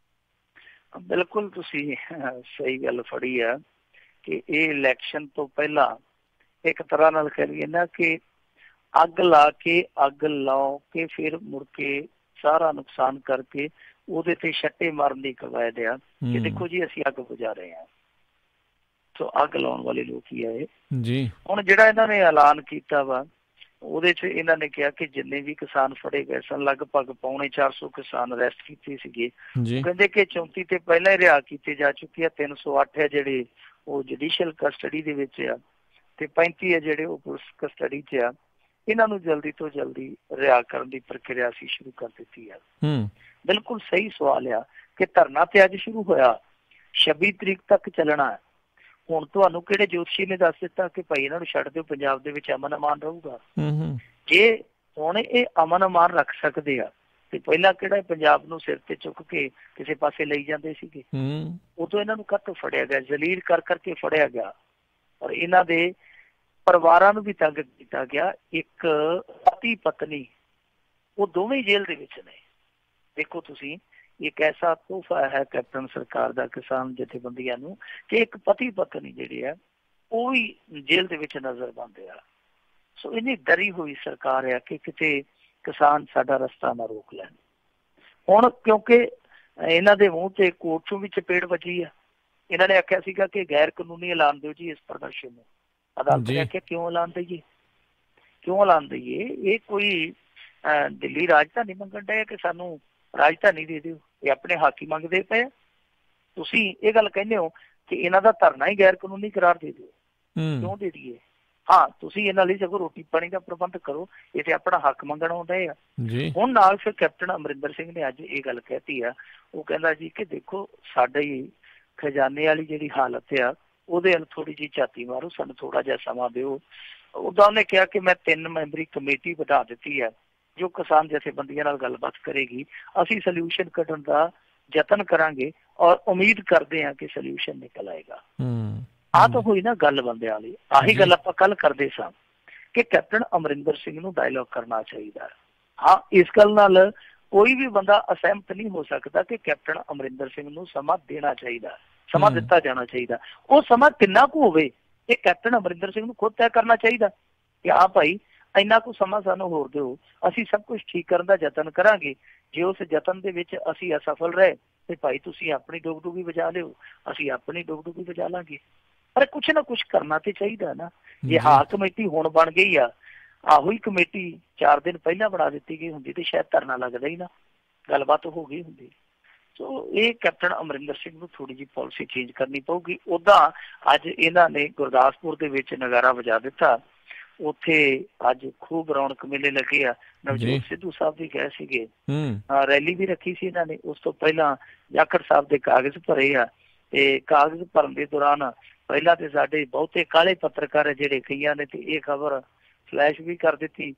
ਬਿਲਕੁਲ ਤੁਸੀਂ ਸਹੀ ਗੱਲ ਫੜੀ ਆ ਕਿ ਇਹ ਇਲੈਕਸ਼ਨ ਤੋਂ ਪਹਿਲਾਂ ਇੱਕ ਤਰ੍ਹਾਂ ਨਾਲ ਕਹਿ ਲਈਏ ਨਾ ਕਿ ਅੱਗ ਲਾ ਕੇ ਫਿਰ ਮੁੜ ਕੇ ਸਾਰਾ ਨੁਕਸਾਨ ਕਰਕੇ ਉਹਦੇ ਤੇ ਛੱਟੇ ਮਾਰਨ ਦੀ ਕਵਾਇਦ ਆ ਕਿ ਦੇਖੋ ਜੀ ਅਸੀਂ ਅੱਗ ਬੁਝਾ ਰਹੇ ਹਾਂ। ਸੋ ਅੱਗ ਲਾਉਣ ਵਾਲੇ ਲੋਕ ਹੀ ਆਏ ਜੀ। ਹੁਣ ਜਿਹੜਾ ਇਹਨਾਂ ਨੇ ਐਲਾਨ ਕੀਤਾ ਵਾ, ਉਹਦੇ 'ਚ ਇਹਨਾਂ ਨੇ ਕਿਹਾ ਕਿ ਜਿੰਨੇ ਵੀ ਕਿਸਾਨ ਫੜੇ ਗਏ ਸਨ, ਲਗਭਗ 450 ਕਿਸਾਨ ਅਰੈਸਟ ਕੀਤੇ ਸੀਗੇ। ਕਹਿੰਦੇ ਕਿ 34 ਤੇ ਪਹਿਲਾਂ ਹੀ ਰਿਹਾ ਕੀਤੇ ਜਾ ਚੁੱਕੇ ਆ, 308 ਹੈ ਜਿਹੜੇ ਉਹ ਜੁਡੀਸ਼ੀਅਲ ਕਸਟਡੀ ਦੇ ਵਿੱਚ ਆ, ਤੇ 35 ਹੈ ਜਿਹੜੇ ਉਹ ਪੁਲਿਸ ਕਸਟਡੀ 'ਚ ਆ। ਇਹਨਾਂ ਨੂੰ ਜਲਦੀ ਤੋਂ ਜਲਦੀ ਰਿਹਾ ਕਰਨ ਦੀ ਪ੍ਰਕਿਰਿਆ ਅਸੀਂ ਸ਼ੁਰੂ ਕਰ ਦਿੱਤੀ ਆ। ਬਿਲਕੁਲ ਸਹੀ ਸਵਾਲ ਆ ਕਿ ਧਰਨਾ ਤੇ ਅੱਜ ਸ਼ੁਰੂ ਹੋਇਆ, 26 ਤਰੀਕ ਤੱਕ ਚੱਲਣਾ। ਹੁਣ ਤੁਹਾਨੂੰ ਕਿਹੜੇ ਜੋਤਸ਼ੀ ਨੇ ਦੱਸ ਦਿੱਤਾ ਕਿ ਭਾਈ ਇਹਨਾਂ ਨੂੰ ਛੱਡ ਦਿਓ, ਪੰਜਾਬ ਦੇ ਵਿੱਚ ਅਮਨ ਅਮਾਨ ਰਹੂਗਾ? ਜੇ ਹੁਣ ਇਹ ਅਮਨ ਅਮਾਨ ਰੱਖ ਸਕਦੇ ਆ ਤੇ ਪਹਿਲਾਂ ਕਿਹੜਾ ਪੰਜਾਬ ਨੂੰ ਸਿਰ ਤੇ ਚੁੱਕ ਕੇ ਕਿਸੇ ਪਾਸੇ ਲਈ ਜਾਂਦੇ ਸੀਗੇ? ਉਦੋਂ ਇਹਨਾਂ ਨੂੰ ਕਾਹਤੋਂ ਫੜਿਆ ਗਿਆ? ਜ਼ਲੀਲ ਕਰ ਕਰਕੇ ਫੜਿਆ ਗਿਆ, ਔਰ ਇਹਨਾਂ ਦੇ ਪਰਿਵਾਰਾਂ ਨੂੰ ਵੀ ਤੰਗ ਕੀਤਾ ਗਿਆ। ਇੱਕ ਪਤੀ ਪਤਨੀ ਉਹ ਦੋਵੇਂ ਜੇਲ੍ਹ ਦੇ ਵਿੱਚ ਨੇ। ਦੇਖੋ ਤੁਸੀਂ, ਇੱਕ ਐਸਾ ਤੋਹਫਾ ਹੈ ਕੈਪਟਨ ਸਰਕਾਰ ਦਾ ਕਿਸਾਨ ਜਥੇਬੰਦੀਆਂ ਨੂੰ ਕਿ ਇੱਕ ਪਤੀ ਪਤਨੀ ਜਿਹੜੇ ਆ ਉਹ ਵੀ ਜੇਲ੍ਹ ਦੇ ਵਿੱਚ ਨਜ਼ਰ ਬੰਦ ਆ। ਸੋ ਇੰਨੀ ਡਰੀ ਹੋਈ ਸਰਕਾਰ ਆ ਕਿ ਕਿਤੇ ਕਿਸਾਨ ਸਾਡਾ ਰਸਤਾ ਨਾ ਰੋਕ ਲੈਣ। ਹੁਣ ਕਿਉਂਕਿ ਇਹਨਾਂ ਦੇ ਮੂੰਹ ਤੇ ਕੋਰਟ ਚੋਂ ਵੀ ਚਪੇੜ ਵੱਜੀ ਆ। ਇਹਨਾਂ ਨੇ ਆਖਿਆ ਸੀਗਾ ਕਿ ਗੈਰ ਕਾਨੂੰਨੀ ਐਲਾਨ ਦਿਓ ਜੀ ਇਸ ਪ੍ਰਦਰਸ਼ਨ ਨੂੰ। ਅਦਾਲਤ ਨੇ ਆਖਿਆ ਕਿਉਂ ਐਲਾਨ ਦਈਏ, ਕਿਉਂ ਐਲਾਨ ਦਈਏ? ਇਹ ਕੋਈ ਦਿੱਲੀ ਰਾਜਧਾਨੀ ਮੰਗਣ ਡਏ ਕਿ ਸਾਨੂੰ ਰਾਜਧਾਨੀ ਦੇ ਦਿਓ? ਇਹ ਆਪਣੇ ਹੱਕ ਹੀ ਮੰਗਦੇ ਪਏ। ਤੁਸੀਂ ਇਹ ਗੱਲ ਕਹਿੰਦੇ ਹੋ ਕਿ ਇਹਨਾਂ ਦਾ ਧਰਨਾ ਹੀ ਗੈਰ ਕਾਨੂੰਨੀ ਕਰਾਰ ਦੇ ਦਿਓ। ਕਿਉਂ ਦੇ ਦਈਏ? ਹਾਂ, ਤੁਸੀਂ ਇਹਨਾਂ ਲਈ ਸਗੋਂ ਰੋਟੀ ਪਾਣੀ ਦਾ ਪ੍ਰਬੰਧ ਕਰੋ, ਇਹ ਤੇ ਆਪਣਾ ਹੱਕ ਮੰਗਣ ਆਉਂਦੇ ਆ। ਹੁਣ ਨਾਲ ਫਿਰ ਕੈਪਟਨ ਅਮਰਿੰਦਰ ਸਿੰਘ ਨੇ ਅੱਜ ਇਹ ਗੱਲ ਕਹਿਤੀ ਆ। ਉਹ ਕਹਿੰਦਾ ਜੀ ਕਿ ਦੇਖੋ ਸਾਡੀ ਖਜ਼ਾਨੇ ਵਾਲੀ ਜਿਹੜੀ ਹਾਲਤ ਆ ਉਹਦੇ ਵੱਲ ਥੋੜੀ ਜਿਹੀ ਝਾਤੀ ਮਾਰੋ, ਸਾਨੂੰ ਥੋੜਾ ਜਿਹਾ ਸਮਾਂ ਦਿਓ। ਉਦਾਂ ਉਹਨੇ ਕਿਹਾ ਕਿ ਮੈਂ 3 ਮੈਂਬਰੀ ਕਮੇਟੀ ਵਧਾ ਦਿੱਤੀ ਹੈ ਜੋ ਕਿਸਾਨ ਜਥੇਬੰਦੀਆਂ ਨਾਲ ਗੱਲਬਾਤ ਕਰੇਗੀ। ਅਸੀਂ ਸੋਲਿਊਸ਼ਨ ਕੱਢਣ ਦਾ ਯਤਨ ਕਰਾਂਗੇ ਔਰ ਉਮੀਦ ਕਰਦੇ ਹਾਂ ਕਿ ਸੋਲਿਊਸ਼ਨ ਨਿਕਲ ਆਏਗਾ। ਆਹ ਤਾਂ ਹੋਈ ਨਾ ਗੱਲ ਬੰਦਿਆਂ ਵਾਲੀ। ਆਹੀ ਗੱਲ ਆਪਾਂ ਕੱਲ ਕਰਦੇ ਸਾਂ ਕਿ ਕੈਪਟਨ ਅਮਰਿੰਦਰ ਸਿੰਘ ਨੂੰ ਡਾਇਲੋਗ ਕਰਨਾ ਚਾਹੀਦਾ। ਹਾਂ, ਇਸ ਗੱਲ ਨਾਲ ਕੋਈ ਵੀ ਬੰਦਾ ਅਸਹਿਮਤ ਨਹੀਂ ਹੋ ਸਕਦਾ ਕਿ ਕੈਪਟਨ ਅਮਰਿੰਦਰ ਸਿੰਘ ਨੂੰ ਸਮਾਂ ਦੇਣਾ ਚਾਹੀਦਾ, ਸਮਾਂ ਦਿੱਤਾ ਜਾਣਾ ਚਾਹੀਦਾ। ਉਹ ਸਮਾਂ ਕਿੰਨਾ ਕੁ ਹੋਵੇ ਇਹ ਕੈਪਟਨ ਅਮਰਿੰਦਰ ਸਿੰਘ ਨੂੰ ਖੁਦ ਤੈਅ ਕਰਨਾ ਚਾਹੀਦਾ ਕਿ ਹਾਂ ਭਾਈ ਇੰਨਾ ਕੁ ਸਮਾਂ ਸਾਨੂੰ ਹੋਰ ਦਿਓ, ਅਸੀਂ ਸਭ ਕੁਝ ਠੀਕ ਕਰਨ ਦਾ ਯਤਨ ਕਰਾਂਗੇ। ਜੇ ਉਸ ਯਤਨ ਦੇ ਵਿੱਚ ਅਸੀਂ ਅਸਫਲ ਰਹੇ ਤੇ ਭਾਈ ਤੁਸੀਂ ਆਪਣੀ ਡੁਗਡੁਗੀ ਵਜਾ ਲਿਓ, ਅਸੀਂ ਆਪਣੀ ਡੁਗਡੁਗੀ ਵਜਾ ਲਾਂਗੇ। ਪਰ ਕੁਛ ਨਾ ਕੁਛ ਕਰਨਾ ਤੇ ਚਾਹੀਦਾ ਨਾ। ਜੇ ਹਾਂ ਕਮੇਟੀ ਹੁਣ ਬਣ ਗਈ ਆ, ਆਹੋ ਹੀ ਕਮੇਟੀ 4 ਦਿਨ ਪਹਿਲਾਂ ਬਣਾ ਦਿੱਤੀ ਗਈ ਹੁੰਦੀ ਤੇ ਸ਼ਾਇਦ ਧਰਨਾ ਲੱਗਦਾ ਹੀ ਨਾ, ਗੱਲਬਾਤ ਹੋ ਗਈ ਹੁੰਦੀ। ਸੋ ਇਹ ਕੈਪਟਨ ਅਮਰਿੰਦਰ ਸਿੰਘ ਨੂੰ ਥੋੜੀ ਜਿਹੀ ਪਾਲਿਸੀ ਚੇਂਜ ਕਰਨੀ ਪਊਗੀ। ਉਦਾਂ ਅੱਜ ਇਹਨਾਂ ਨੇ ਗੁਰਦਾਸਪੁਰ ਦੇ ਵਿੱਚ ਨਗਾਰਾ ਵਜਾ ਦਿੱਤਾ। ਉੱਥੇ ਅੱਜ ਖੂਬ ਰੌਣਕ ਮੇਲੇ ਲੱਗੇ ਆ। ਨਵਜੋਤ ਸਿੱਧੂ ਸਾਹਿਬ ਵੀ ਗਏ ਸੀਗੇ, ਰੈਲੀ ਵੀ ਰੱਖੀ ਸੀ ਇਹਨਾਂ ਨੇ। ਉਸ ਤੋਂ ਪਹਿਲਾਂ ਜਾਖੜ ਸਾਹਿਬ ਦੇ ਕਾਗਜ਼ ਭਰੇ ਆ ਤੇ ਕਾਗਜ਼ ਭਰਨ ਦੇ ਦੌਰਾਨ ਪਹਿਲਾਂ ਤੇ ਸਾਡੇ ਬਹੁਤੇ ਕਾਲੇ ਪੱਤਰਕਾਰ ਜਿਹੜੇ ਕਈਆਂ ਨੇ ਤੇ ਇਹ ਖਬਰ ਫਲੈਸ਼ ਵੀ ਕਰ ਦਿੱਤੀ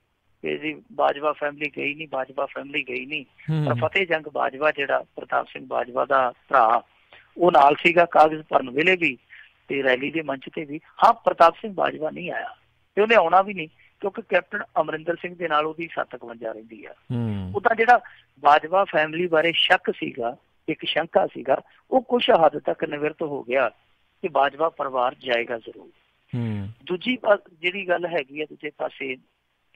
ਕਿ ਜੀ ਬਾਜਵਾ ਫੈਮਿਲੀ ਗਈ ਨਹੀਂ, ਬਾਜਵਾ ਫੈਮਿਲੀ ਗਈ ਨਹੀਂ। ਪਰ ਫਤਿਹ ਜੰਗ ਬਾਜਵਾ ਜਿਹੜਾ ਪ੍ਰਤਾਪ ਸਿੰਘ ਬਾਜਵਾ ਦਾ ਭਰਾ ਉਹ ਨਾਲ ਸੀਗਾ ਕਾਗਜ਼ ਭਰਨ ਵੇਲੇ ਵੀ ਤੇ ਰੈਲੀ ਦੇ ਮੰਚ ਤੇ ਵੀ। ਹਾਂ, ਪ੍ਰਤਾਪ ਸਿੰਘ ਬਾਜਵਾ ਨਹੀਂ ਆਇਆ ਤੇ ਉਹਨੇ ਆਉਣਾ ਵੀ ਨਹੀਂ ਕਿਉਂਕਿ ਕੈਪਟਨ ਅਮਰਿੰਦਰ ਸਿੰਘ ਦੇ ਨਾਲ ਉਹਦੀ 751 ਰਹਿੰਦੀ ਆ। ਉਦਾਂ ਜਿਹੜਾ ਬਾਜਵਾ ਫੈਮਿਲੀ ਬਾਰੇ ਸ਼ੱਕ ਸੀਗਾ, ਇੱਕ ਸ਼ੰਕਾ ਸੀਗਾ, ਉਹ ਕੁਛ ਹੱਦ ਤੱਕ ਨਿਵਰਤ ਹੋ ਗਿਆ ਕਿ ਬਾਜਵਾ ਪਰਿਵਾਰ ਜਾਏਗਾ ਜ਼ਰੂਰ। ਦੂਜੀ ਜਿਹੜੀ ਗੱਲ ਹੈਗੀ ਆ ਦੂਜੇ ਪਾਸੇ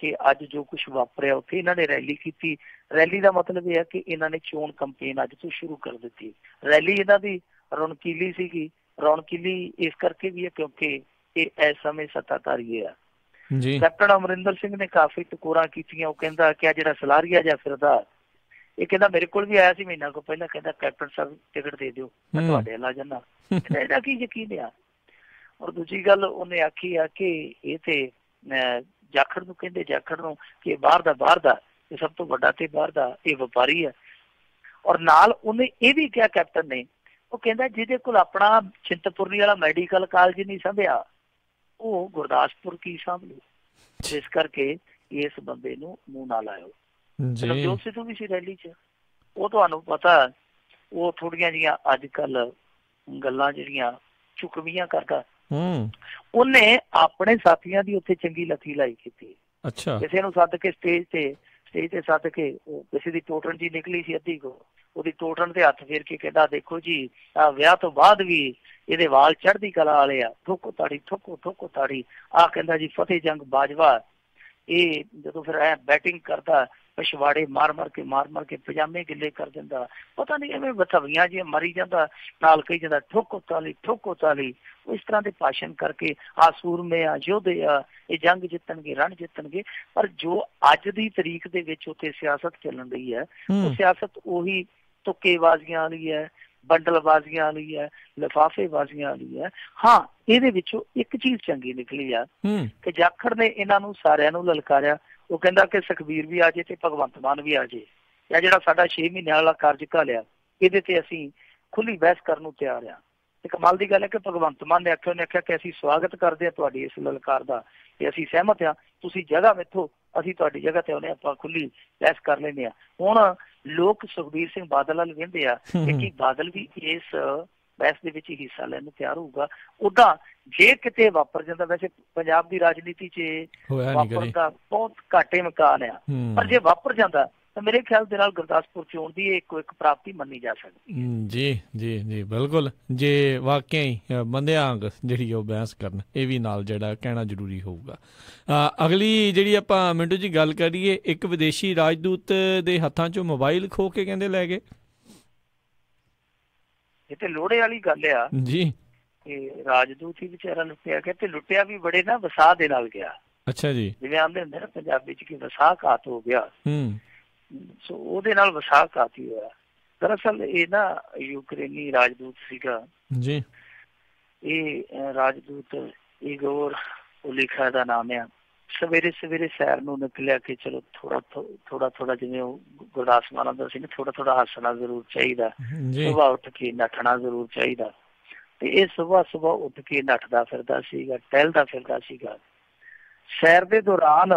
ਕਿ ਅੱਜ ਜੋ ਕੁਝ ਵਾਪਰਿਆ ਉੱਥੇ ਇਹਨਾਂ ਨੇ ਰੈਲੀ ਕੀਤੀ। ਰੈਲੀ ਦਾ ਮਤਲਬ ਇਹ ਹੈ ਕਿ ਇਹਨਾਂ ਨੇ ਚੋਣ ਕੈਂਪੇਨ ਅੱਜ ਤੋਂ ਸ਼ੁਰੂ ਕਰ ਦਿੱਤੀ। ਰੈਲੀ ਇਹਨਾਂ ਦੀ ਰੌਣਕੀਲੀ ਸੀਗੀ। ਰੌਣਕੀਲੀ ਇਸ ਕਰਕੇ ਵੀ ਹੈ ਕਿਉਂਕਿ ਇਹ ਇਸ ਸਮੇਂ ਸੱਤਾਧਾਰੀ ਆ। ਕੈਪਟਨ ਅਮਰਿੰਦਰ ਸਿੰਘ ਨੇ ਕਾਫੀ ਟਕੋਰਾਂ ਕੀਤੀਆਂ। ਉਹ ਕਹਿੰਦਾ ਕਿ ਆ ਜਿਹੜਾ ਸਲਾਰੀਆ ਜਿਹਾ ਫਿਰਦਾ, ਇਹ ਕਹਿੰਦਾ ਮੇਰੇ ਕੋਲ ਵੀ ਆਇਆ ਸੀ ਮਹੀਨਾ ਕੁ ਪਹਿਲਾਂ, ਕਹਿੰਦਾ ਕੈਪਟਨ ਸਾਹਿਬ ਟਿਕਟ ਦੇ ਦਿਓ, ਮੈਂ ਤੁਹਾਡੇ ਨਾਲ ਜਾਣਾ। ਇਹਦਾ ਕੀ ਯਕੀਨ ਆ। ਔਰ ਦੂਜੀ ਗੱਲ ਉਹਨੇ ਆਖੀ ਆ ਕਿ ਇਹ ਤੇ ਜਾਖੜ ਨੂੰ ਕਹਿੰਦੇ, ਜਾਖੜ ਨੂੰ ਕਿ ਬਾਹਰ ਦਾ ਇਹ ਸਭ ਤੋਂ ਵੱਡਾ ਤੇ ਬਾਹਰ ਦਾ ਇਹ ਵਪਾਰੀ ਹੈ। ਔਰ ਨਾਲ ਉਹਨੇ ਇਹ ਵੀ ਕਿਹਾ ਕੈਪਟਨ ਨੇ, ਉਹ ਕਹਿੰਦਾ ਜਿਹਦੇ ਕੋਲ ਆਪਣਾ ਚਿੰਤਪੁਰਨੀ ਵਾਲਾ ਮੈਡੀਕਲ ਕਾਲਜ ਨਹੀਂ ਸੰਭਿਆ ਉਹ ਗੁਰਦਾਸਪੁਰ ਕੀ ਸਾਂਭ ਲੂ। ਇਸ ਕਰਕੇ ਇਸ ਬੰਦੇ ਨੂੰ ਮੂੰਹ ਨਾ ਲਾਇਓ। ਨਵਜੋਤ ਸਿੱਧੂ ਵੀ ਸੀ ਰੈਲੀ 'ਚ। ਉਹ ਤੁਹਾਨੂੰ ਪਤਾ ਉਹ ਥੋੜੀਆਂ ਜਿਹੀਆਂ ਅੱਜ ਕੱਲ ਗੱਲਾਂ ਜਿਹੜੀਆਂ ਚੁੱਕਵੀਆਂ ਕਰਦਾ। ਉਹਨੇ ਆਪਣੇ ਸਾਥੀਆਂ ਦੀ ਉੱਥੇ ਚੰਗੀ ਲੱਥੀ ਲਾਈ ਕੀਤੀ। ਕਿਸੇ ਨੂੰ ਸੱਦ ਕੇ ਸਟੇਜ ਤੇ ਸੱਦ ਕੇ ਉਹ ਕਿਸੇ ਦੀ ਟੋਟਣ ਜੀ ਨਿਕਲੀ ਸੀ ਅੱਧੀ ਕੋ, ਉਹਦੀ ਟੋਟਣ ਤੇ ਹੱਥ ਫੇਰ ਕੇ ਕਹਿੰਦਾ ਦੇਖੋ ਜੀ ਆ ਵਿਆਹ ਤੋਂ ਬਾਅਦ ਵੀ ਇਹਦੇ ਵਾਲ ਚੜ੍ਹਦੀ ਕਲਾ ਵਾਲੇ ਆ, ਠੋਕੋ ਤਾੜੀ। ਆ ਕਹਿੰਦਾ ਜੀ ਫਤਿਹ ਜੰਗ ਬਾਜਵਾ ਇਹ ਜਦੋਂ ਫਿਰ ਐ ਬੈਟਿੰਗ ਕਰਦਾ ਪਿਛਵਾੜੇ ਮਾਰ ਮਾਰ ਕੇ ਪਜਾਮੇ ਗਿੱਲੇ ਕਰ ਦਿੰਦਾ। ਪਤਾ ਨਹੀਂ ਐਵੇਂ ਬਥਵੀਆਂ ਜਿਹੀਆਂ ਮਰੀ ਜਾਂਦਾ, ਨਾਲ ਕਹੀ ਜਾਂਦਾ ਠੋਕੋ ਤਾਲੀ। ਉਹ ਇਸ ਤਰ੍ਹਾਂ ਦੇ ਭਾਸ਼ਣ ਕਰਕੇ ਆ ਸੂਰਮੇ ਆ, ਯੋਧੇ ਆ, ਇਹ ਜੰਗ ਜਿੱਤਣਗੇ, ਰਣ ਜਿੱਤਣਗੇ। ਪਰ ਜੋ ਅੱਜ ਦੀ ਤਰੀਕ ਦੇ ਵਿੱਚ ਉੱਥੇ ਸਿਆਸਤ ਚੱਲਣ ਰਹੀ ਹੈ ਉਹ ਸਿਆਸਤ ਉਹੀ ਤੁੱਕੇਬਾਜ਼ੀਆਂ ਵਾਲੀ ਹੈ, ਬੰਡਲਬਾਜ਼ੀਆਂ ਵਾਲੀ ਹੈ, ਲਿਫਾਫੇਬਾਜ਼ੀਆਂ ਵਾਲੀ ਹੈ। ਹਾਂ, ਇਹਦੇ ਵਿੱਚੋਂ ਇੱਕ ਚੀਜ਼ ਚੰਗੀ ਨਿਕਲੀ ਆ ਕਿ ਜਾਖੜ ਨੇ ਇਹਨਾਂ ਨੂੰ ਸਾਰਿਆਂ ਨੂੰ ਲਲਕਾਰਿਆ। ਉਹ ਕਹਿੰਦਾ ਕਿ ਸੁਖਬੀਰ ਵੀ ਆ ਜੇ ਤੇ ਭਗਵੰਤ ਮਾਨ ਵੀ ਆ ਜੇ, ਜਾਂ ਜਿਹੜਾ ਸਾਡਾ 6 ਮਹੀਨਿਆਂ ਵਾਲਾ ਕਾਰਜਕਾਲ ਆ ਇਹਦੇ ਤੇ ਅਸੀਂ ਖੁੱਲੀ ਬਹਿਸ ਕਰਨ ਨੂੰ ਤਿਆਰ ਆ। ਤੇ ਕਮਾਲ ਦੀ ਗੱਲ ਹੈ ਕਿ ਭਗਵੰਤ ਮਾਨ ਨੇ ਆਖਿਆ, ਉਹਨੇ ਆਖਿਆ ਕਿ ਅਸੀਂ ਸਵਾਗਤ ਕਰਦੇ ਹਾਂ ਤੁਹਾਡੀ ਇਸ ਲਲਕਾਰ ਦਾ ਤੇ ਅਸੀਂ ਸਹਿਮਤ ਹਾਂ, ਤੁਸੀਂ ਜਗ੍ਹਾ ਮਿੱਥੋ, ਅਸੀਂ ਤੁਹਾਡੀ ਜਗ੍ਹਾ ਤੇ ਆਉਂਦੇ, ਆਪਾਂ ਖੁੱਲੀ ਬਹਿਸ ਕਰ ਲੈਂਦੇ ਹਾਂ। ਹੁਣ ਲੋਕ ਸੁਖਬੀਰ ਸਿੰਘ ਬਾਦਲ ਵੱਲ ਕਹਿੰਦੇ ਆ ਕਿ ਬਾਦਲ ਵੀ ਇਸ ਬਹਿਸ ਦੇ ਵਿੱਚ ਹਿੱਸਾ ਲੈਣ ਨੂੰ ਤਿਆਰ ਹੋਊਗਾ। ਉਦਾਂ ਜੇ ਕਿਤੇ ਵਾਪਰ ਜਾਂਦਾ, ਵੈਸੇ ਪੰਜਾਬ ਦੀ ਰਾਜਨੀਤੀ 'ਚ ਵਾਪਰਨ ਦਾ ਬਹੁਤ ਘੱਟ ਇਮਕਾਨ ਆ, ਪਰ ਜੇ ਵਾਪਰ ਜਾਂਦਾ ਤਾਂ ਮੇਰੇ ਖਿਆਲ ਦੇ ਨਾਲ ਗੁਰਦਾਸਪੁਰ ਚੋਣ ਦੀ ਇੱਕ ਪ੍ਰਾਪਤੀ ਮੰਨੀ ਜਾ ਸਕਦੀ। ਜੀ ਬਿਲਕੁਲ। ਜੇ ਵਾਕਿਆ ਹੀ ਬੰਦਿਆਂ ਵਾਂਗ ਜਿਹੜੀ ਉਹ ਬਹਿਸ ਕਰਨ, ਇਹ ਵੀ ਨਾਲ ਜਿਹੜਾ ਕਹਿਣਾ ਜ਼ਰੂਰੀ ਹੋਊਗਾ। ਅਗਲੀ ਜਿਹੜੀ ਆਪਾਂ ਮਿੰਟੂ ਜੀ ਗੱਲ ਕਰੀਏ, ਇੱਕ ਵਿਦੇਸ਼ੀ ਰਾਜਦੂਤ ਦੇ ਹੱਥਾਂ 'ਚੋਂ ਮੋਬਾਈਲ ਖੋ ਕੇ ਕਹਿੰਦੇ ਲੈ ਗਏ। ਇਹ ਤੇ ਲੋੜੇ ਵਾਲੀ ਗੱਲ ਆ ਜੀ। ਇਹ ਰਾਜਦੂਤ ਹੀ ਵਿਚਾਰਾ ਲੁੱਟਿਆ ਗਿਆ, ਤੇ ਲੁੱਟਿਆ ਵੀ ਬੜੇ ਨਾ ਵਸਾਹ ਦੇ ਨਾਲ ਗਿਆ। ਅੱਛਾ ਜੀ। ਜਿਵੇਂ ਆਂਦੇ ਹੁੰਦੇ ਨਾ ਪੰਜਾਬੀ 'ਚ ਕਿ ਵਸਾਹਘਾਤ ਹੋ ਗਿਆ, ਸੋ ਉਹਦੇ ਨਾਲ ਵਸਾਹਘਾਤ ਹੀ ਹੋਇਆ। ਦਰਅਸਲ ਇਹ ਨਾ ਯੂਕਰੇਨੀ ਰਾਜਦੂਤ ਸੀਗਾ ਜੀ। ਇਹ ਰਾਜਦੂਤ ਇਗੋਰ ਉਲੀਖਾ ਦਾ ਨਾਮ ਆ। ਸਵੇਰੇ ਸੈਰ ਨੂੰ ਨਿਕਲਿਆ ਕਿ ਚਲੋ ਥੋੜਾ ਜਿਵੇਂ ਉਹ ਗੁਰਦਾਸ ਮਾਨ ਦਾ ਸੀ ਨਾ, ਥੋੜਾ ਹੱਸਣਾ ਜ਼ਰੂਰ ਚਾਹੀਦਾ, ਸੁਬਾਹ ਉੱਠ ਕੇ ਨੱਠਣਾ ਜ਼ਰੂਰ ਚਾਹੀਦਾ। ਤੇ ਇਹ ਸੁਬਾਹ ਉੱਠ ਕੇ ਨੱਠਦਾ ਫਿਰਦਾ ਸੀਗਾ, ਟਹਿਲਦਾ ਫਿਰਦਾ ਸੀਗਾ। ਸੈਰ ਦੇ ਦੌਰਾਨ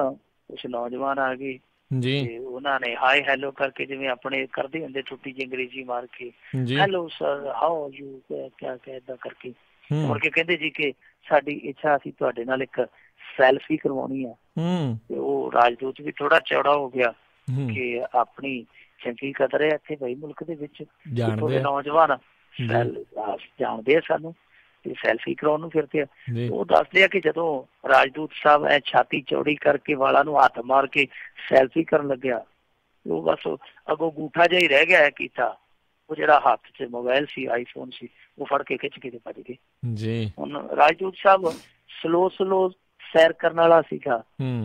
ਕੁਛ ਨੌਜਵਾਨ ਆ ਗਏ ਤੇ ਉਹਨਾਂ ਨੇ ਹਾਈ ਹੈਲੋ ਕਰਕੇ, ਜਿਵੇਂ ਆਪਣੇ ਕਰਦੇ ਹੁੰਦੇ ਛੁੱਟੀ ਜਿਹੀ ਅੰਗਰੇਜ਼ੀ ਮਾਰ ਕੇ, ਹੈਲੋ ਸਰ ਹਾਊ ਯੂ, ਕਿਆ ਏਦਾਂ ਕਰਕੇ ਮੁੜ ਕੇ ਕਹਿੰਦੇ ਜੀ ਕਿ ਸਾਡੀ ਇੱਛਾ ਅਸੀਂ ਤੁਹਾਡੇ ਨਾਲ ਇੱਕ ਸੈਲਫੀ ਕਰਵਾਉਣੀ ਆ। ਤੇ ਉਹ ਰਾਜਦੂਤ ਵੀ ਥੋੜਾ ਚੌੜਾ ਹੋ ਗਿਆ ਕਿ ਆਪਣੀ ਚੰਗੀ ਕਦਰ ਹੈ ਇੱਥੇ ਬਈ ਮੁਲਕ ਦੇ ਵਿੱਚ, ਨੌਜਵਾਨ ਜਾਣਦੇ ਆ ਸਾਨੂੰ ਤੇ ਸੈਲਫੀ ਕਰਾਉਣ ਨੂੰ ਫਿਰਦੇ ਆ। ਉਹ ਦੱਸਦੇ ਆ ਕਿ ਜਦੋਂ ਰਾਜਦੂਤ ਸਾਹਿਬ ਐ ਛਾਤੀ ਚੌੜੀ ਕਰਕੇ ਵਾਲਾਂ ਨੂੰ ਹੱਥ ਮਾਰ ਕੇ ਸੈਲਫੀ ਕਰਨ ਲੱਗਿਆ, ਉਹ ਬਸ ਅੱਗੋਂ ਗੂਠਾ ਜਿਹਾ ਹੀ ਰਹਿ ਗਿਆ ਕੀਤਾ। ਉਹ ਜਿਹੜਾ ਹੱਥ 'ਚ ਮੋਬਾਈਲ ਸੀ, ਆਈਫੋਨ ਸੀ, ਉਹ ਫੜ ਕੇ ਖਿੱਚ ਕੇ ਤੇ ਭੱਜ ਗਏ ਜੀ। ਹੁਣ ਰਾਜਦੂਤ ਸਾਹਿਬ ਸਲੋ ਸੈਰ ਕਰਨ ਵਾਲਾ ਸੀਗਾ,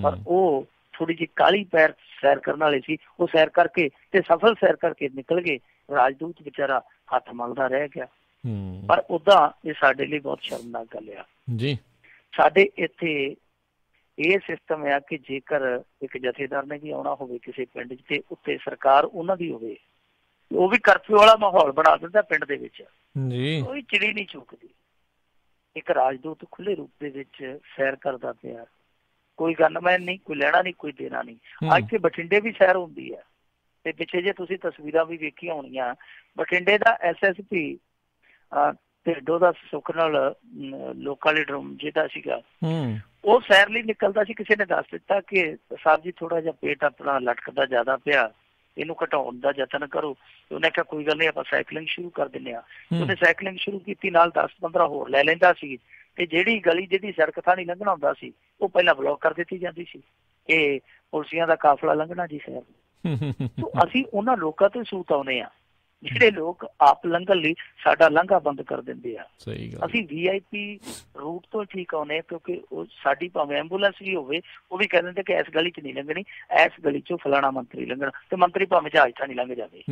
ਪਰ ਉਹ ਥੋੜੀ ਜਿਹੀ ਕਾਲੀ ਪੈਰ ਸੈਰ ਕਰਨ ਵਾਲੇ ਸੀ। ਉਹ ਸੈਰ ਕਰਕੇ ਤੇ ਸਫਲ ਸੈਰ ਕਰਕੇ ਨਿਕਲ ਗਏ। ਰਾਜਦੂਤ ਵਿਚਾਰਾ ਹੱਥ ਮਲਦਾ ਰਹਿ ਗਿਆ। ਪਰ ਓਦਾਂ ਇਹ ਸਾਡੇ ਲਈ ਬਹੁਤ ਸ਼ਰਮਨਾਕ ਗੱਲ ਆ ਜੀ। ਸਾਡੇ ਇੱਥੇ ਇਹ ਸਿਸਟਮ ਆ ਕਿ ਜੇਕਰ ਇੱਕ ਜਥੇਦਾਰ ਨੇ ਵੀ ਆਉਣਾ ਹੋਵੇ ਕਿਸੇ ਪਿੰਡ 'ਚ ਤੇ ਉੱਤੇ ਸਰਕਾਰ ਉਹਨਾਂ ਦੀ ਹੋਵੇ, ਉਹ ਵੀ ਕਰਫਿਊ ਵਾਲਾ ਮਾਹੌਲ ਬਣਾ ਦਿੰਦਾ ਪਿੰਡ ਦੇ ਵਿੱਚ, ਕੋਈ ਚਿੜੀ ਨਹੀਂ ਚੁੱਕਦੀ। ਇੱਕ ਰਾਜਦੂਤ ਖੁੱਲੇ ਰੂਪ ਦੇ ਵਿੱਚ ਸੈਰ ਕਰਦਾ ਪਿਆ, ਕੋਈ ਗਨਮੈਨ ਨਹੀਂ, ਕੋਈ ਲੈਣਾ ਨਹੀਂ, ਕੋਈ ਦੇਣਾ ਨਹੀਂ। ਅੱਜ ਤੇ ਬਠਿੰਡੇ ਵੀ ਸੈਰ ਹੁੰਦੀ ਹੈ ਤੇ ਪਿੱਛੇ ਜੇ ਤੁਸੀਂ ਤਸਵੀਰਾਂ ਵੀ ਵੇਖੀਆਂ ਹੋਣੀਆਂ, ਬਠਿੰਡੇ ਦਾ SSP ਢਿੱਡੋ ਦਾ ਸੁੱਖ ਨਾਲ ਲੋਕਾਂ ਲੀਡਰ ਜਿਹੜਾ ਸੀਗਾ, ਉਹ ਸੈਰ ਲਈ ਨਿਕਲਦਾ ਸੀ। ਕਿਸੇ ਨੇ ਦੱਸ ਦਿੱਤਾ ਕਿ ਸਾਹਿਬ ਜੀ ਥੋੜਾ ਜਿਹਾ ਪੇਟ ਆਪਣਾ ਲਟਕਦਾ ਜ਼ਿਆਦਾ ਪਿਆ, ਇਹਨੂੰ ਘਟਾਉਣ ਦਾ ਯਤਨ ਕਰੋ। ਉਹਨੇ ਕਿਹਾ ਕੋਈ ਗੱਲ ਨਹੀਂ, ਆਪਾਂ ਸਾਈਕਲਿੰਗ ਸ਼ੁਰੂ ਕਰ ਦਿੰਦੇ ਹਾਂ। ਉਹਨੇ ਸਾਈਕਲਿੰਗ ਸ਼ੁਰੂ ਕੀਤੀ, ਨਾਲ 10-15 ਹੋਰ ਲੈ ਲੈਂਦਾ ਸੀ ਤੇ ਜਿਹੜੀ ਗਲੀ ਜਿਹਦੀ ਸੜਕ ਥਾਣੀ ਲੰਘਣਾ ਹੁੰਦਾ ਸੀ ਉਹ ਪਹਿਲਾਂ ਬਲੌਕ ਕਰ ਦਿੱਤੀ ਜਾਂਦੀ ਸੀ। ਇਹ ਪੁਲਸੀਆਂ ਦਾ ਕਾਫਲਾ ਲੰਘਣਾ ਜੀ ਸ਼ਹਿਰ। ਅਸੀਂ ਉਹਨਾਂ ਲੋਕਾਂ ਤੋਂ ਸੂਤ ਆਉਂਦੇ ਆ ਜਿਹੜੇ ਲੋਕ ਆਪ ਲੰਘਣ ਲਈ ਸਾਡਾ ਲਾਂਘਾ ਬੰਦ ਕਰ ਦਿੰਦੇ ਆ। ਅਸੀਂ VIP ਰੂਟ ਤੋਂ ਠੀਕ ਆਉਂਦੇ, ਕਿਉਂਕਿ ਉਹ ਸਾਡੀ ਭਾਵੇਂ ਐਂਬੂਲੈਂਸ ਵੀ ਹੋਵੇ ਉਹ ਵੀ ਕਹਿ ਦਿੰਦੇ ਕਿ ਇਸ ਗਲੀ 'ਚ ਨਹੀਂ ਲੰਘਣੀ, ਇਸ ਗਲੀ 'ਚੋਂ ਫਲਾਣਾ ਮੰਤਰੀ ਲੰਘਣਾ, ਤੇ ਮੰਤਰੀ ਭਾਵੇਂ ਜਹਾਜ਼ ਤਾਂ ਨਹੀਂ ਲੰਘ ਜਾਵੇ।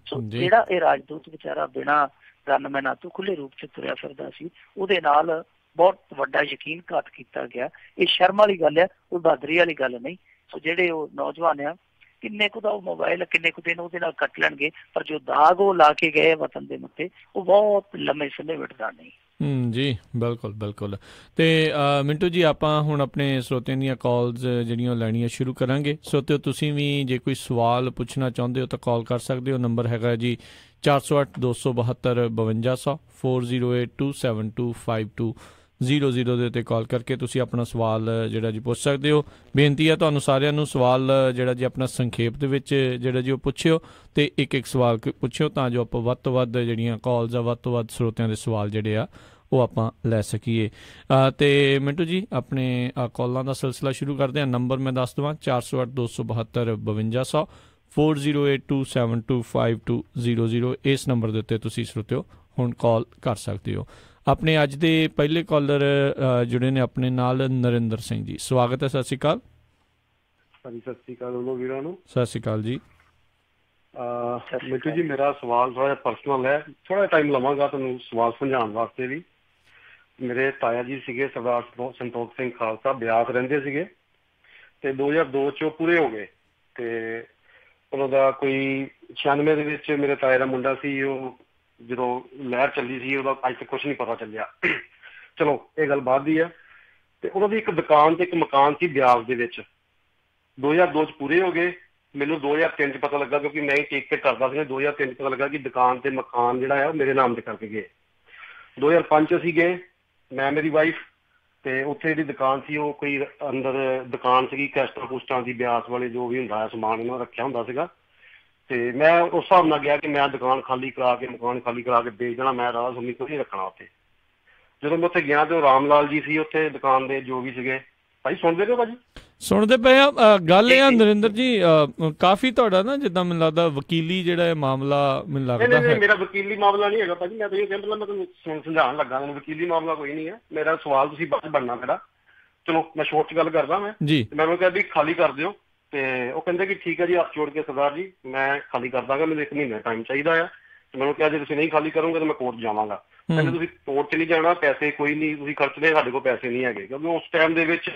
ਸੋ ਜਿਹੜਾ ਇਹ ਰਾਜਦੂਤ ਵਿਚਾਰਾ ਬਿਨਾਂ ਗਨਮੈਨਾਂ ਤੋਂ ਖੁੱਲੇ ਰੂਪ 'ਚ ਤੁਰਿਆ ਫਿਰਦਾ ਸੀ, ਉਹਦੇ ਨਾਲ ਬਹੁਤ ਵੱਡਾ ਯਕੀਨ ਘਾਤ ਕੀਤਾ ਗਿਆ। ਇਹ ਸ਼ਰਮ ਵਾਲੀ ਗੱਲ ਹੈ, ਕੋਈ ਬਹਾਦਰੀ ਵਾਲੀ ਗੱਲ ਨਹੀਂ। ਸੋ ਜਿਹੜੇ ਉਹ ਨੌਜਵਾਨ ਆ, ਕਿੰਨੇ ਕੁ ਦਾ ਉਹ ਮੋਬਾਈਲ ਕਿੰਨੇ ਕੁ ਦਿਨ ਉਹਦੇ ਨਾਲ ਕੱਟ ਲੈਣਗੇ, ਪਰ ਜੋ ਦਾਗ ਉਹ ਲਾ ਕੇ ਗਏ ਵਤਨ ਦੇ ਉੱਤੇ ਉਹ ਬਹੁਤ ਲੰਮੇ ਸਮੇਂ ਮਿਟਦਾ ਨਹੀਂ। ਜੀ ਬਿਲਕੁਲ ਬਿਲਕੁਲ। ਤੇ ਮਿੰਟੂ ਜੀ, ਆਪਾਂ ਹੁਣ ਆਪਣੇ ਸਰੋਤਿਆਂ ਦੀਆਂ ਕਾਲਸ ਜਿਹੜੀਆਂ ਲੈਣੀਆਂ ਸ਼ੁਰੂ ਕਰਾਂਗੇ। ਸਰੋਤਿਓ, ਤੁਸੀਂ ਵੀ ਜੇ ਕੋਈ ਸਵਾਲ ਪੁੱਛਣਾ ਚਾਹੁੰਦੇ ਹੋ ਤਾਂ ਕਾਲ ਕਰ ਸਕਦੇ ਹੋ। ਨੰਬਰ ਹੈਗਾ ਜੀ 408 272 5200 4082725200 ਦੇ ਉੱਤੇ ਕਾਲ ਕਰਕੇ ਤੁਸੀਂ ਆਪਣਾ ਸਵਾਲ ਜਿਹੜਾ ਜੀ ਪੁੱਛ ਸਕਦੇ ਹੋ। ਬੇਨਤੀ ਹੈ ਤੁਹਾਨੂੰ ਸਾਰਿਆਂ ਨੂੰ ਸਵਾਲ ਜਿਹੜਾ ਜੀ ਆਪਣਾ ਸੰਖੇਪ ਦੇ ਵਿੱਚ ਜਿਹੜਾ ਜੀ ਉਹ ਪੁੱਛਿਓ, ਅਤੇ ਇੱਕ ਸਵਾਲ ਪੁੱਛਿਓ ਤਾਂ ਜੋ ਆਪਾਂ ਵੱਧ ਤੋਂ ਵੱਧ ਜਿਹੜੀਆਂ ਕਾਲਸ ਆ, ਵੱਧ ਤੋਂ ਵੱਧ ਸਰੋਤਿਆਂ ਦੇ ਸਵਾਲ ਜਿਹੜੇ ਆ ਉਹ ਆਪਾਂ ਲੈ ਸਕੀਏ। ਅਤੇ ਮਿੰਟੂ ਜੀ, ਆਪਣੇ ਕਾਲਾਂ ਦਾ ਸਿਲਸਿਲਾ ਸ਼ੁਰੂ ਕਰਦੇ ਹਾਂ। ਨੰਬਰ ਮੈਂ ਦੱਸ ਦੇਵਾਂ 408 272 5200 4082725200। ਇਸ ਨੰਬਰ ਦੇ ਉੱਤੇ ਤੁਸੀਂ ਸਰੋਤਿਓ ਹੁਣ ਕਾਲ ਕਰ ਸਕਦੇ ਹੋ। ਆਪਣੇ ਅੱਜ ਦੇ ਪਹਿਲੇ ਕਾਲਰ ਜੁੜੇ ਨੇ ਆਪਣੇ ਨਾਲ ਨਰਿੰਦਰ ਸਿੰਘ ਜੀ, ਸਵਾਗਤ ਹੈ। ਸਤਿ ਸ਼੍ਰੀ ਅਕਾਲ। ਸਤਿ ਸ਼੍ਰੀ ਅਕਾਲ ਵੀਰਾਂ ਨੂੰ। ਸਤਿ ਸ਼੍ਰੀ ਅਕਾਲ ਜੀ। ਮਿੰਟੂ ਜੀ, ਮੇਰਾ ਸਵਾਲ ਥੋੜਾ ਜਿਹਾ ਪਰਸਨਲ ਹੈ, ਥੋੜਾ ਟਾਈਮ ਲਵਾਂਗਾ ਤੁਹਾਨੂੰ ਸਵਾਲ ਸਮਝਾਉਣ ਵਾਸਤੇ ਵੀ। ਮੇਰੇ ਤਾਇਆ ਜੀ ਸੀਗੇ ਸਰਦਾਰ ਸੰਤੋਖ ਸਿੰਘ ਖਾਲਸਾ, ਬਿਆਸ ਰਹਿੰਦੇ ਸੀਗੇ, ਤੇ 2002 ਚ ਪੂਰੇ ਹੋ ਗਏ। ਤੇ ਉਹਨਾਂ ਦਾ ਕੋਈ 96 ਦੇ ਵਿੱਚ ਮੇਰੇ ਤਾਏ ਦਾ ਮੁੰਡਾ ਸੀ, ਉਹ ਜਦੋਂ ਲਹਿਰ ਚੱਲੀ ਸੀ ਉਹਦਾ ਅੱਜ ਤੱਕ ਕੁਛ ਨਹੀਂ ਪਤਾ ਚੱਲਿਆ। ਚਲੋ ਇਹ ਗੱਲ ਬਾਅਦ ਦੀ ਹੈ। ਤੇ ਉਹਨਾਂ ਦੀ ਇੱਕ ਦੁਕਾਨ ਤੇ ਇੱਕ ਮਕਾਨ ਸੀ ਬਿਆਸ ਦੇ ਵਿੱਚ। 2002 ਚ ਪੂਰੇ ਹੋ ਗਏ। ਮੈਨੂੰ 2003 ਚ ਪਤਾ ਲੱਗਾ, ਕਿਉਂਕਿ ਮੈਂ ਹੀ ਟੇਕ ਕੇ ਕਰਦਾ ਸੀ। 2003 ਚ ਪਤਾ ਲੱਗਾ ਕਿ ਦੁਕਾਨ ਤੇ ਮਕਾਨ ਜਿਹੜਾ ਹੈ ਉਹ ਮੇਰੇ ਨਾਮ ਤੇ ਕਰਕੇ ਗਏ। 2005 ਚ ਅਸੀਂ ਗਏ, ਮੈਂ ਮੇਰੀ ਵਾਈਫ, ਤੇ ਉੱਥੇ ਜਿਹੜੀ ਦੁਕਾਨ ਸੀ ਉਹ ਕੋਈ ਅੰਦਰ ਦੁਕਾਨ ਸੀਗੀ ਕੈਸਟਾਂ ਕੁਸਟਾਂ ਦੀ, ਬਿਆਸ ਵਾਲੇ ਜੋ ਵੀ ਹੁੰਦਾ ਹੈ ਸਮਾਨ ਉਹਨਾਂ ਰੱਖਿਆ ਹੁੰਦਾ ਸੀਗਾ। ਤੇ ਮੈਂ ਉਸ ਹਿਸਾਬ ਨਾਲ ਗਿਆ ਕਿ ਮੈਂ ਦੁਕਾਨ ਖਾਲੀ ਕਰਾ ਕੇ, ਮਕਾਨ ਖਾਲੀ ਕਰਾ ਕੇ ਵੇਚ ਦੇਣਾ, ਮੈਂ ਰਾਹ ਸੁਣੀ ਕੁਝ ਨਹੀਂ ਰੱਖਣਾ ਉੱਥੇ। ਜਦੋਂ ਮੈਂ ਉੱਥੇ ਗਿਆ ਤੇ ਉਹ ਰਾਮ ਲਾਲ ਜੀ ਸੀ ਉੱਥੇ ਦੁਕਾਨ ਦੇ ਜੋ ਵੀ ਸੀਗੇ। ਭਾਈ ਸੁਣਦੇ ਪਏ ਭਾਜੀ? ਸੁਣਦੇ ਪਏ ਆ। ਗੱਲ ਇਹ ਆ ਨਰਿੰਦਰ ਜੀ, ਕਾਫੀ ਤੁਹਾਡਾ ਨਾ ਜਿੱਦਾਂ ਮੈਨੂੰ ਲੱਗਦਾ ਵਕੀਲੀ ਜਿਹੜਾ ਇਹ ਮਾਮਲਾ ਮੈਨੂੰ ਲੱਗਦਾ ਹੈ। ਮੇਰਾ ਵਕੀਲੀ ਮਾਮਲਾ ਨਹੀਂ ਹੈਗਾ ਭਾਜੀ, ਮੈਂ ਤਾਂ ਇਹ ਕਹਿੰਦਾ ਮੈਂ ਤੁਹਾਨੂੰ ਸਮਝਾਉਣ ਲੱਗਾ, ਮੈਨੂੰ ਵਕੀਲੀ ਮਾਮਲਾ ਕੋਈ ਨਹੀਂ ਹੈ। ਮੇਰਾ ਸਵਾਲ ਤੁਸੀਂ ਬਾਅਦ ਬਣਨਾ ਮੇਰਾ। ਚਲੋ ਮੈਂ ਸ਼ੋਰਟ 'ਚ ਗੱਲ ਕਰਦਾ। ਮੈਂ ਮੈਨੂੰ ਕਿਹਾ ਵੀ ਖਾਲੀ ਕਰ ਦਿਓ, ਤੇ ਉਹ ਕਹਿੰਦੇ ਕਿ ਠੀਕ ਹੈ ਜੀ, ਹੱਥ ਜੋੜ ਕੇ ਸਰਦਾਰ ਜੀ ਮੈਂ ਖਾਲੀ ਕਰ ਦਾਂਗਾ, ਮੈਨੂੰ 1 ਮਹੀਨਾ ਟਾਈਮ ਚਾਹੀਦਾ ਆ। ਤੇ ਮੈਨੂੰ ਕਿਹਾ ਜੇ ਤੁਸੀਂ ਨਹੀਂ ਖਾਲੀ ਕਰੋਗੇ ਤਾਂ ਮੈਂ ਕੋਰਟ ਜਾਵਾਂਗਾ। ਕਹਿੰਦੇ ਤੁਸੀਂ ਕੋਰਟ 'ਚ ਨਹੀਂ ਜਾਣਾ, ਪੈਸੇ ਕੋਈ ਨਹੀਂ ਤੁਸੀਂ ਖਰਚਦੇ, ਸਾਡੇ ਕੋਲ ਪੈਸੇ ਨਹੀਂ ਹੈਗੇ। ਕਿਉਂਕਿ ਉਸ ਟਾਈਮ ਦੇ ਵਿੱਚ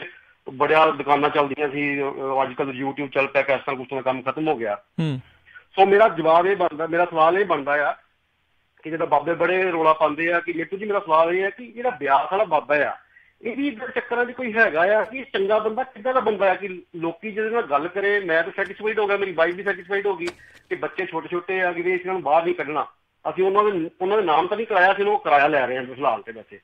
ਬੜੀਆਂ ਦੁਕਾਨਾਂ ਚੱਲਦੀਆਂ ਸੀ, ਅੱਜ ਕੱਲ੍ਹ YouTube ਚੱਲ ਪਿਆ, ਕੈਸਟਾਂ ਕੁਸਟਾਂ ਦਾ ਕੰਮ ਖਤਮ ਹੋ ਗਿਆ। ਸੋ ਮੇਰਾ ਜਵਾਬ ਇਹ ਬਣਦਾ, ਮੇਰਾ ਸਵਾਲ ਇਹ ਬਣਦਾ ਆ ਕਿ ਜਿਹੜਾ ਬਾਬੇ ਬੜੇ ਰੌਲਾ ਪਾਉਂਦੇ ਆ ਕਿ ਮਿੱਟੂ ਜੀ, ਮੇਰਾ ਸਵਾਲ ਇਹ ਹੈ ਕਿ ਜਿਹੜਾ ਬਿਆਸ ਵਾਲਾ ਬਾਬਾ ਆ, ਇਹ ਵੀ ਚੱਕਰਾਂ 'ਚ ਕੋਈ ਹੈਗਾ ਆ ਕਿ ਚੰਗਾ ਬੰਦਾ, ਕਿੱਦਾਂ ਦਾ ਬੰਦਾ ਆ ਕਿ ਲੋਕੀ ਜਿਹਦੇ ਨਾਲ ਗੱਲ ਕਰੇ, ਮੈਂ ਤਾਂ ਸੈਟਿਸਫਾਈਡ ਹੋ ਗਿਆ, ਮੇਰੀ ਵਾਈਫ ਵੀ ਸੈਟਿਸਫਾਈਡ ਹੋ ਗਈ ਕਿ ਬੱਚੇ ਛੋਟੇ ਛੋਟੇ ਆ ਕਿ ਵੀ ਇਹਨਾਂ ਨੂੰ ਬਾਹਰ ਨਹੀਂ ਕੱਢਣਾ। ਅਸੀਂ ਉਹਨਾਂ ਦੇ ਨਾਮ ਤਾਂ ਨਹੀਂ ਕਰਾਇਆ ਸੀ, ਉਹ ਕਿਰਾਇਆ ਲੈ ਰਹੇ ਹਾਂ ਫਿਲਹਾਲ ਤੇ ਬੱਚੇ।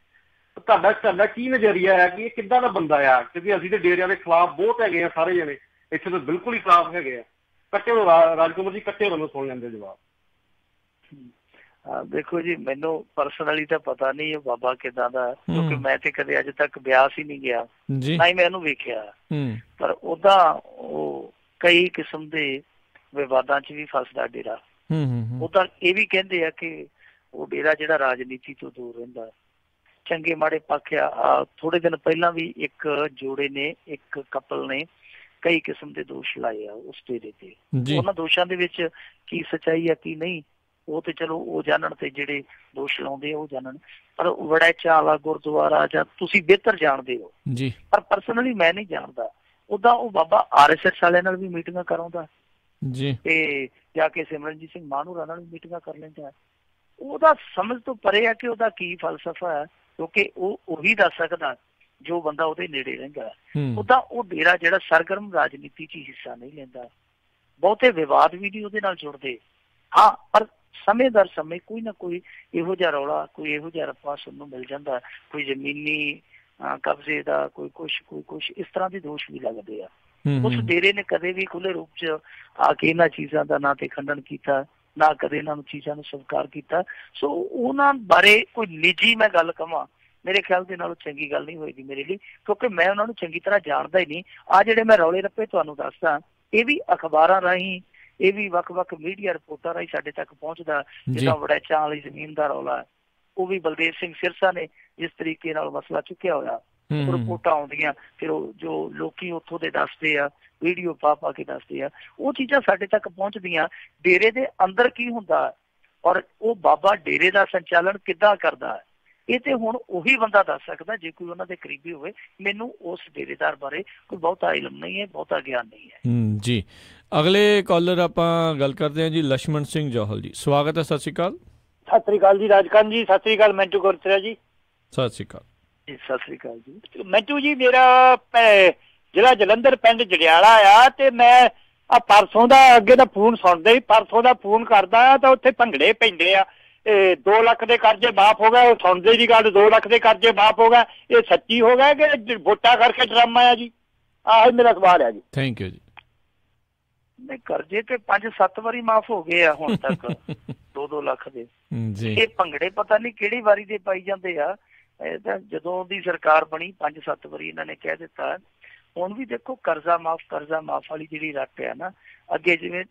ਤੁਹਾਡਾ ਕੀ ਨਜ਼ਰੀਆ ਹੈ ਕਿ ਇਹ ਕਿੱਦਾਂ ਦਾ ਬੰਦਾ ਆ? ਕਿਉਂਕਿ ਅਸੀਂ ਤੇ ਡੇਰਿਆਂ ਦੇ ਖਿਲਾਫ ਬਹੁਤ ਹੈਗੇ ਆ ਸਾਰੇ ਜਣੇ, ਇੱਥੇ ਤਾਂ ਬਿਲਕੁਲ ਹੀ ਖਿਲਾਫ ਹੈਗੇ ਆ। ਕੱਟੇ ਰਾਜਕੁਮਾਰ ਜੀ, ਕੱਟੇ ਮੈਨੂੰ ਸੁਣ ਲੈਂਦੇ ਜਵਾਬ। ਦੇਖੋ ਜੀ, ਮੈਨੂੰ ਪਰਸਨਲੀ ਤਾਂ ਪਤਾ ਨਹੀਂ ਇਹ ਬਾਬਾ ਕਿੱਦਾਂ ਦਾ, ਕਿਉਂਕਿ ਮੈਂ ਤੇ ਕਦੇ ਅੱਜ ਤੱਕ ਬਿਆਸ ਹੀ ਨਹੀਂ ਗਿਆ, ਨਾ ਹੀ ਮੈਂ ਉਹਨੂੰ ਵੇਖਿਆ। ਪਰ ਉਹਦਾ ਉਹ ਕਈ ਕਿਸਮ ਦੇ ਵਿਵਾਦਾਂ 'ਚ ਵੀ ਫਸਦਾ ਡੇਰਾ। ਉਹਦਾ ਇਹ ਵੀ ਕਹਿੰਦੇ ਆ ਕਿ ਉਹ ਡੇਰਾ ਜਿਹੜਾ ਰਾਜਨੀਤੀ ਤੋਂ ਦੂਰ ਰਹਿੰਦਾ। ਚੰਗੇ ਮਾੜੇ ਪੱਖ ਆ। ਥੋੜੇ ਦਿਨ ਪਹਿਲਾਂ ਵੀ ਇੱਕ ਜੋੜੇ ਨੇ, ਇੱਕ ਕਪਲ ਨੇ ਕਈ ਕਿਸਮ ਦੇ ਦੋਸ਼ ਲਾਏ ਆ ਉਸ ਡੇਰੇ ਤੇ। ਉਹਨਾਂ ਦੋਸ਼ਾਂ ਦੇ ਵਿੱਚ ਕੀ ਸੱਚਾਈ ਆ ਕੀ ਨਹੀਂ, ਉਹ ਤੇ ਚਲੋ ਉਹ ਜਾਣਨ, ਤੇ ਜਿਹੜੇ ਦੋਸ਼ ਲਾਉਂਦੇ ਆ ਉਹ ਜਾਣਨ। ਪਰ ਵੜੈਚਾ ਵਾਲਾ ਗੁਰਦੁਆਰਾ ਜਾਂ ਤੁਸੀਂ ਬਿਹਤਰ ਜਾਣਦੇ ਹੋ, ਪਰ ਪਰਸਨਲੀ ਮੈਂ ਨਹੀਂ ਜਾਣਦਾ। ਉਦਾਂ ਉਹ ਬਾਬਾ RSS ਵਾਲਿਆਂ ਨਾਲ ਵੀ ਮੀਟਿੰਗਾਂ ਕਰਾਉਂਦਾ ਤੇ ਜਾ ਕੇ ਸਿਮਰਨਜੀਤ ਸਿੰਘ ਮਾਨ ਹੋਰਾਂ ਨਾਲ ਵੀ ਮੀਟਿੰਗਾਂ ਕਰ ਲੈਂਦਾ। ਉਹਦਾ ਸਮਝ ਤੋਂ ਪਰੇ ਆ ਕਿ ਉਹਦਾ ਕੀ ਫਲਸਫਾ ਹੈ, ਕਿਉਂਕਿ ਉਹ ਉਹੀ ਦੱਸ ਸਕਦਾ ਜੋ ਬੰਦਾ ਉਹਦੇ ਨੇੜੇ ਰਹਿੰਦਾ। ਉਦਾਂ ਉਹ ਡੇਰਾ ਜਿਹੜਾ ਸਰਗਰਮ ਰਾਜਨੀਤੀ 'ਚ ਹਿੱਸਾ ਨਹੀਂ ਲੈਂਦਾ, ਬਹੁਤੇ ਵਿਵਾਦ ਵੀ ਨਹੀਂ ਉਹਦੇ ਨਾਲ ਜੁੜਦੇ। ਹਾਂ, ਪਰ ਸਮੇਂ ਦਰ ਸਮੇਂ ਕੋਈ ਨਾ ਕੋਈ ਇਹੋ ਜਿਹਾ ਰੌਲਾ, ਕੋਈ ਇਹੋ ਜਿਹਾ ਰਫਾ ਸੁਣਨ ਨੂੰ ਮਿਲ ਜਾਂਦਾ, ਕੋਈ ਜ਼ਮੀਨੀ ਕਬਜ਼ੇ ਦਾ, ਕੋਈ ਕੁਛ ਇਸ ਤਰ੍ਹਾਂ ਦੇ ਦੋਸ਼ ਵੀ ਲੱਗਦੇ ਆ। ਉਸ ਡੇਰੇ ਨੇ ਕਦੇ ਵੀ ਖੁੱਲੇ ਰੂਪ 'ਚ ਆ ਕੇ ਇਹਨਾਂ ਚੀਜ਼ਾਂ ਦਾ ਨਾ ਤੇ ਖੰਡਨ ਕੀਤਾ, ਨਾ ਕਦੇ ਇਹਨਾਂ ਨੂੰ ਚੀਜ਼ਾਂ ਨੂੰ ਸਵੀਕਾਰ ਕੀਤਾ। ਸੋ ਉਹਨਾਂ ਬਾਰੇ ਕੋਈ ਨਿੱਜੀ ਮੈਂ ਗੱਲ ਕਵਾਂ, ਮੇਰੇ ਖਿਆਲ ਦੇ ਨਾਲ ਚੰਗੀ ਗੱਲ ਨਹੀਂ ਹੋਏਗੀ ਮੇਰੇ ਲਈ, ਕਿਉਂਕਿ ਮੈਂ ਉਹਨਾਂ ਨੂੰ ਚੰਗੀ ਤਰ੍ਹਾਂ ਜਾਣਦਾ ਹੀ ਨਹੀਂ। ਆ ਜਿਹੜੇ ਮੈਂ ਰੌਲੇ ਰੱਪੇ ਤੁਹਾਨੂੰ ਦੱਸਦਾ, ਇਹ ਵੀ ਅਖਬਾਰਾਂ ਰਾਹੀਂ, ਇਹ ਵੀ ਵੱਖ-ਵੱਖ ਮੀਡੀਆ ਰਿਪੋਰਟਾਂ ਰਾਹੀਂ ਸਾਡੇ ਤੱਕ ਪਹੁੰਚਦਾ। ਜਿੱਦਾਂ ਵੜੈਚਾਂ ਵਾਲੀ ਜ਼ਮੀਨ ਦਾ ਰੌਲਾ, ਉਹ ਵੀ ਬਲਦੇਵ ਸਿੰਘ ਸਿਰਸਾ ਨੇ ਜਿਸ ਤਰੀਕੇ ਨਾਲ ਮਸਲਾ ਚੁੱਕਿਆ ਹੋਇਆ, ਰਿਪੋਰਟਾਂ ਆਉਂਦੀਆਂ, ਫਿਰ ਉਹ ਜੋ ਲੋਕੀ ਉੱਥੋਂ ਦੇ ਦੱਸਦੇ ਆ, ਵੀਡੀਓ ਪਾ ਕੇ ਦੱਸਦੇ ਆ, ਉਹ ਚੀਜ਼ਾਂ ਸਾਡੇ ਤੱਕ ਪਹੁੰਚਦੀਆਂ। ਡੇਰੇ ਦੇ ਅੰਦਰ ਕੀ ਹੁੰਦਾ ਔਰ ਉਹ ਬਾਬਾ ਡੇਰੇ ਦਾ ਸੰਚਾਲਨ ਕਿੱਦਾਂ ਕਰਦਾ ਹੈ, ਇਹ ਤੇ ਹੁਣ ਉਹੀ ਬੰਦਾ ਦੱਸ ਸਕਦਾ ਜੇ ਕੋਈ ਉਹਨਾਂ ਦੇ ਕਰੀਬੀ ਹੋਵੇ। ਮੈਨੂੰ ਉਸ ਡੇਰੇਦਾਰ ਬਾਰੇ ਕੋਈ ਬਹੁਤਾ ਇਲਮ ਨਹੀਂ ਹੈ, ਬਹੁਤਾ ਗਿਆਨ ਨਹੀਂ ਹੈ। ਜੀ ਅਗਲੇ ਕਾਲਰ ਆਪਾਂ ਗੱਲ ਕਰਦੇ ਹਾਂ ਜੀ, ਲక్ష్మణ ਸਿੰਘ ਜੋਹਲ ਜੀ, ਸਵਾਗਤ ਹੈ। ਸਤਿ ਸ਼੍ਰੀ ਅਕਾਲ। ਸਤਿ ਸ਼੍ਰੀ ਅਕਾਲ ਜੀ ਰਾਜਕਾਂਤ ਜੀ, ਸਤਿ ਸ਼੍ਰੀ ਅਕਾਲ ਮੈਂਟੂ ਗੁਰਤਰਾ ਜੀ। ਸਤਿ ਸ਼੍ਰੀ ਅਕਾਲ ਜੀ। ਸਤਿ ਸ਼੍ਰੀ ਅਕਾਲ ਜੀ। ਮੈਂਟੂ ਜੀ, ਮੇਰਾ ਜ਼ਿਲ੍ਹਾ ਜਲੰਧਰ, ਪਿੰਡ ਜੜਿਆਲਾ ਆ, ਤੇ ਮੈਂ ਆ ਪਰਸੋਂ ਦਾ ਅੱਗੇ ਦਾ ਫੋਨ ਸੁਣਦੇ ਹੀ, ਪਰਸੋਂ ਦਾ ਫੋਨ ਕਰਦਾ ਆ ਤਾਂ ਉੱਥੇ ਭੰਗੜੇ ਪੈਂਦੇ ਆ। 2 ਲੱਖ ਦੇ ਕਰਜ਼ੇ ਮਾਫ ਹੋ ਗਏ, ਸੁਣਦੇ ਦੀ ਗੱਲ 2 ਲੱਖ ਦੇ ਕਰਜ਼ੇ ਮਾਫ ਹੋ ਗਏ, ਇਹ ਸੱਚੀ ਹੋ ਗਿਆ ਕਿ ਵੋਟਾਂ ਕਰਕੇ ਡਰਾਮਾ ਆ ਜੀ? ਆਹ ਮੇਰਾ ਸਵਾਲ ਹੈ ਜੀ। ਥੈਂਕ ਯੂ ਜੀ। ਨਹੀਂ, ਕਰਜ਼ੇ ਤੇ 5-7 ਵਾਰੀ ਮਾਫ ਹੋ ਗਏ ਆ ਹੁਣ ਤੱਕ 2-2 ਲੱਖ ਦੇ। ਇਹ ਭੰਗੜੇ ਪਤਾ ਨਹੀਂ ਕਿਹੜੀ ਵਾਰੀ ਦੇ ਪਾਈ ਜਾਂਦੇ ਆ। ਇਹ ਤਾਂ ਜਦੋਂ ਦੀ ਸਰਕਾਰ ਬਣੀ 5-7 ਵਾਰੀ ਇਹਨਾਂ ਨੇ ਕਹਿ ਦਿੱਤਾ। ਹੁਣ ਵੀ ਦੇਖੋ ਕਰਜ਼ਾ ਮਾਫ ਵਾਲੀ ਜਿਹੜੀ ਰੱਟ ਆ ਨਾ, ਅੱਗੇ ਜਿਵੇਂ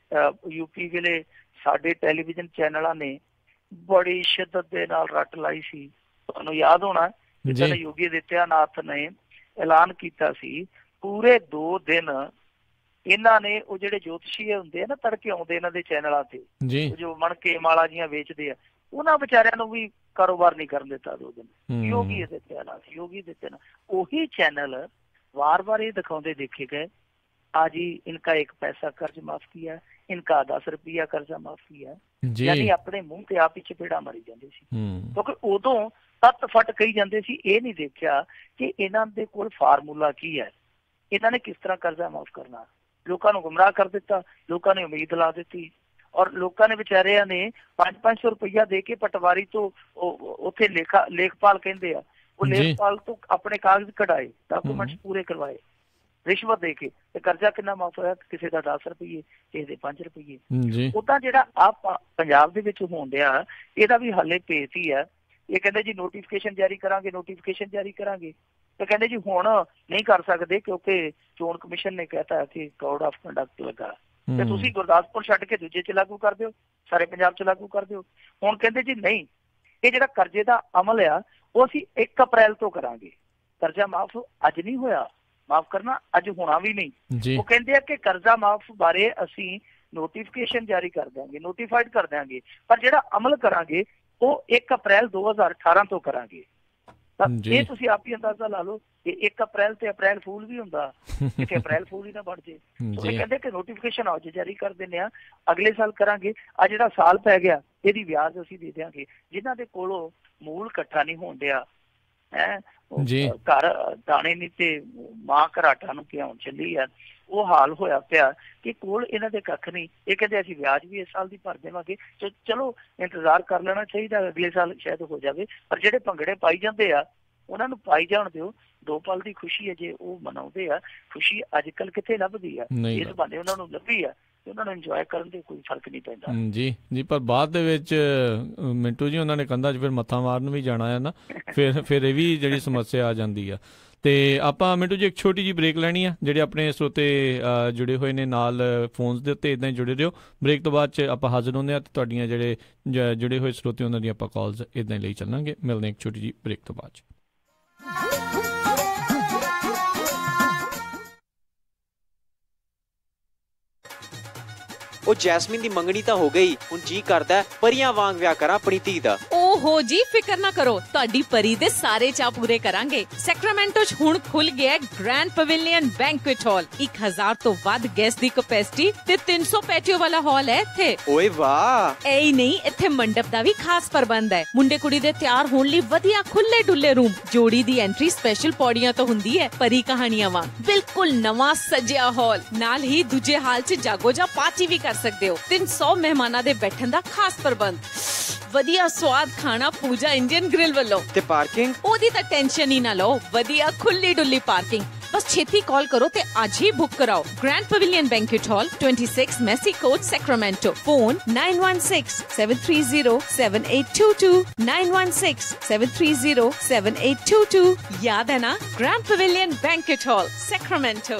ਯੂਪੀ ਵੇਲੇ ਸਾਡੇ ਟੈਲੀਵਿਜ਼ਨ ਚੈਨਲਾਂ ਨੇ ਬੜੀ ਸ਼ਿੱਦਤ ਦੇ ਨਾਲ ਰੱਟ ਲਾਈ ਸੀ। ਤੁਹਾਨੂੰ ਯਾਦ ਹੋਣਾ ਜਿੱਦਾਂ ਯੋਗੀ ਆਦਿੱਤਿਆਨਾਥ ਨੇ ਐਲਾਨ ਕੀਤਾ ਸੀ, ਪੂਰੇ 2 ਦਿਨ ਇਹਨਾਂ ਨੇ ਉਹ ਜਿਹੜੇ ਜੋਤਸ਼ੀ ਹੁੰਦੇ ਆ ਨਾ, ਤੜਕੇ ਆਉਂਦੇ ਇਹਨਾਂ ਦੇ ਚੈਨਲਾਂ ਤੇ, ਜੋ ਮਣਕੇ ਮਾਲਾ ਜੀਆਂ ਵੇਚਦੇ ਆ, ਉਹਨਾਂ ਵਿਚਾਰਿਆਂ ਨੂੰ ਵੀ ਕਾਰੋਬਾਰ ਨਹੀਂ ਕਰਨ ਦਿੱਤਾ 2 ਦਿਨ। ਯੋਗੀ ਆਦਿੱਤਿਆਨਾਥ ਉਹੀ ਚੈਨਲ बार ये दिखाते देखे गए, आज ही इनका 1 पैसा कर्ज माफ किया, इनका 10 रुपया कर्जा माफ किया, यानी अपने मुंह ते आप ही चपेड़ा मारी जाते सी। क्योंकि उदों तत फट कही जाते सी, ये नहीं देखा कि इन्हां दे कोल फार्मूला की है, इन्हां ने किस तरह कर्जा माफ करना। लोगों को गुमराह कर दिता, लोगों ने उम्मीद ला दी और लोगों ने बेचारियां ने 500-500 रुपया दे के पटवारी तो उत्थे लेखपाल कहंदे आ, वो लेखपाल तो अपने कागज कढ़ाए, डॉक्यूमेंट्स पूरे करवाए रिश्वत दे के, कर्जा कितना माफ होया, किसी का 10 रुपये, किसी के 5 रुपये। उदा जिहड़ा आप पंजाब दे विच होण दिया, इहदा भी हाले पेच ही है। ये कहंदे जी नोटिफिकेशन जारी करांगे, तो कहंदे जी हुण नहीं कर सकते क्योंकि चोण कमीशन ने कहता है कि कोड ऑफ कंडक्ट लगा, ते तुसीं गुरदासपुर छड्ड के दूजे च लागू कर दिओ, सारे पंजाब च लागू कर दिओ। हुण कहंदे जी नहीं, ये जिहड़ा कर्जे दा अमल आ वो असीं 1 अप्रैल तो करांगे। कर्जा माफ अज नहीं होया, माफ करना अज होना भी नहीं। वो कहते हैं कि कर्जा माफ बारे असीं नोटिफिकेशन जारी कर देंगे, नोटिफाइड कर देंगे, पर जिहड़ा अमल करांगे वो 1 अप्रैल 2018 तो करांगे। ये तुसीं आप ही अंदाजा ला लो कि 1 अप्रैल ते अप्रैल फूल भी हुंदा, किते अप्रैल फूल ही ना बन जे। तो कहते कि नोटिफिकेशन आज जारी कर दिंदे आ, अगले साल करांगे। आ जिहड़ा साल पै गया ਇਹਦੀ ਵਿਆਜ ਅਸੀਂ ਦੇ ਦਿਆਂਗੇ। ਜਿਨ੍ਹਾਂ ਦੇ ਕੋਲੋਂ ਮੂਲ ਇਕੱਠਾ ਨਹੀਂ ਹੋਣ ਡਿਆ ਹੈ, ਘਰ ਦਾਣੇ ਨਹੀਂ ਤੇ ਮਾਂ ਘਰਾਟਾ ਨੂੰ ਕਿਉਂ ਚੱਲੀ ਆ, ਉਹ ਹਾਲ ਹੋਇਆ ਪਿਆ ਕਿ ਕੋਲ ਇਹਨਾਂ ਦੇ ਕੱਖ ਨਹੀਂ। ਇਹ ਕਹਿੰਦੇ ਅਸੀਂ ਵਿਆਜ ਵੀ ਇਸ ਸਾਲ ਦੀ ਭਰ ਦੇਵਾਂਗੇ, ਚਲੋ ਇੰਤਜ਼ਾਰ ਕਰ ਲੈਣਾ ਚਾਹੀਦਾ, ਅਗਲੇ ਸਾਲ ਸ਼ਾਇਦ ਹੋ ਜਾਵੇ। ਪਰ ਜਿਹੜੇ ਭੰਗੜੇ ਪਾਈ ਜਾਂਦੇ ਆ ਉਹਨਾਂ ਨੂੰ ਪਾਈ ਜਾਣ ਦਿਓ, 2 ਪਲ ਦੀ ਖੁਸ਼ੀ ਹੈ ਜੇ ਉਹ ਮਨਾਉਂਦੇ ਆ। ਖੁਸ਼ੀ ਅੱਜ ਕੱਲ ਕਿੱਥੇ ਲੱਭਦੀ ਆ, ਇਸ ਬਹਾਨੇ ਉਹਨਾਂ ਨੂੰ ਲੱਭੀ ਆ, ਉਹਨਾਂ ਨੂੰ ਇੰਜੋਏ ਕਰਨ ਦੇ ਕੋਈ ਫਰਕ ਨਹੀਂ ਪੈਂਦਾ। ਜੀ ਪਰ ਬਾਅਦ ਦੇ ਵਿੱਚ ਮਿੰਟੂ ਜੀ ਉਹਨਾਂ ਨੇ ਕੰਧਾਂ 'ਚ ਫਿਰ ਮੱਥਾ ਮਾਰਨ ਵੀ ਜਾਣਾ ਹੈ ਨਾ, ਫਿਰ ਇਹ ਵੀ ਜਿਹੜੀ ਸਮੱਸਿਆ ਆ ਜਾਂਦੀ ਆ। ਤੇ ਆਪਾਂ ਮਿੰਟੂ ਜੀ ਇੱਕ ਛੋਟੀ ਜਿਹੀ ਬ੍ਰੇਕ ਲੈਣੀ ਆ। ਜਿਹੜੇ ਆਪਣੇ ਸਰੋਤੇ ਜੁੜੇ ਹੋਏ ਨੇ ਨਾਲ ਫੋਨਸ ਦੇ ਉੱਤੇ ਇੱਦਾਂ ਹੀ ਜੁੜੇ ਰਹੋ। ਬ੍ਰੇਕ ਤੋਂ ਬਾਅਦ 'ਚ ਆਪਾਂ ਹਾਜ਼ਰ ਹੁੰਦੇ ਹਾਂ ਤੇ ਤੁਹਾਡੀਆਂ ਜਿਹੜੇ ਜੁੜੇ ਹੋਏ ਸਰੋਤੇ ਉਹਨਾਂ ਦੀਆਂ ਆਪਾਂ ਕਾਲਸ ਇੱਦਾਂ ਹੀ ਲਈ ਚੱਲਾਂਗੇ। ਮਿਲਦੇ ਇੱਕ ਛੋਟੀ ਜਿਹੀ ਬ੍ਰੇਕ ਤੋਂ ਬਾਅਦ 'ਚ। ਉਹ ਜੈਸਮੀਨ ਦੀ ਮੰਗਣੀ ਤਾਂ ਹੋ ਗਈ, ਹੁਣ ਜੀ ਕਰਦਾ ਪਰੀਆਂ ਵਾਂਗ ਵਿਆਹ ਕਰਾਂ ਆਪਣੀ ਧੀ ਦਾ। ਓਹੋ ਜੀ ਫਿਕਰ ਨਾ ਕਰੋ, ਤੁਹਾਡੀ ਪਰੀ ਦੇ ਸਾਰੇ ਚਾਅ ਪੂਰੇ ਕਰਾਂਗੇ। ਸੈਕਰਾਮੈਂਟੋ 'ਚ ਹੁਣ ਖੁੱਲ ਗਿਆ ਗ੍ਰੈਂਡ ਪਵੇਲੀਅਨ ਬੈਂਕੁਏਟ ਹਾਲ। 1000 ਤੋਂ ਵੱਧ ਗੈਸਟ ਦੀ ਕੈਪੈਸਿਟੀ ਤੇ 300 ਪੈਟੀਓ ਵਾਲਾ ਹਾਲ ਹੈ ਇੱਥੇ। ਓਏ ਵਾਹ! ਐ ਨਹੀਂ, ਇੱਥੇ ਮੰਡਪ ਦਾ ਵੀ ਖਾਸ ਪ੍ਰਬੰਧ ਹੈ। ਮੁੰਡੇ ਕੁੜੀ ਦੇ ਤਿਆਰ ਹੋਣ ਲਈ ਵਧੀਆ ਖੁੱਲੇ ਡੁੱਲੇ ਰੂਮ। ਜੋੜੀ ਦੀ ਐਂਟਰੀ ਸਪੈਸ਼ਲ ਪੌੜੀਆਂ ਤੋਂ ਹੁੰਦੀ ਹੈ, ਪਰੀ ਕਹਾਣੀਆਂ ਵਾਂਗ। ਬਿਲਕੁਲ ਨਵਾਂ ਸਜਿਆ ਹਾਲ, ਨਾਲ ਹੀ ਦੂਜੇ ਹਾਲ 'ਚ ਜਾਗੋ ਜਾਂ ਪਾਰਟੀ ਵੀ ਕਰ ਸਕਦੇ ਹੋ। 300 ਮਹਿਮਾਨਾਂ ਦੇ ਬੈਠਣ ਦਾ ਖਾਸ ਪ੍ਰਬੰਧ। ਵਧੀਆ ਸਵਾਦ ਖਾਣਾ ਪੂਜਾ ਇੰਡੀਅਨ ਗ੍ਰਿਲ ਵੱਲੋਂ। ਤੇ ਪਾਰਕਿੰਗ? ਉਹਦੀ ਤਾਂ ਟੈਨਸ਼ਨ ਹੀ ਨਾ ਲਓ, ਵਧੀਆ ਖੁੱਲੀ ਡੁੱਲੀ ਪਾਰਕਿੰਗ। बस छेती कॉल करो ते आज ही बुक कराओ। Grand pavilion banquet hall 26 Macy court Sacramento. Phone 9167307822 9167307822। याद है ना? Grand pavilion banquet hall Sacramento.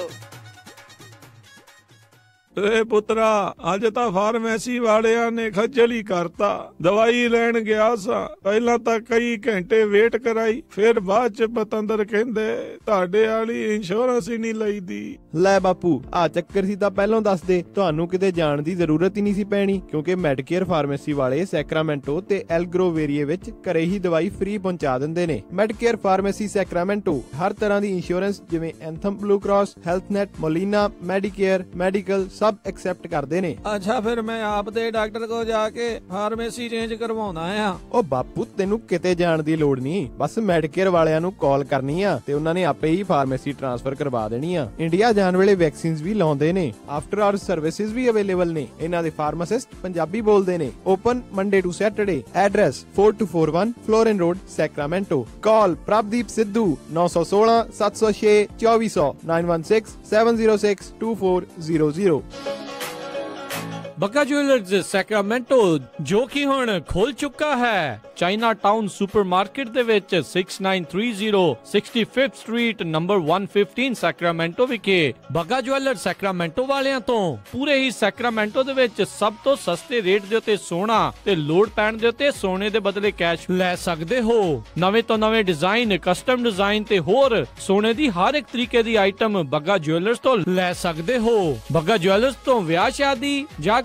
ਏ ਪੁੱਤਰਾ ਅੱਜ ਤਾਂ ਫਾਰਮੇਸੀ ਵਾਲਿਆਂ ਨੇ ਖੱਜਲ ਹੀ ਕਰਤਾ। ਦਵਾਈ ਲੈਣ ਗਿਆ ਸਾਂ, ਪਹਿਲਾਂ ਤਾਂ ਕਈ ਘੰਟੇ ਵੇਟ ਕਰਾਈ, ਫਿਰ ਬਾਅਦ ਚ ਪਤੰਦਰ ਕਹਿੰਦੇ ਤੁਹਾਡੇ ਵਾਲੀ ਇੰਸ਼ੋਰੈਂਸ ਹੀ ਨਹੀਂ ਲਈਦੀ। ਲੈ ਬਾਪੂ ਆ ਚੱਕਰ ਸੀ ਤਾਂ ਪਹਿਲਾਂ ਦੱਸ ਦੇ, ਤੁਹਾਨੂੰ ਕਿਤੇ ਜਾਣ ਦੀ ਜ਼ਰੂਰਤ ਹੀ ਨਹੀਂ ਸੀ ਪੈਣੀ, ਕਿਉਂਕਿ ਮੈਡੀਕੇਅਰ ਫਾਰਮੇਸੀ ਵਾਲੇ ਸੈਕਰਾਮੈਂਟੋ ਤੇ ਐਲਗਰੋਵੇਰੀਏ ਵਿੱਚ ਘਰੇ ਹੀ ਦਵਾਈ ਫ੍ਰੀ ਪਹੁੰਚਾ ਦਿੰਦੇ ਨੇ। ਮੈਡੀਕੇਅਰ ਫਾਰਮੇਸੀ ਸੈਕਰਾਮੈਂਟੋ ਹਰ ਤਰ੍ਹਾਂ ਦੀ ਇੰਸ਼ੋਰੈਂਸ ਜਿਵੇਂ Anthem Blue Cross, Health Net, Molina, Medicare, medical ਸਭ ਐਕਸੈਪਟ ਕਰਦੇ ਨੇ। ਅੱਛਾ ਫਿਰ ਮੈਂ ਆਪ ਦੇ ਡਾਕਟਰ ਕੋਲ ਜਾ ਕੇ ਫਾਰਮੇਸੀ ਚੇਂਜ ਕਰਵਾਉਣਾ ਆ। ਉਹ ਬਾਪੂ ਤੈਨੂੰ ਕਿਤੇ ਜਾਣ ਦੀ ਲੋੜ ਨਹੀਂ, ਬਸ ਮੈਡੀਕੇਅਰ ਵਾਲਿਆਂ ਨੂੰ ਕਾਲ ਕਰਨੀ ਆ ਤੇ ਉਹਨਾਂ ਨੇ ਆਪੇ ਹੀ ਫਾਰਮੇਸੀ ਟ੍ਰਾਂਸਫਰ ਕਰਵਾ ਦੇਣੀ ਆ। ਇੰਡੀਆ ਜਾਣ ਵੇਲੇ ਵੈਕਸੀਨਸ ਵੀ ਲਾਉਂਦੇ ਨੇ, ਆਫਟਰ ਆਵਰਸ ਸਰਵਿਸਿਜ਼ ਵੀ ਅਵੇਲੇਬਲ ਨੇ। ਇਹਨਾਂ ਦੇ ਫਾਰਮਾਸਿਸਟ ਪੰਜਾਬੀ ਬੋਲਦੇ ਨੇ। Open Monday to Saturday. Address 4241 Florin road, Sacramento. Call Prabhdeep Sidhu 916 706 2400 916 706 2400। Bagga jewellers Sacramento ਜੋ ਕਿ ਹੁਣ ਖੁੱਲ ਚੁੱਕਾ ਹੈ ਚਾਈਨਾ ਟਾਊਨ ਸੁਪਰਮਾਰਕੀਟ ਦੇ ਵਿੱਚ 6930 65th ਸਟਰੀਟ ਨੰਬਰ 115 ਸੈਕਰਾਮੈਂਟੋ ਵਿਖੇ। ਬੱਗਾ ਜੁਐਲਰਜ਼ ਸੈਕਰਾਮੈਂਟੋ ਵਾਲਿਆਂ ਤੋਂ ਪੂਰੇ ਹੀ ਸੈਕਰਾਮੈਂਟੋ ਦੇ ਵਿੱਚ ਸਭ ਤੋਂ ਸਸਤੇ ਰੇਟ ਦੇ ਉੱਤੇ ਸੋਨਾ ਤੇ ਲੋੜ ਪੈਣ ਦੇ ਉੱਤੇ ਸੋਨੇ ਦੇ ਬਦਲੇ ਕੈਸ਼ ਲੈ ਸਕਦੇ ਹੋ। ਨਵੇਂ ਤੋਂ ਨਵੇਂ ਡਿਜ਼ਾਈਨ, ਕਸਟਮ ਡਿਜ਼ਾਈਨ ਤੇ ਹੋਰ ਸੋਨੇ ਦੀ ਹਰ ਇੱਕ ਤਰੀਕੇ ਦੀ ਆਈਟਮ ਬੱਗਾ ਜੁਐਲਰਜ਼ ਤੋਂ ਲੈ ਸਕਦੇ ਹੋ। ਬੱਗਾ ਜੁਐਲਰਜ਼ ਤੋਂ ਵਿਆਹ ਸ਼ਾਦੀ, ਜਾਗੋ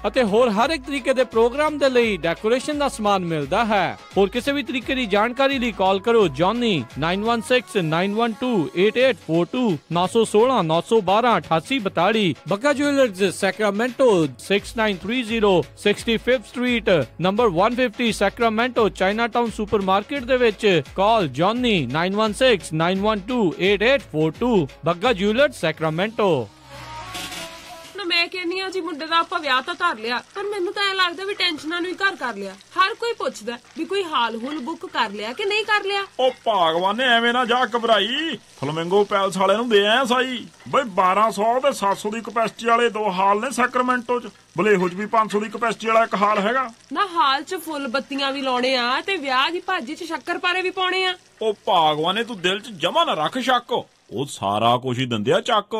ਅਤੇ ਹੋਰ ਹਰ ਇੱਕ ਤਰੀਕੇ ਦੇ ਪ੍ਰੋਗਰਾਮ ਦੇ ਲਈ ਡੈਕੋਰੇਸ਼ਨ ਦਾ ਸਮਾਨ ਮਿਲਦਾ ਹੈ। ਹੋਰ ਕਿਸੇ ਵੀ ਤਰੀਕੇ ਦੀ ਜਾਣਕਾਰੀ ਲਈ ਕਾਲ ਕਰੋ Johnny 9169128842 916 912 8842। Bagga jewellers Sacramento 6930 65th street number 150 Sacramento Chinatown supermarket ਦੇ ਵਿੱਚ। Call Johnny 9169128842। Bagga jewellers Sacramento. ਮੈਂ ਕਹਿੰਦੀ ਆ ਜੀ ਮੁੰਡੇ ਦਾ ਆਪਾਂ ਵਿਆਹ ਤਾਂ ਧਰ ਲਿਆ, ਪਰ ਮੈਨੂੰ ਤਾਂ ਐ ਲੱਗਦਾ ਵੀ ਟੈਨਸ਼ਨਾਂ ਨੂੰ ਹੀ ਘਰ ਕਰ ਲਿਆ। ਹਰ ਕੋਈ ਪੁੱਛਦਾ ਵੀ ਕੋਈ ਹਾਲ ਹੁਲ ਬੁੱਕ ਕਰ ਲਿਆ ਕਿ ਨਹੀਂ ਕਰ ਲਿਆ। ਉਹ ਭਾਗਵਾਨ ਨੇ ਐਵੇਂ ਨਾ ਜਾ ਘਬਰਾਈ, ਫਲਮਿੰਗੋ ਪੈਲਸ ਵਾਲਿਆਂ ਨੂੰ ਦੇ ਆਇਆ ਸਾਈ ਬਈ 1200 ਤੇ 700 ਦੀ ਕਪੈਸਿਟੀ ਵਾਲੇ 2 ਹਾਲ ਨੇ ਸੈਕਰਾਮੈਂਟੋ ਚ। ਬਲੇਹੋ ਚ ਵੀ 500 ਦੀ ਕਪੈਸਿਟੀ ਵਾਲਾ ਇੱਕ ਹਾਲ ਹੈਗਾ ਨਾ। ਹਾਲ ਚ ਫੁੱਲ ਬੱਤੀਆਂ ਵੀ ਲਾਉਣੇ ਆ ਤੇ ਵਿਆਹ ਦੀ ਭਾਜੀ ਚ ਸ਼ੱਕਰਪਾਰੇ ਵੀ ਪਾਉਣੇ ਆ। ਉਹ ਭਾਗਵਾਨ ਨੇ ਤੂੰ ਦਿਲ ਚ ਜਮਾ ਨਾ ਰੱਖ ਸ਼ੱਕ, ਉਹ ਸਾਰਾ ਕੁਝ ਹੀ ਦਿੰਦੇ ਆ ਚੱਕ।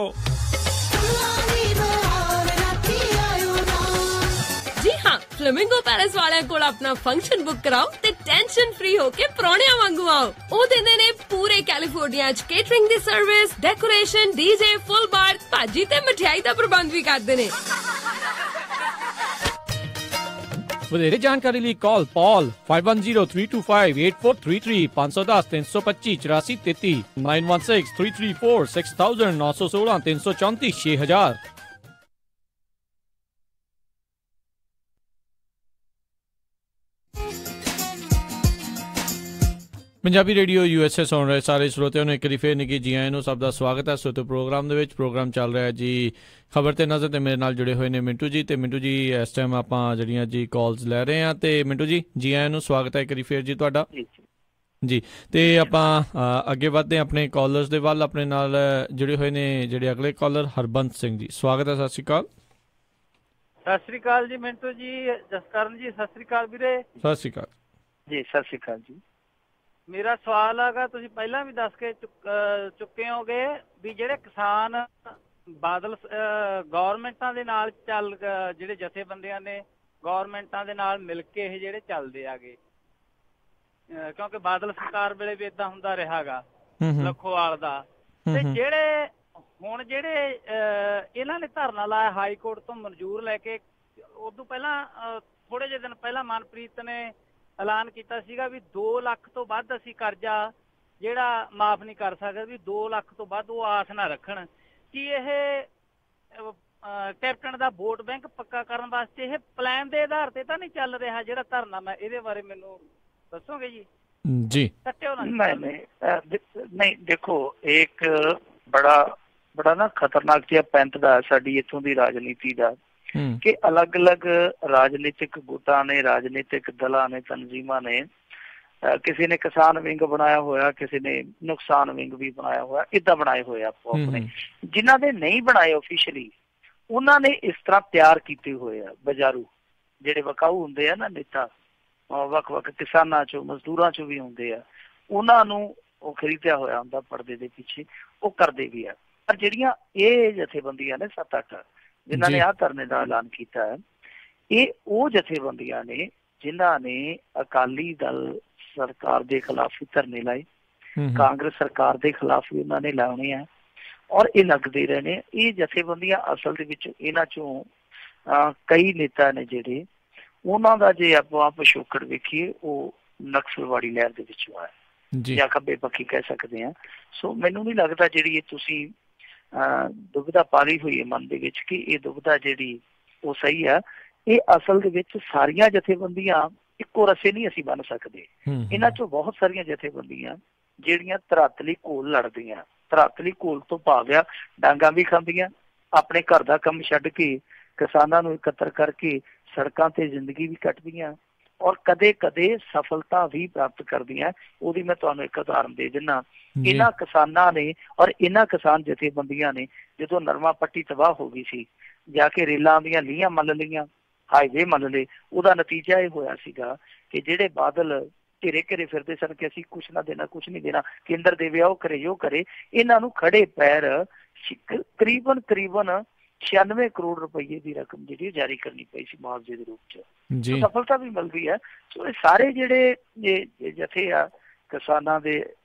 ਜੀ ਹਾਂ, ਫਲੇਮਿੰਗੋ ਪੈਲੇਸ ਵਾਲਿਆਂ ਕੋਲ ਆਪਣਾ ਫੰਕਸ਼ਨ ਬੁੱਕ ਕਰਾਓ ਤੇ ਟੈਨਸ਼ਨ ਫ੍ਰੀ ਹੋ ਕੇ ਪ੍ਰਾਹੁਣਿਆਂ ਵਾਂਗੂ ਆਓ। ਉਹ ਦਿੰਦੇ ਨੇ ਪੂਰੇ ਕੈਲੀਫੋਰਨੀਆ ਚ ਕੇਟਰਿੰਗ ਦੀ ਸਰਵਿਸ, ਡੈਕੋਰੇਸ਼ਨ, ਡੀਜੇ, ਫੁੱਲ ਬਾਰ, ਭਾਜੀ ਤੇ ਮਠਿਆਈ ਦਾ ਪ੍ਰਬੰਧ ਵੀ ਕਰਦੇ ਨੇ। ਵਧੇਰੇ ਜਾਣਕਾਰੀ ਲਈ ਕਾਲ ਪੌਲ 5103258433 510 325 8433 916 334 6000 916 334 6000। ਪੰਜਾਬੀ ਰੇਡੀਓ USA ਸੁਣ ਰਹੇ ਸਾਰੇ ਸਰੋਤਿਆਂ ਨੂੰ ਇੱਕ ਵਾਰੀ ਫੇਰ ਨਿੱਘੀ ਜੀ ਆਇਆਂ ਨੂੰ ਸਭ ਦਾ ਸਵਾਗਤ ਹੈ। ਸਰੋਤਿਓ ਪ੍ਰੋਗਰਾਮ ਦੇ ਵਿੱਚ ਪ੍ਰੋਗਰਾਮ ਚੱਲ ਰਿਹਾ ਜੀ ਖਬਰ ਤੇ ਨਜ਼ਰ ਤੇ ਮੇਰੇ ਨਾਲ ਜੁੜੇ ਹੋਏ ਨੇ ਮਿੰਟੂ ਜੀ। ਤੇ ਮਿੰਟੂ ਜੀ ਇਸ ਟਾਈਮ ਆਪਾਂ ਜਿਹੜੀਆਂ ਜੀ ਕਾਲਸ ਲੈ ਰਹੇ ਹਾਂ ਤੇ ਮਿੰਟੂ ਜੀ ਜੀ ਆਇਆਂ ਨੂੰ ਸਵਾਗਤ ਹੈ ਇੱਕ ਵਾਰੀ ਫੇਰ ਜੀ ਤੁਹਾਡਾ ਜੀ। ਤੇ ਆਪਾਂ ਅੱਗੇ ਵਧਦੇ ਹਾਂ ਆਪਣੇ ਕਾਲਰਸ ਦੇ ਵੱਲ। ਆਪਣੇ ਨਾਲ ਜੁੜੇ ਹੋਏ ਨੇ ਜਿਹੜੇ ਅਗਲੇ ਕਾਲਰ ਹਰਬੰਸ ਸਿੰਘ ਜੀ, ਸਵਾਗਤ ਹੈ। ਸਤਿ ਸ਼੍ਰੀ ਅਕਾਲ। ਸਤਿ ਸ਼੍ਰੀ ਅਕਾਲ ਜੀ ਮਿੰਟੂ ਜੀ, ਜਸਕਰਨ ਜੀ ਸਤਿ ਸ਼੍ਰੀ ਅਕਾਲ ਵੀਰੇ। ਸਤਿ ਸ਼੍ਰੀ ਅਕਾਲ ਜੀ। ਸਤਿ ਸ਼੍ਰੀ ਅਕਾਲ ਜੀ। ਮੇਰਾ ਸਵਾਲ ਹੈਗਾ, ਤੁਸੀਂ ਪਹਿਲਾਂ ਵੀ ਦੱਸ ਕੇ ਚੁੱਕੇ ਹੋਗੇ ਵੀ ਜਿਹੜੇ ਕਿਸਾਨ ਬਾਦਲ ਗੌਰਮੈਂਟਾਂ ਦੇ ਨਾਲ ਜਿਹੜੇ ਜਥੇਬੰਦੀਆਂ ਨੇ ਗੌਰਮੈਂਟਾਂ ਦੇ ਨਾਲ ਮਿਲ ਕੇ ਇਹ ਜਿਹੜੇ ਚੱਲਦੇ ਆਗੇ, ਕਿਉਂਕਿ ਬਾਦਲ ਸਰਕਾਰ ਵੇਲੇ ਵੀ ਏਦਾਂ ਹੁੰਦਾ ਰਿਹਾਗਾ ਲੱਖੋਵਾਲ ਦਾ। ਤੇ ਜਿਹੜੇ ਹੁਣ ਜਿਹੜੇ ਇਹਨਾਂ ਨੇ ਧਰਨਾ ਲਾਇਆ ਹਾਈ ਕੋਰਟ ਤੋਂ ਮਨਜ਼ੂਰ ਲੈ ਕੇ, ਉਦੋਂ ਪਹਿਲਾਂ ਥੋੜੇ ਜਿਹੇ ਦਿਨ ਪਹਿਲਾਂ ਮਨਪ੍ਰੀਤ ਨੇ ਐਲਾਨ ਕੀਤਾ ਸੀਗਾ ਵੀ 2 ਲੱਖ ਤੋਂ ਵੱਧ ਅਸੀਂ ਕਰਜ਼ਾ ਜਿਹੜਾ ਮਾਫ ਨਹੀਂ ਕਰ ਸਕਦੇ, ਵੀ 2 ਲੱਖ ਤੋਂ ਵੱਧ ਉਹ ਆਸ ਨਾ ਰੱਖਣ। ਕੀ ਇਹ ਕੈਪਟਨ ਦਾ ਵੋਟ ਬੈਂਕ ਪੱਕਾ ਕਰਨ ਵਾਸਤੇ ਇਹ ਪਲਾਨ ਦੇ ਆਧਾਰ ਤੇ ਤਾਂ ਨਹੀਂ ਚੱਲ ਰਿਹਾ ਜਿਹੜਾ ਧਰਨਾ? ਮੈਂ ਇਹਦੇ ਬਾਰੇ ਮੈਨੂੰ ਦੱਸੋਗੇ ਜੀ? ਜੀ ਨਹੀਂ ਦੇਖੋ, ਇੱਕ ਬੜਾ ਨਾ ਖਤਰਨਾਕ ਜਿਹਾ ਪੈਂਤੜਾ ਹੈ ਸਾਡੀ ਇੱਥੋਂ ਦੀ ਰਾਜਨੀਤੀ ਦਾ ਕਿ ਅਲੱਗ-ਅਲੱਗ ਰਾਜਨੀਤਿਕ ਗੁੱਟਾਂ ਨੇ, ਰਾਜਨੀਤਿਕ ਦਲਾਂ ਨੇ, ਤਨਜ਼ੀਮਾਂ ਨੇ ਕਿਸੇ ਨੇ ਕਿਸਾਨ ਵਿੰਗ ਬਣਾਇਆ ਹੋਇਆ, ਕਿਸੇ ਨੇ ਨੁਕਸਾਨ ਵਿੰਗ ਵੀ ਬਣਾਇਆ ਹੋਇਆ, ਏਦਾਂ ਬਣਾਏ ਹੋਏ ਆਪੋ ਆਪਣੇ। ਜਿਨ੍ਹਾਂ ਦੇ ਨਹੀਂ ਬਣਾਏ ਆਫੀਸ਼ੀਅਲੀ, ਉਹਨਾਂ ਨੇ ਇਸ ਤਰ੍ਹਾਂ ਤਿਆਰ ਕੀਤੇ ਹੋਏ ਆ ਬਜ਼ਾਰੂ, ਜਿਹੜੇ ਵਿਕਾਊ ਹੁੰਦੇ ਆ ਨਾ ਨੇਤਾ, ਵੱਖ-ਵੱਖ ਕਿਸਾਨਾਂ ਚੋਂ ਮਜ਼ਦੂਰਾਂ ਚੋਂ ਵੀ ਹੁੰਦੇ ਆ, ਉਹਨਾਂ ਨੂੰ ਉਹ ਖਰੀਦਿਆ ਹੋਇਆ ਹੁੰਦਾ ਪਰਦੇ ਦੇ ਪਿੱਛੇ, ਉਹ ਕਰਦੇ ਵੀ ਆ। ਪਰ ਜਿਹੜੀਆਂ ਇਹ ਜਥੇਬੰਦੀਆਂ ਨੇ 7-8 ਜਿਨ੍ਹਾਂ ਨੇ ਆਹ ਧਰਨੇ ਦਾ ਐਲਾਨ ਕੀਤਾ ਹੈ, ਇਹ ਉਹ ਜਥੇਬੰਦੀਆਂ ਨੇ ਜਿਨ੍ਹਾਂ ਨੇ ਅਕਾਲੀ ਦਲ ਸਰਕਾਰ ਦੇ ਖਿਲਾਫ ਵੀ ਧਰਨੇ ਲਾਏ, ਕਾਂਗਰਸ ਸਰਕਾਰ ਦੇ ਖਿਲਾਫ ਵੀ ਉਹਨਾਂ ਨੇ ਲਾਉਣੇ ਆ, ਔਰ ਇਹ ਲੱਗਦੇ ਰਹੇ ਨੇ। ਇਹ ਜਥੇਬੰਦੀਆਂ ਅਸਲ ਦੇ ਵਿੱਚ ਇਹਨਾਂ ਚੋਂ ਕਈ ਨੇਤਾ ਨੇ ਜਿਹੜੇ, ਉਹਨਾਂ ਦਾ ਜੇ ਆਪਾਂ ਪਿਛੋਕੜ ਵੇਖੀਏ ਉਹ ਨਕਸਲਵਾੜੀ ਲਹਿਰ ਦੇ ਵਿੱਚੋਂ ਆਇਆ ਜਾਂ ਖੱਬੇ ਪੱਖੀ ਕਹਿ ਸਕਦੇ ਹਾਂ। ਸੋ ਮੈਨੂੰ ਨਹੀਂ ਲੱਗਦਾ ਜਿਹੜੀ ਇਹ ਤੁਸੀਂ ਦੁਬਿਧਾ ਪਾਲੀ ਹੋਈ ਹੈ ਮਨ ਦੇ ਵਿੱਚ ਕਿ ਇਹ ਦੁਬਿਧਾ ਜਿਹੜੀ ਉਹ ਸਹੀ ਆ। ਇਹ ਅਸਲ ਦੇ ਵਿੱਚ ਸਾਰੀਆਂ ਜਥੇਬੰਦੀਆਂ ਇੱਕੋ ਰਸੇ ਨਹੀਂ ਅਸੀਂ ਬਣ ਸਕਦੇ। ਇਹਨਾਂ ਚੋਂ ਬਹੁਤ ਸਾਰੀਆਂ ਜਥੇਬੰਦੀਆਂ ਜਿਹੜੀਆਂ ਧਰਾਤਲੀ ਘੋਲ ਲੜਦੀਆਂ, ਧਰਾਤਲੀ ਘੋਲ ਤੋਂ ਭਾਵ ਆ ਡਾਂਗਾਂ ਵੀ ਖਾਂਦੀਆਂ, ਆਪਣੇ ਘਰ ਦਾ ਕੰਮ ਛੱਡ ਕੇ ਕਿਸਾਨਾਂ ਨੂੰ ਇਕੱਤਰ ਕਰਕੇ ਸੜਕਾਂ ਤੇ ਜ਼ਿੰਦਗੀ ਵੀ ਕੱਟਦੀਆਂ, ਔਰ ਕਦੇ ਕਦੇ ਸਫਲਤਾ ਵੀ ਪ੍ਰਾਪਤ ਕਰਦੀਆਂ। ਉਹਦੀ ਮੈਂ ਤੁਹਾਨੂੰ ਇੱਕ ਉਦਾਹਰਨ ਦੇ ਦਿੰਦਾ। ਇਹਨਾਂ ਕਿਸਾਨਾਂ ਨੇ ਔਰ ਇਹਨਾਂ ਕਿਸਾਨ ਜਥੇਬੰਦੀਆਂ ਨੇ ਜਦੋਂ ਨਰਮਾ ਪੱਟੀ ਤਬਾਹ ਹੋ ਗਈ ਸੀ, ਜਾ ਕੇ ਰੇਲਾਂ ਦੀਆਂ ਲੀਹਾਂ ਮੰਨ ਲਈਆਂ, ਹਾਈਵੇ ਮੰਨ ਲਏ। ਉਹਦਾ ਨਤੀਜਾ ਇਹ ਹੋਇਆ ਸੀਗਾ ਕਿ ਜਿਹੜੇ ਬਾਦਲ ਘੇਰੇ ਘੇਰੇ ਫਿਰਦੇ ਸਨ ਕਿ ਅਸੀਂ ਕੁਛ ਨਾ ਦੇਣਾ, ਕੁਛ ਨਹੀਂ ਦੇਣਾ, ਕੇਂਦਰ ਦੇਵੇ, ਉਹ ਕਰੇ, ਉਹ ਕਰੇ, ਇਹਨਾਂ ਨੂੰ ਖੜੇ ਪੈਰ ਤਕਰੀਬਨ 96 ਕਰੋੜ ਰੁਪਏ ਦੀ ਰਕਮ ਜਿਹੜੀ ਜਾਰੀ ਕਰਨੀ ਪਈ ਸੀ ਮੁਆਵਜ਼ੇ ਦੇ ਰੂਪ ਚ। ਸਫਲਤਾ ਵੀ ਮਿਲਦੀ ਹੈ। ਸੋ ਇਹ ਸਾਰੇ ਜਿਹੜੇ ਜਥੇ ਆ ਕਿਸਾਨਾਂ ਦੇ,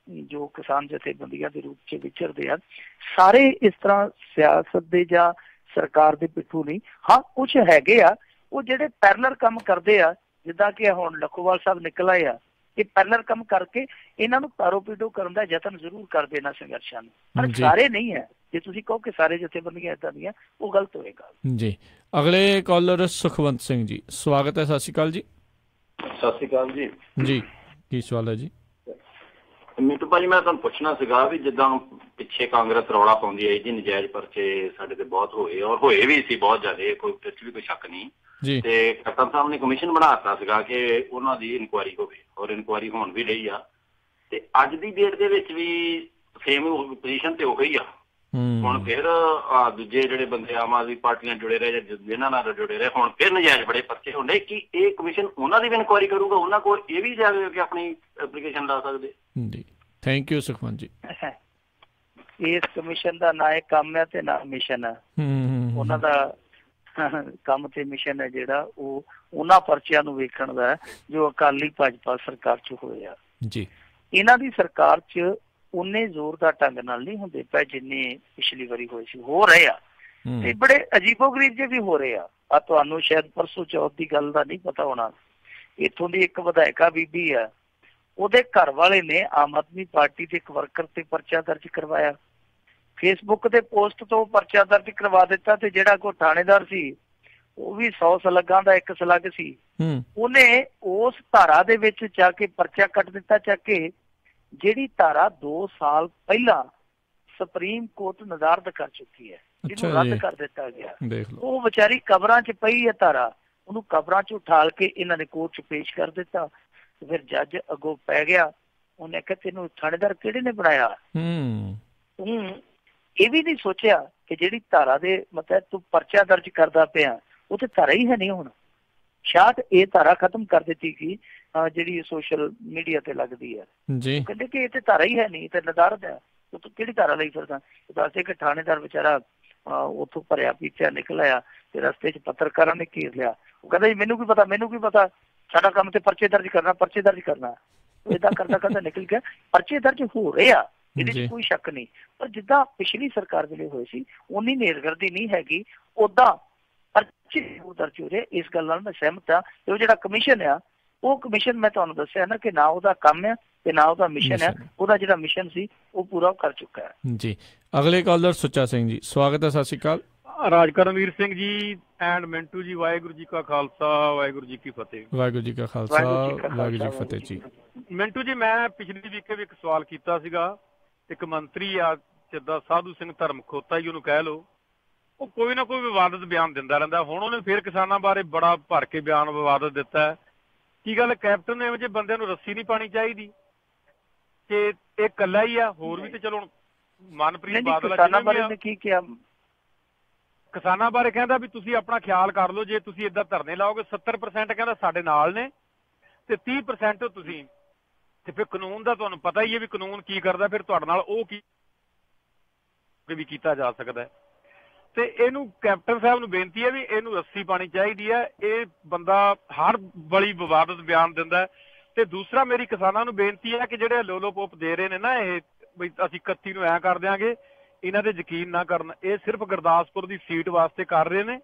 ਜੋ ਕਿਸਾਨ ਜਥੇਬੰਦੀਆਂ ਦੇ ਰੂਪ ਚ ਵਿਚਰਦੇ ਆ, ਸਾਰੇ ਇਸ ਤਰ੍ਹਾਂ ਸਿਆਸਤ ਦੇ ਜਾਂ ਸਰਕਾਰ ਦੇ ਪਿੱਛੂ ਨਹੀਂ। ਹਾਂ, ਕੁਛ ਹੈਗੇ ਆ ਉਹ ਜਿਹੜੇ ਪੈਰਲਰ ਕੰਮ ਕਰਦੇ ਆ, ਜਿੱਦਾਂ ਕਿ ਹੁਣ ਲੱਖੋਵਾਲ ਸਾਹਿਬ ਨਿਕਲ ਆਏ ਆ, ਇਹ ਪੈਰਲਰ ਕੰਮ ਕਰਕੇ ਇਹਨਾਂ ਨੂੰ ਤਾਰੋ ਪੀਟੋ ਕਰਨ ਦਾ ਯਤਨ ਜ਼ਰੂਰ ਕਰਦੇ ਇਹਨਾਂ ਸੰਘਰਸ਼ਾਂ ਨੂੰ, ਪਰ ਸਾਰੇ ਨਹੀਂ ਹੈ। ਜੇ ਤੁਸੀਂ ਕਹੋ ਕਿ ਸਾਰੇ ਜਥੇਬੰਦੀਆਂ ਏਦਾਂ ਦੀਆਂ, ਉਹ ਗਲਤ ਹੋਏਗਾ ਜੀ। ਅਗਲੇ ਕਾਲਰ ਸੁਖਵੰਤ ਸਿੰਘ ਜੀ, ਸਵਾਗਤ ਹੈ। ਸਤਿ ਸ਼੍ਰੀ ਅਕਾਲ ਜੀ। ਸਤਿ ਸ਼੍ਰੀ ਅਕਾਲ ਜੀ। ਜੀ, ਕੀ ਸਵਾਲ ਹੈ ਜੀ? ਮਿੰਟੂ ਭਾਜੀ, ਮੈਂ ਤੁਹਾਨੂੰ ਪੁੱਛਣਾ ਸੀਗਾ ਵੀ ਜਿੱਦਾਂ ਪਿੱਛੇ ਕਾਂਗਰਸ ਰੌਲਾ ਪਾਉਂਦੀ ਹੈ ਜੀ, ਨਜਾਇਜ਼ ਪਰਚੇ ਸਾਡੇ ਤੇ ਬਹੁਤ ਹੋਏ, ਔਰ ਹੋਏ ਵੀ ਸੀ ਬਹੁਤ ਜ਼ਿਆਦਾ, ਕੋਈ ਵੀ ਕੋਈ ਸ਼ੱਕ ਨਹੀਂ। ਤੇ ਕੈਪਟਨ ਸਾਹਿਬ ਨੇ ਕਮਿਸ਼ਨ ਬਣਾ ਦਿੱਤਾ ਸੀਗਾ ਕਿ ਉਹਨਾਂ ਦੀ ਇਨਕੁਆਇਰੀ ਹੋਵੇ, ਔਰ ਇਨਕੁਆਇਰੀ ਹੋਣ ਵੀ ਰਹੀ ਆ। ਤੇ ਅੱਜ ਦੀ ਡੇਟ ਦੇ ਵਿੱਚ ਵੀ ਸੇਮ ਪੋਜੀਸ਼ਨ ਤੇ ਹੋ ਗਈ ਆ। ਹੁਣ ਫਿਰ ਦੂਜੇ ਜਿਹੜੇ ਬੰਦੇ ਆਮ ਆਦਮੀ ਪਾਰਟੀ ਨਾਲ ਜੁੜੇ ਰਹੇ, ਜਿਹਨਾਂ ਨਾਲ ਜੁੜੇ ਰਹੇ, ਹੁਣ ਫਿਰ ਨਜਾਇਜ਼ ਬੜੇ ਪਰਚੇ ਹੁੰਦੇ। ਕਿ ਇਹ ਕਮਿਸ਼ਨ ਉਹਨਾਂ ਦੀ ਵੀ ਇਨਕੁਆਇਰੀ ਕਰੂਗਾ? ਉਹਨਾਂ ਕੋਲ ਇਹ ਵੀ ਜਾਵੇ ਕਿ ਆਪਣੀ ਐਪਲੀਕੇਸ਼ਨ ਲਾ ਸਕਦੇ? ਜੀ, ਥੈਂਕ ਯੂ ਸੁਖਵੰਤ ਜੀ। ਇਸ ਕਮਿਸ਼ਨ ਦਾ ਨਾ ਇੱਕ ਕੰਮ ਹੈ ਤੇ ਨਾ ਮਿਸ਼ਨ ਹੈ। ਉਹਨਾਂ ਦਾ ਕੰਮ ਤੇ ਮਿਸ਼ਨ ਹੈ ਜਿਹੜਾ ਉਹ ਉਹਨਾਂ ਪਰਚਿਆਂ ਨੂੰ ਵੇਖਣ ਦਾ ਜੋ ਅਕਾਲੀ ਭਾਜਪਾ ਸਰਕਾਰ ਚ ਹੋਏ ਆ। ਜੀ, ਇਹਨਾਂ ਦੀ ਸਰਕਾਰ ਚ ਉਨੇ ਜ਼ੋਰਦਾਰ ਢੰਗ ਨਾਲ ਨਹੀਂ ਹੁੰਦੇ ਪਏ ਜਿੰਨੇ ਪਿਛਲੀ ਵਾਰੀ ਹੋਏ ਸੀ, ਹੋ ਰਹੇ ਆ। ਤੇ ਬੜੇ ਅਜੀਬੋ ਗਰੀਬ ਜਿਹੇ ਵੀ ਹੋ ਰਹੇ ਆ। ਤੁਹਾਨੂੰ ਸ਼ਾਇਦ ਪਰਸੋਂ ਚੌਥ ਦੀ ਗੱਲ ਦਾ ਨਹੀਂ ਪਤਾ ਹੋਣਾ, ਇੱਥੋਂ ਦੀ ਇੱਕ ਵਿਧਾਇਕਾ ਬੀਬੀ ਆ, ਉਹਦੇ ਘਰ ਵਾਲੇ ਨੇ ਆਮ ਆਦਮੀ ਪਾਰਟੀ ਦੇ ਇੱਕ ਵਰਕਰ ਤੇ ਪਰਚਾ ਦਰਜ ਕਰਵਾਇਆ, ਫੇਸਬੁੱਕ ਦੇ ਪੋਸਟ ਤੋਂ ਪਰਚਾ ਦਰਜ ਕਰਵਾ ਦਿੱਤਾ। ਤੇ ਜਿਹੜਾ ਕੋਈ ਥਾਣੇਦਾਰ ਸੀ ਉਹ ਵੀ 100 ਸਲੱਗਾਂ ਦਾ ਇੱਕ ਸਲੱਗ ਸੀ, ਉਹਨੇ ਉਸ ਧਾਰਾ ਦੇ ਵਿੱਚ ਜਾ ਕੇ ਪਰਚਾ ਕੱਟ ਦਿੱਤਾ ਚੱਕ ਕੇ, ਜਿਹੜੀ ਧਾਰਾ 2 ਸਾਲ ਪਹਿਲਾਂ ਸੁਪਰੀਮ ਕੋਰਟ ਨਿਰਧਾਰਤ ਕਰ ਚੁੱਕੀ ਹੈ, ਜਿਹਨੂੰ ਰੱਦ ਕਰ ਦਿੱਤਾ ਗਿਆ। ਉਹ ਵਿਚਾਰੀ ਕਬਰਾਂ 'ਚ ਪਈ ਹੈ ਧਾਰਾ, ਉਹਨੂੰ ਕਬਰਾਂ 'ਚ ਉਠਾਲ ਕੇ ਇਹਨਾਂ ਨੇ ਕੋਰਟ 'ਚ ਪੇਸ਼ ਕਰ ਦਿੱਤਾ। ਫਿਰ ਜੱਜ ਅੱਗੋਂ ਪੈ ਗਿਆ, ਉਹਨੇ ਕਿਹਾ ਤੈਨੂੰ ਥਾਣੇਦਾਰ ਕਿਹੜੇ ਨੇ ਬਣਾਇਆ? ਤੂੰ ਇਹ ਵੀ ਨਹੀਂ ਸੋਚਿਆ ਕਿ ਜਿਹੜੀ ਧਾਰਾ ਦੇ ਮਤਲਬ ਤੂੰ ਪਰਚਾ ਦਰਜ ਕਰਦਾ ਪਿਆ ਉਹ ਤੇ ਧਾਰਾ ਹੀ ਹੈ ਨਹੀਂ। ਹੁਣ ਸ਼ਾਇਦ ਇਹ ਧਾਰਾ ਖਤਮ ਕਰ ਦਿੱਤੀ ਗਈ ਜਿਹੜੀ ਸੋਸ਼ਲ ਮੀਡੀਆ ਤੇ ਲੱਗਦੀ ਹੈ। ਕਹਿੰਦੇ ਕਿ ਇਹ ਤੇ ਧਾਰਾ ਹੀ ਹੈ ਨਹੀਂ, ਤੇ ਨਿਰਧਾਰਤ ਹੈ, ਤੂੰ ਕਿਹੜੀ ਧਾਰਾ ਲਈ ਫਿਰਦਾ? ਦੱਸੇ ਕਿ ਥਾਣੇਦਾਰ ਵਿਚਾਰਾ ਉੱਥੋਂ ਭਰਿਆ ਪੀਚਾ ਨਿਕਲ ਆਇਆ ਤੇ ਰਸਤੇ 'ਚ ਪੱਤਰਕਾਰਾਂ ਨੇ ਘੇਰ ਲਿਆ। ਉਹ ਕਹਿੰਦਾ ਜੀ ਮੈਨੂੰ ਕੀ ਪਤਾ, ਮੈਨੂੰ ਕੀ ਪਤਾ, ਸਾਡਾ ਕੰਮ ਤੇ ਪਰਚੇ ਦਰਜ ਕਰਨਾ, ਪਰਚੇ ਦਰਜ ਕਰਨਾ। ਏਦਾਂ ਕਰਦਾ ਕਰਦਾ ਨਿਕਲ ਗਿਆ। ਪਰਚੇ ਦਰਜ ਹੋ ਰਹੇ ਆ, ਇਹਦੇ 'ਚ ਕੋਈ ਸ਼ੱਕ ਨਹੀਂ। ਪਰ ਜਿੱਦਾਂ ਪਿਛਲੀ ਸਰਕਾਰ ਵੇਲੇ ਹੋਏ ਸੀ ਉਨੀ ਨੇਰਗਰਦੀ ਨਹੀਂ ਹੈਗੀ, ਓਦਾਂ ਪਰਚੇ ਦਰਜ ਹੋ ਰਹੇ। ਇਸ ਗੱਲ ਨਾਲ ਮੈਂ ਸਹਿਮਤ ਹਾਂ। ਤੇ ਉਹ ਜਿਹੜਾ ਕਮਿਸ਼ਨ ਆ, ਉਹ ਕਮਿਸ਼ਨ ਮੈਂ ਤੁਹਾਨੂੰ ਦੱਸਿਆ ਨਾ ਕਿ ਨਾ ਉਹਦਾ ਕੰਮ ਆ ਤੇ ਨਾ ਉਹਦਾ ਮਿਸ਼ਨ ਹੈ। ਉਹਦਾ ਜਿਹੜਾ ਮਿਸ਼ਨ ਸੀ ਉਹ ਪੂਰਾ ਕਰ ਚੁੱਕਾ ਹੈ। ਜੀ, ਅਗਲੇ ਕਾਲਰ ਸੁੱਚਾ ਸਿੰਘ ਜੀ, ਸਵਾਗਤ ਹੈ। ਸਤਿ ਸ਼੍ਰੀ ਅਕਾਲ। ਰਾਜਕਰਮਵੀਰ ਸਿੰਘ ਜੀ ਐਂਡ ਮਿੰਟੂ ਜੀ, ਵਾਹਿਗੁਰੂ ਜੀ ਕਾ ਖਾਲਸਾ, ਵਾਹਿਗੁਰੂ ਜੀ ਕੀ ਫਤਿਹ। ਵਾਹਿਗੁਰੂ ਜੀ ਕਾ ਖਾਲਸਾ, ਵਾਹਿਗੁਰੂ ਜੀ ਕੀ ਫਤਿਹ ਜੀ। ਮਿੰਟੂ ਜੀ, ਮੈਂ ਪਿਛਲੀ ਵੀਕੇ ਵੀ ਇੱਕ ਸਵਾਲ ਕੀਤਾ ਸੀਗਾ। ਇੱਕ ਮੰਤਰੀ ਆ ਜਿੱਦਾਂ ਸਾਧੂ ਸਿੰਘ ਧਰਮ ਖੋਤਾ ਜੀ ਉਹਨੂੰ ਕਹਿ ਲਓ, ਉਹ ਕੋਈ ਨਾ ਕੋਈ ਵਿਵਾਦਤ ਬਿਆਨ ਦਿੰਦਾ ਰਹਿੰਦਾ। ਹੁਣ ਉਹਨੇ ਫਿਰ ਕਿਸਾਨਾਂ ਬਾਰੇ ਬੜਾ ਭਰ ਕੇ ਬਿਆਨ ਵਿਵਾਦਤ ਦਿੱਤਾ ਕੀ ਗੱਲ ਕੈਪਟਨ ਇਹੋ ਜਿਹੇ ਬੰਦਿਆਂ ਨੂੰ ਰੱਸੀ ਨਹੀਂ ਪਾਣੀ ਚਾਹੀਦੀ ਕਿ ਇਹ ਇਕੱਲਾ ਹੀ ਆ? ਹੋਰ ਵੀ ਤੇ ਚਲੋ ਮਨਪ੍ਰੀਤ ਬਾਦਲ ਨੇ ਕੀ ਕਿਹਾ ਕਿਸਾਨਾਂ ਬਾਰੇ? ਕਹਿੰਦਾ ਵੀ ਤੁਸੀਂ ਆਪਣਾ ਖਿਆਲ ਕਰ ਲਓ, ਜੇ ਤੁਸੀਂ ਏਦਾਂ ਧਰਨੇ ਲਾਓਗੇ 70% ਕਹਿੰਦਾ ਸਾਡੇ ਨਾਲ ਨੇ ਤੇ 30% ਤੁਸੀਂ, ਤੇ ਫਿਰ ਕਾਨੂੰਨ ਦਾ ਤੁਹਾਨੂੰ ਪਤਾ ਹੀ ਹੈ ਵੀ ਕਾਨੂੰਨ ਕੀ ਕਰਦਾ, ਫਿਰ ਤੁਹਾਡੇ ਨਾਲ ਉਹ ਕੀ ਵੀ ਕੀਤਾ ਜਾ ਸਕਦਾ। ਤੇ ਇਹਨੂੰ ਕੈਪਟਨ ਸਾਹਿਬ ਨੂੰ ਬੇਨਤੀ ਹੈ ਵੀ ਇਹਨੂੰ ਰੱਸੀ ਪਾਣੀ ਚਾਹੀਦੀ ਹੈ। ਇਹ ਬੰਦਾ ਹਰ ਬੜੀ ਵਿਵਾਦਤ ਬਿਆਨ ਦਿੰਦਾ। ਤੇ ਦੂਸਰਾ ਮੇਰੀ ਕਿਸਾਨਾਂ ਨੂੰ ਬੇਨਤੀ ਹੈ ਕਿ ਜਿਹੜੇ ਲੋਲੋ ਪੋਪ ਦੇ ਰਹੇ ਨੇ ਨਾ ਇਹ ਵੀ ਅਸੀਂ 31 ਨੂੰ ਐਂ ਕਰ ਦਿਆਂਗੇ, ਇਹਨਾਂ ਤੇ ਯਕੀਨ ਨਾ ਕਰਨ। ਇਹ ਸਿਰਫ ਗੁਰਦਾਸਪੁਰ ਦੀ ਸੀਟ ਵਾਸਤੇ ਕਰ ਰਹੇ ਨੇ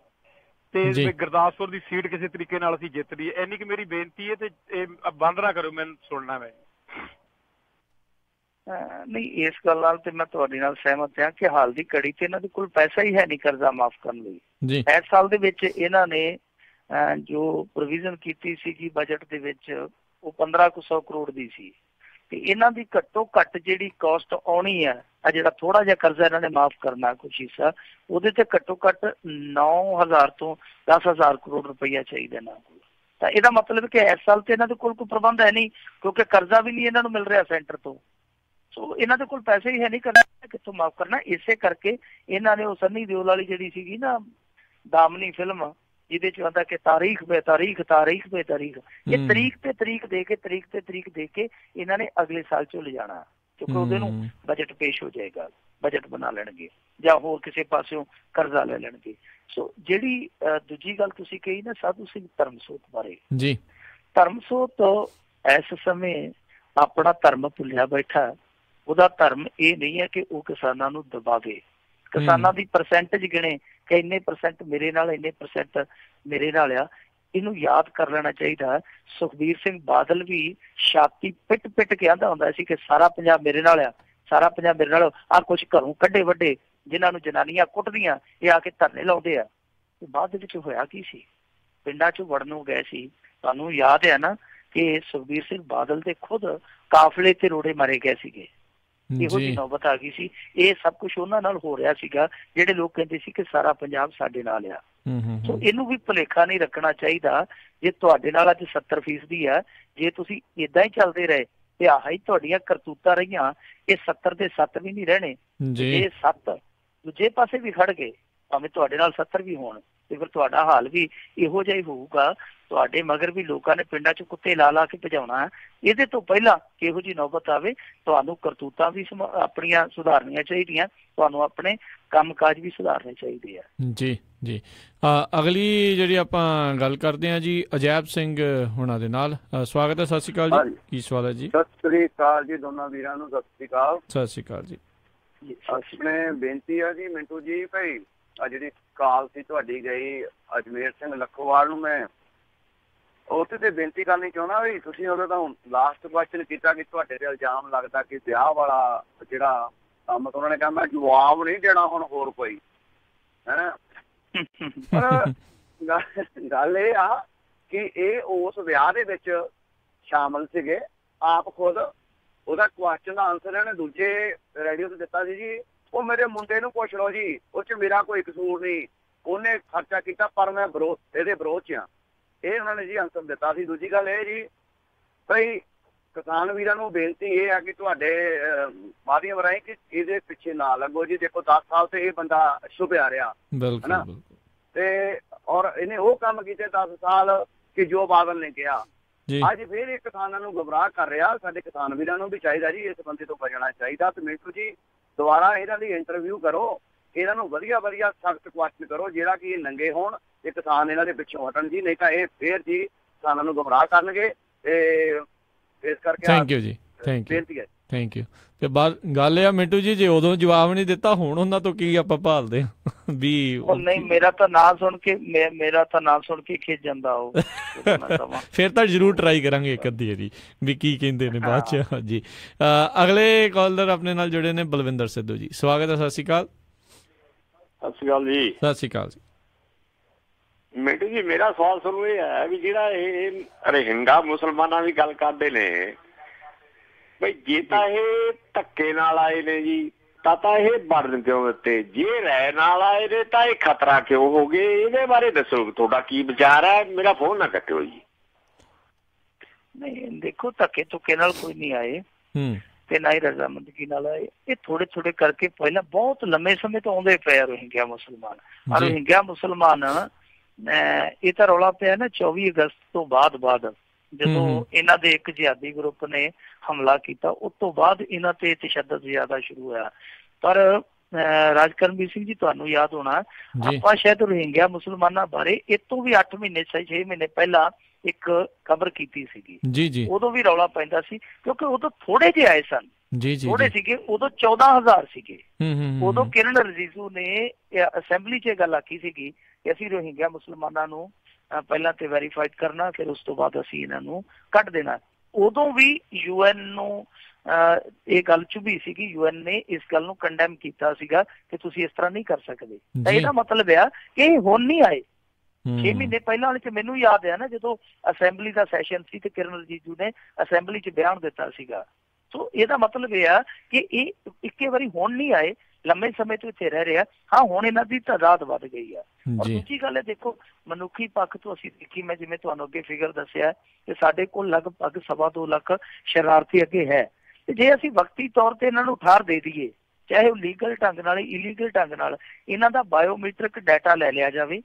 ਤੇ ਗੁਰਦਾਸਪੁਰ ਦੀ ਸੀਟ ਕਿਸੇ ਤਰੀਕੇ ਨਾਲ ਅਸੀਂ ਜਿੱਤ ਲਈਏ, ਇੰਨੀ ਕਿ ਮੇਰੀ ਬੇਨਤੀ ਹੈ। ਤੇ ਇਹ ਬੰਦ ਨਾ ਕਰੋ, ਮੈਨੂੰ ਸੁਣਨਾ ਮੈਂ ਨਹੀਂ। ਇਸ ਗੱਲ ਨਾਲ ਤੇ ਮੈਂ ਤੁਹਾਡੇ ਨਾਲ ਸਹਿਮਤ ਹਾਂ ਕਿ ਹਾਲ ਦੀ ਘੜੀ ਤੇ ਇਹਨਾਂ ਦੇ ਕੋਲ ਪੈਸਾ ਹੀ ਹੈ ਨਹੀਂ ਕਰਜ਼ਾ ਮਾਫ ਕਰਨ ਲਈ। ਇਸ ਸਾਲ ਦੇ ਵਿੱਚ ਇਹਨਾਂ ਨੇ ਜੋ ਪ੍ਰੋਵੀਜ਼ਨ ਕੀਤੀ ਸੀ ਕਿ ਬਜਟ ਦੇ ਵਿੱਚ ਉਹ 1500 ਕਰੋੜ ਦੀ ਸੀ ਤੇ ਇਹਨਾਂ ਦੀ ਘੱਟੋ ਘੱਟ ਜਿਹੜੀ ਕਾਸਟ ਆਉਣੀ ਹੈ, ਆ ਜਿਹੜਾ ਥੋੜਾ ਜਿਹਾ ਕਰਜ਼ਾ ਇਹਨਾਂ ਨੇ ਮਾਫ ਕਰਨਾ ਕੁਛ ਹਿੱਸਾ, ਉਹਦੇ ਤੇ ਘੱਟੋ ਘੱਟ 9000 ਤੋਂ 10000 ਕਰੋੜ ਰੁਪਈਆ ਚਾਹੀਦਾ ਇਹਨਾਂ ਕੋਲ। ਤਾਂ ਇਹਦਾ ਮਤਲਬ ਕਿ ਇਸ ਸਾਲ ਤੇ ਇਹਨਾਂ ਦੇ ਕੋਲ ਕੋਈ ਪ੍ਰਬੰਧ ਹੈ ਨਹੀਂ, ਕਿਉਂਕਿ ਕਰਜ਼ਾ ਵੀ ਨਹੀਂ ਇਹਨਾਂ ਨੂੰ ਮਿਲ ਰਿਹਾ ਸੈਂਟਰ ਤੋਂ। ਸੋ ਇਹਨਾਂ ਦੇ ਕੋਲ ਪੈਸੇ ਹੀ ਹੈ ਨਹੀਂ, ਕਰਨਾ ਕਿੱਥੋਂ ਮਾਫ ਕਰਨਾ। ਇਸੇ ਕਰਕੇ ਇਹਨਾਂ ਨੇ ਉਹ ਸੰਨੀ ਦਿਓਲ ਵਾਲੀ ਜਿਹੜੀ ਸੀਗੀ ਨਾ ਦਾਮਨੀ ਫਿਲਮ, ਜਿਹਦੇ ਚ ਆਉਂਦਾ ਕਿ ਤਾਰੀਖ ਬੇ ਤਾਰੀਖ, ਤਾਰੀਖ ਬੇ ਤਾਰੀਖ, ਇਹ ਤਰੀਕ ਤੇ ਤਰੀਕ ਦੇ ਕੇ ਤਰੀਕ ਤੇ ਤਰੀਕ ਦੇ ਕੇ ਇਹਨਾਂ ਨੇ ਅਗਲੇ ਸਾਲ ਚੋਂ ਲਿਜਾਣਾ, ਕਿਉਂਕਿ ਉਹਦੇ ਨੂੰ ਬਜਟ ਪੇਸ਼ ਹੋ ਜਾਏਗਾ, ਬਜਟ ਬਣਾ ਲੈਣਗੇ ਜਾਂ ਹੋਰ ਕਿਸੇ ਪਾਸਿਓਂ ਕਰਜ਼ਾ ਲੈ ਲੈਣਗੇ। ਸੋ ਜਿਹੜੀ ਦੂਜੀ ਗੱਲ ਤੁਸੀਂ ਕਹੀ ਨਾ ਸਾਧੂ ਸਿੰਘ ਧਰਮਸੋਤ ਬਾਰੇ, ਧਰਮਸੋਤ ਇਸ ਸਮੇਂ ਆਪਣਾ ਧਰਮ ਭੁੱਲਿਆ ਬੈਠਾ। ਉਹਦਾ ਧਰਮ ਇਹ ਨਹੀਂ ਹੈ ਕਿ ਉਹ ਕਿਸਾਨਾਂ ਨੂੰ ਦਬਾਵੇ, ਕਿਸਾਨਾਂ ਦੀ ਪਰਸੈਂਟੇਜ ਗਿਣੇ ਕਿ ਇੰਨੇ ਪਰਸੈਂਟ ਮੇਰੇ ਨਾਲ, ਇੰਨੇ ਪਰਸੈਂਟ ਮੇਰੇ ਨਾਲ ਆ। ਇਹਨੂੰ ਯਾਦ ਕਰ ਲੈਣਾ ਚਾਹੀਦਾ। ਸੁਖਬੀਰ ਸਿੰਘ ਬਾਦਲ ਵੀ ਛਾਤੀ ਪਿੱਟ ਪਿੱਟ ਕੇ ਆਂਦਾ ਹੁੰਦਾ ਸੀ ਕਿ ਸਾਰਾ ਪੰਜਾਬ ਮੇਰੇ ਨਾਲ ਆ, ਸਾਰਾ ਪੰਜਾਬ ਮੇਰੇ ਨਾਲ। ਆ ਕੁਛ ਘਰੋਂ ਕੱਢੇ ਵੱਡੇ ਜਿਨ੍ਹਾਂ ਨੂੰ ਜਨਾਨੀਆਂ ਕੁੱਟਦੀਆਂ, ਇਹ ਆ ਕੇ ਧਰਨੇ ਲਾਉਂਦੇ ਆ। ਤੇ ਬਾਅਦ ਦੇ ਵਿੱਚ ਹੋਇਆ ਕੀ ਸੀ? ਪਿੰਡਾਂ 'ਚ ਵੜਨ ਨੂੰ ਗਏ ਸੀ। ਤੁਹਾਨੂੰ ਯਾਦ ਹੈ ਨਾ ਕਿ ਸੁਖਬੀਰ ਸਿੰਘ ਬਾਦਲ ਦੇ ਖੁਦ ਕਾਫਲੇ ਤੇ ਰੋੜੇ ਮਾਰੇ ਗਏ ਸੀਗੇ। ਇਹੋ ਜਿਹੀ ਨੌਬਤ ਆ ਗਈ ਸੀ। ਇਹ ਸਭ ਕੁਛ ਉਹਨਾਂ ਨਾਲ ਹੋ ਰਿਹਾ ਸੀਗਾ ਜਿਹੜੇ ਲੋਕ ਕਹਿੰਦੇ ਸੀ ਕਿ ਸਾਰਾ ਪੰਜਾਬ ਸਾਡੇ ਨਾਲ ਆ। ਸੋ ਇਹਨੂੰ ਵੀ ਭੁਲੇਖਾ ਨਹੀਂ ਰੱਖਣਾ ਚਾਹੀਦਾ। ਜੇ ਤੁਹਾਡੇ ਨਾਲ ਅੱਜ 70% ਆ, ਜੇ ਤੁਸੀਂ ਏਦਾਂ ਹੀ ਚੱਲਦੇ ਰਹੇ ਤੇ ਆਹ ਹੀ ਤੁਹਾਡੀਆਂ ਕਰਤੂਤਾਂ ਰਹੀਆਂ, ਇਹ 70 ਦੇ 7 ਵੀ ਨਹੀਂ ਰਹਿਣੇ। ਜੇ 7 ਦੂਜੇ ਪਾਸੇ ਵੀ ਖੜ ਗਏ, ਭਾਵੇਂ ਤੁਹਾਡੇ ਨਾਲ 70 ਵੀ ਹੋਣ, ਤੇ ਫਿਰ ਤੁਹਾਡਾ ਹਾਲ ਵੀ ਇਹੋ ਜਿਹਾ ਹੀ ਹੋਊਗਾ। ਤੁਹਾਡੇ ਮਗਰ ਵੀ ਲੋਕਾਂ ਨੇ ਪਿੰਡਾਂ 'ਚ ਕੁੱਤੇ ਲਾ ਲਾ ਕੇ ਭਜਾਉਣਾ। ਇਹਦੇ ਤੋਂ ਪਹਿਲਾਂ ਇਹੋ ਜਿਹੀ ਨੌਬਤ ਆਵੇ, ਤੁਹਾਨੂੰ ਕਰਤੂਤਾਂ ਵੀ ਆਪਣੀਆਂ ਸੁਧਾਰਨੀਆਂ ਚਾਹੀਦੀਆਂ, ਤੁਹਾਨੂੰ ਆਪਣੇ ਕੰਮਕਾਜ ਵੀ ਸੁਧਾਰਨੇ ਚਾਹੀਦੇ ਆ। ਜੀ ਜੀ। ਅਗਲੀ ਜਿਹੜੀ ਆਪਾਂ ਗੱਲ ਕਰਦੇ ਹਾਂ ਜੀ ਅਜੈਬ ਸਿੰਘ ਹੁਣਾਂ ਦੇ ਨਾਲ। ਸਵਾਗਤ ਹੈ। ਸਤਿ ਸ਼੍ਰੀ ਅਕਾਲ ਜੀ। ਕੀ ਸਵਾਲ ਹੈ ਜੀ? ਸਤਿ ਸ਼੍ਰੀ ਅਕਾਲ ਜੀ ਦੋਨਾਂ ਵੀਰਾਂ ਨੂੰ। ਸਤਿ ਸ਼੍ਰੀ ਅਕਾਲ। ਸਤਿ ਸ਼੍ਰੀ ਅਕਾਲ ਜੀ। ਆਪਣੇ ਬੇਨਤੀ ਆ ਜੀ ਮਿੰਟੂ ਜੀ, ਭਾਈ ਆ ਜਿਹੜੀ ਕਾਲ ਸੀ ਤੁਹਾਡੀ ਗਈ ਅਜਮੇਰ ਸਿੰਘ ਲੱਖੋਵਾਲ ਨੂੰ, ਮੈਂ ਉੱਥੇ ਤੇ ਬੇਨਤੀ ਕਰਨੀ ਚਾਹੁੰਦਾ ਵੀ ਤੁਸੀਂ ਉਦੋਂ ਤਾਂ ਲਾਸਟ ਕੁਐਸਚਨ ਕੀਤਾ ਕਿ ਤੁਹਾਡੇ ਤੇ ਇਲਜ਼ਾਮ ਲੱਗਦਾ ਕਿ ਵਿਆਹ ਵਾਲਾ ਜਿਹੜਾ ਕੰਮ, ਉਹਨਾਂ ਨੇ ਕਿਹਾ ਮੈਂ ਜਵਾਬ ਨਹੀਂ ਦੇਣਾ ਹੁਣ ਹੋਰ ਕੋਈ, ਹੈ। ਪਰ ਗੱਲ ਇਹ ਆ ਕਿ ਇਹ ਉਸ ਵਿਆਹ ਦੇ ਵਿੱਚ ਸ਼ਾਮਲ ਸੀਗੇ, ਆਪ ਖੁਦ ਉਹਦਾ ਕੁਐਸਚਨ ਦਾ ਆਨਸਰ ਇਹਨੇ ਦੂਜੇ ਰੇਡੀਓ ਤੇ ਦਿੱਤਾ ਸੀ ਜੀ। ਉਹ ਮੇਰੇ ਮੁੰਡੇ ਨੂੰ ਪੁੱਛ ਲਓ ਜੀ, ਉਹ 'ਚ ਮੇਰਾ ਕੋਈ ਕਸੂਰ ਨਹੀਂ, ਉਹਨੇ ਖਰਚਾ ਕੀਤਾ ਪਰ ਮੈਂ ਇਹਦੇ ਵਿਰੋਧ 'ਚ ਆ। ਇਹ ਉਹਨਾਂ ਨੇ ਜੀ ਆਨਸਰ ਦਿੱਤਾ ਸੀ। ਦੂਜੀ ਗੱਲ ਇਹ ਜੀ, ਭਾਈ ਕਿਸਾਨ ਵੀਰਾਂ ਨੂੰ ਬੇਨਤੀ ਇਹ ਆ ਕਿ ਤੁਹਾਡੇ ਮਾਧਿਅਮ ਰਾਹੀਂ ਕਿ ਇਹਦੇ ਪਿੱਛੇ ਨਾ ਲੱਗੋ ਜੀ। ਦੇਖੋ 10 ਸਾਲ ਤੇ ਇਹ ਬੰਦਾ ਛੁਪਿਆ ਰਿਹਾ, ਹਨਾ, ਤੇ ਔਰ ਇਹਨੇ ਉਹ ਕੰਮ ਕੀਤੇ 10 ਸਾਲ ਕਿ ਜੋ ਬਾਦਲ ਨੇ ਕਿਹਾ। ਅੱਜ ਫਿਰ ਇਹ ਕਿਸਾਨਾਂ ਨੂੰ ਗੁੰਮਰਾਹ ਕਰ ਰਿਹਾ। ਸਾਡੇ ਕਿਸਾਨ ਵੀਰਾਂ ਨੂੰ ਵੀ ਚਾਹੀਦਾ ਜੀ ਇਸ ਬੰਦੇ ਤੋਂ ਬਚਣਾ ਚਾਹੀਦਾ। ਤੇ ਮਿੰਟੂ ਜੀ ਦੁਬਾਰਾ ਇਹਨਾਂ ਦੀ ਇੰਟਰਵਿਊ ਕਰੋ, ਇਹਨਾਂ ਨੂੰ ਵਧੀਆ ਵਧੀਆ ਸਖਤ ਕੁਐਸਚਨ ਕਰੋ ਜਿਹੜਾ ਕਿ ਇਹ ਨੰਗੇ ਹੋਣ ਤੇ ਕਿਸਾਨ ਇਹਨਾਂ ਦੇ ਪਿੱਛੋਂ ਹਟਣ ਜੀ, ਨਹੀਂ ਤਾਂ ਇਹ ਫੇਰ ਜੀ ਕਿਸਾਨਾਂ ਨੂੰ ਗੁੰਮਰਾਹ ਕਰਨਗੇ। ਤੇ ਇਸ ਕਰਕੇ ਥੈਂਕ ਯੂ ਜੀ। Thank you. ਤੇ ਬਾਅਦ ਗੱਲ ਇਹ ਆ ਮਿੰਟੂ ਜੀ, ਜੇ ਉਦੋਂ ਜਵਾਬ ਨਹੀਂ ਦਿੱਤਾ ਹੁਣ ਉਹਨਾਂ ਤੋਂ ਕੀ ਆਪਾਂ ਭਾਲਦੇ ਵੀ? ਨਹੀਂ, ਮੇਰਾ ਤਾਂ ਨਾਂ ਸੁਣ ਕੇ ਖਿੱਚ ਜਾਂਦਾ ਉਹ। ਫਿਰ ਤਾਂ ਜ਼ਰੂਰ ਟਰਾਈ ਕਰਾਂਗੇ ਇੱਕ ਅੱਧੀ ਵਾਰੀ ਵੀ ਕੀ ਕਹਿੰਦੇ ਨੇ ਬਾਅਦ ਚ। ਜੀ ਅਗਲੇ ਕਾਲਰ ਆਪਣੇ ਨਾਲ ਜੁੜੇ ਨੇ ਬਲਵਿੰਦਰ ਸਿੱਧੂ ਜੀ। ਸਵਾਗਤ ਹੈ। ਸਤਿ ਸ਼੍ਰੀ ਅਕਾਲ। ਸਤਿ ਸ਼੍ਰੀ ਅਕਾਲ ਜੀ। ਸਤਿ ਸ਼੍ਰੀ ਅਕਾਲ ਜੀ। ਮਿੰਟੂ ਜੀ ਮੇਰਾ ਸਵਾਲ ਤੁਹਾਨੂੰ ਇਹ ਹੈ ਵੀ ਜਿਹੜਾ ਇਹ ਰਹਿੰਗਾ ਮੁਸਲਮਾਨਾਂ ਦੀ ਗੱਲ ਕਰਦੇ ਨੇ, ਬਈ ਜੇ ਤਾਂ ਇਹ ਧੱਕੇ ਨਾਲ ਆਏ ਨੇ ਜੀ ਤਾਂ ਇਹ ਬਰਨ ਕਿਉਂ ਦਿੱਤੇ? ਜੇ ਰਹਿ ਨਾਲ ਆਏ ਨੇ ਤਾਂ ਇਹ ਖਤਰਾ ਕਿਉਂ ਹੋ ਗਏ? ਇਹਦੇ ਬਾਰੇ ਦੱਸੋ, ਤੁਹਾਡਾ ਕੀ ਵਿਚਾਰ ਹੈ? ਮੇਰਾ ਫੋਨ ਨਾ ਕੱਟਿਓ ਜੀ। ਨਹੀਂ ਦੇਖੋ, ਧੱਕੇ ਧੁੱਕੇ ਨਾਲ ਕੋਈ ਨਹੀਂ ਆਏ ਤੇ ਨਾ ਹੀ ਰਜ਼ਾਮੰਦਗੀ ਨਾਲ ਆਏ। ਇਹ ਥੋੜੇ ਥੋੜੇ ਕਰਕੇ ਪਹਿਲਾਂ ਬਹੁਤ ਲੰਮੇ ਸਮੇਂ ਤੋਂ ਆਉਂਦੇ ਪਏ ਰੋਹਿੰਗਿਆ ਮੁਸਲਮਾਨ। ਰੋਹਿੰਗਿਆ ਮੁਸਲਮਾਨ ਇਹ ਤਾਂ ਰੌਲਾ ਪਿਆ ਨਾ 24 ਅਗਸਤ ਤੋਂ ਬਾਅਦ ਜਦੋਂ ਇਹਨਾਂ ਦੇ ਇੱਕ ਜਿਹਾਦੀ ਗਰੁੱਪ ਨੇ ਹਮਲਾ ਕੀਤਾ, ਉਸ ਤੋਂ ਬਾਅਦ ਇਹਨਾਂ ਤੇ ਤਸ਼ੱਦਦ ਜ਼ਿਆਦਾ ਸ਼ੁਰੂ ਹੋਇਆ। ਪਰ ਰਾਜਕਰਮਵੀਰ ਸਿੰਘ ਜੀ, ਤੁਹਾਨੂੰ ਯਾਦ ਹੋਣਾ ਆਪਾਂ ਸ਼ਾਇਦ ਰੋਹਿੰਗਿਆ ਮੁਸਲਮਾਨਾਂ ਬਾਰੇ ਇਹ ਤੋਂ ਵੀ 8 ਮਹੀਨੇ 6 ਮਹੀਨੇ ਪਹਿਲਾਂ ਇੱਕ ਖਬਰ ਕੀਤੀ ਸੀਗੀ। ਜੀ ਉਦੋਂ ਵੀ ਰੌਲਾ ਪੈਂਦਾ ਸੀ ਕਿਉਂਕਿ ਉਦੋਂ ਥੋੜੇ ਜਿਹੇ ਆਏ ਸਨ, ਥੋੜੇ ਸੀਗੇ, ਉਦੋਂ 14,000 ਸੀਗੇ। ਉਦੋਂ ਕਿਰਨ ਰਜੀਜੂ ਨੇ ਅਸੈਂਬਲੀ 'ਚ ਇਹ ਗੱਲ ਆਖੀ ਸੀਗੀ ਕਿ ਅਸੀਂ ਰੋਹਿੰਗਿਆ ਮੁਸਲਮਾਨਾਂ ਨੂੰ ਪਹਿਲਾਂ ਤੇ ਵੈਰੀਫਾਈਡ ਕਰਨਾ, ਫਿਰ ਉਸ ਤੋਂ ਬਾਅਦ ਅਸੀਂ ਇਹਨਾਂ ਨੂੰ ਕੱਢ ਦੇਣਾ। ਉਦੋਂ ਵੀ UN ਨੂੰ ਇਹ ਗੱਲ ਚੁਭੀ ਸੀਗੀ, UN ਨੇ ਇਸ ਗੱਲ ਨੂੰ ਕੰਡੈਮ ਕੀਤਾ ਸੀਗਾ ਕਿ ਤੁਸੀਂ ਇਸ ਤਰ੍ਹਾਂ ਨਹੀਂ ਕਰ ਸਕਦੇ। ਤਾਂ ਇਹਦਾ ਮਤਲਬ ਆ ਕਿ ਇਹ ਹੁਣ ਨਹੀਂ ਆਏ। 6 ਮਹੀਨੇ ਪਹਿਲਾਂ ਵਾਲੇ 'ਚ ਮੈਨੂੰ ਯਾਦ ਹੈ ਨਾ, ਜਦੋਂ ਅਸੈਂਬਲੀ ਦਾ ਸੈਸ਼ਨ ਸੀ ਤੇ ਕਿਰਨ ਰਜੀਜੂ ਨੇ ਅਸੈਂਬਲੀ 'ਚ ਬਿਆਨ ਦਿੱਤਾ ਸੀਗਾ। ਸੋ ਇਹਦਾ ਮਤਲਬ ਇਹ ਆ ਕਿ ਇਹ ਇੱਕੇ ਵਾਰੀ ਹੁਣ ਨਹੀਂ ਆਏ, ਲੰਮੇ ਸਮੇਂ ਤੋਂ ਇੱਥੇ ਰਹਿ ਰਿਹਾ। ਹਾਂ, ਹੁਣ ਇਹਨਾਂ ਦੀ ਤਾਦਾਦ ਵੱਧ ਗਈ ਆ। ਔਰ ਦੂਜੀ ਗੱਲ ਹੈ, ਦੇਖੋ ਮਨੁੱਖੀ ਪੱਖ ਤੋਂ ਅਸੀਂ ਦੇਖੀ, ਮੈਂ ਜਿਵੇਂ ਤੁਹਾਨੂੰ ਅੱਗੇ ਫਿਗਰ ਦੱਸਿਆ ਕਿ ਸਾਡੇ ਕੋਲ ਲਗਭਗ 2.25 ਲੱਖ ਸ਼ਰਾਰਤੀ ਅੱਗੇ ਹੈ। ਤੇ ਜੇ ਅਸੀਂ ਵਕਤੀ ਤੌਰ ਤੇ ਇਹਨਾਂ ਨੂੰ ਠਾਰ ਦੇ ਦਈਏ, ਚਾਹੇ ਉਹ ਲੀਗਲ ਢੰਗ ਨਾਲ ਇਲੀਗਲ ਢੰਗ ਨਾਲ, ਇਹਨਾਂ ਦਾ ਬਾਇਓਮੈਟ੍ਰਿਕ ਡਾਟਾ ਲੈ ਲਿਆ ਜਾਵੇ,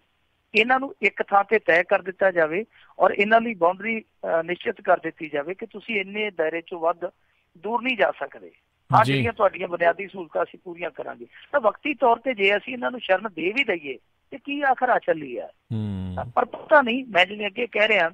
ਇਹਨਾਂ ਨੂੰ ਇੱਕ ਥਾਂ ਤੇ ਤੈਅ ਕਰ ਦਿੱਤਾ ਜਾਵੇ ਔਰ ਇਹਨਾਂ ਲਈ ਬਾਉਂਡਰੀ ਨਿਸ਼ਚਿਤ ਕਰ ਦਿੱਤੀ ਜਾਵੇ ਕਿ ਤੁਸੀਂ ਇੰਨੇ ਦਾਇਰੇ ਚੋਂ ਵੱਧ ਦੂਰ ਨਹੀਂ ਜਾ ਸਕਦੇ। ਹਾਂ, ਜਿਹੜੀਆਂ ਤੁਹਾਡੀਆਂ ਬੁਨਿਆਦੀ ਸਹੂਲਤਾਂ ਅਸੀਂ ਪੂਰੀਆਂ ਕਰਾਂਗੇ। ਤਾਂ ਵਕਤੀ ਤੌਰ ਤੇ ਜੇ ਅਸੀਂ ਇਹਨਾਂ ਨੂੰ ਸ਼ਰਨ ਦੇ ਵੀ ਦਈਏ ਤੇ ਕੀ ਆਖਰ ਚੱਲੀ ਆ। ਪਰ ਪਤਾ ਨਹੀਂ, ਮੈਂ ਜਿਵੇਂ ਅੱਗੇ ਕਹਿ ਰਿਹਾ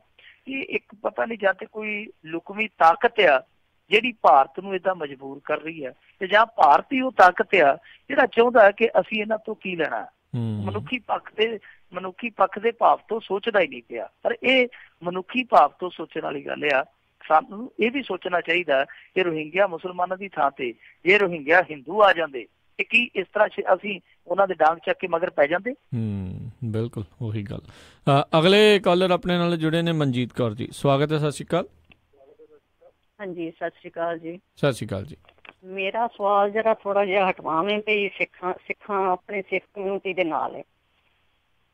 ਕਿ ਇੱਕ ਪਤਾ ਨਹੀਂ ਜਾਂ ਤੇ ਕੋਈ ਲੁਕਵੀਂ ਤਾਕਤ ਆ ਜਿਹੜੀ ਭਾਰਤ ਨੂੰ ਏਦਾਂ ਮਜਬੂਰ ਕਰ ਰਹੀ ਹੈ, ਤੇ ਜਾਂ ਭਾਰਤ ਹੀ ਉਹ ਤਾਕਤ ਆ ਜਿਹੜਾ ਚਾਹੁੰਦਾ ਕਿ ਅਸੀਂ ਇਹਨਾਂ ਤੋਂ ਕੀ ਲੈਣਾ। ਮਨੁੱਖੀ ਪੱਖ ਦੇ ਭਾਵ ਤੋਂ ਸੋਚਦਾ ਹੀ ਨਹੀਂ ਪਿਆ। ਪਰ ਇਹ ਮਨੁੱਖੀ ਭਾਵ ਤੋਂ ਸੋਚਣ ਵਾਲੀ ਗੱਲ ਆ। ਸਾਨੂੰ ਇਹ ਵੀ ਸੋਚਣਾ ਚਾਹੀਦਾ ਕਿ ਰੋਹਿੰਗਿਆ ਮੁਸਲਮਾਨਾਂ ਦੀ ਥਾਂ ਤੇ ਜੇ ਰੋਹਿੰਗਿਆ ਹਿੰਦੂ ਆ ਜਾਂਦੇ ਤੇ ਕੀ ਇਸ ਤਰ੍ਹਾਂ ਅਸੀਂ ਉਹਨਾਂ ਦੇ ਡਾਂਗ ਚੱਕ ਕੇ ਮਗਰ ਪੈ ਜਾਂਦੇ। ਬਿਲਕੁਲ ਉਹੀ ਗੱਲ। ਅਗਲੇ ਕਾਲਰ ਆਪਣੇ ਨਾਲ ਜੁੜੇ ਨੇ ਮਨਜੀਤ ਕੌਰ ਜੀ, ਸਵਾਗਤ ਹੈ। ਸਤਿ ਸ਼੍ਰੀ ਅਕਾਲ। ਹਾਂਜੀ, ਸਤਿ ਸ਼੍ਰੀ ਅਕਾਲ ਜੀ। ਸਤਿ ਸ਼੍ਰੀ ਅਕਾਲ ਜੀ। ਮੇਰਾ ਸਵਾਲ ਜਰਾ ਥੋੜਾ ਜਿਹਾ ਹਟਵਾਵੇਂ ਵੀ ਸਿੱਖਾਂ ਆਪਣੇ ਸਿੱਖ ਕਮਿਊਨਿਟੀ ਦੇ ਨਾਲ ਹੈ।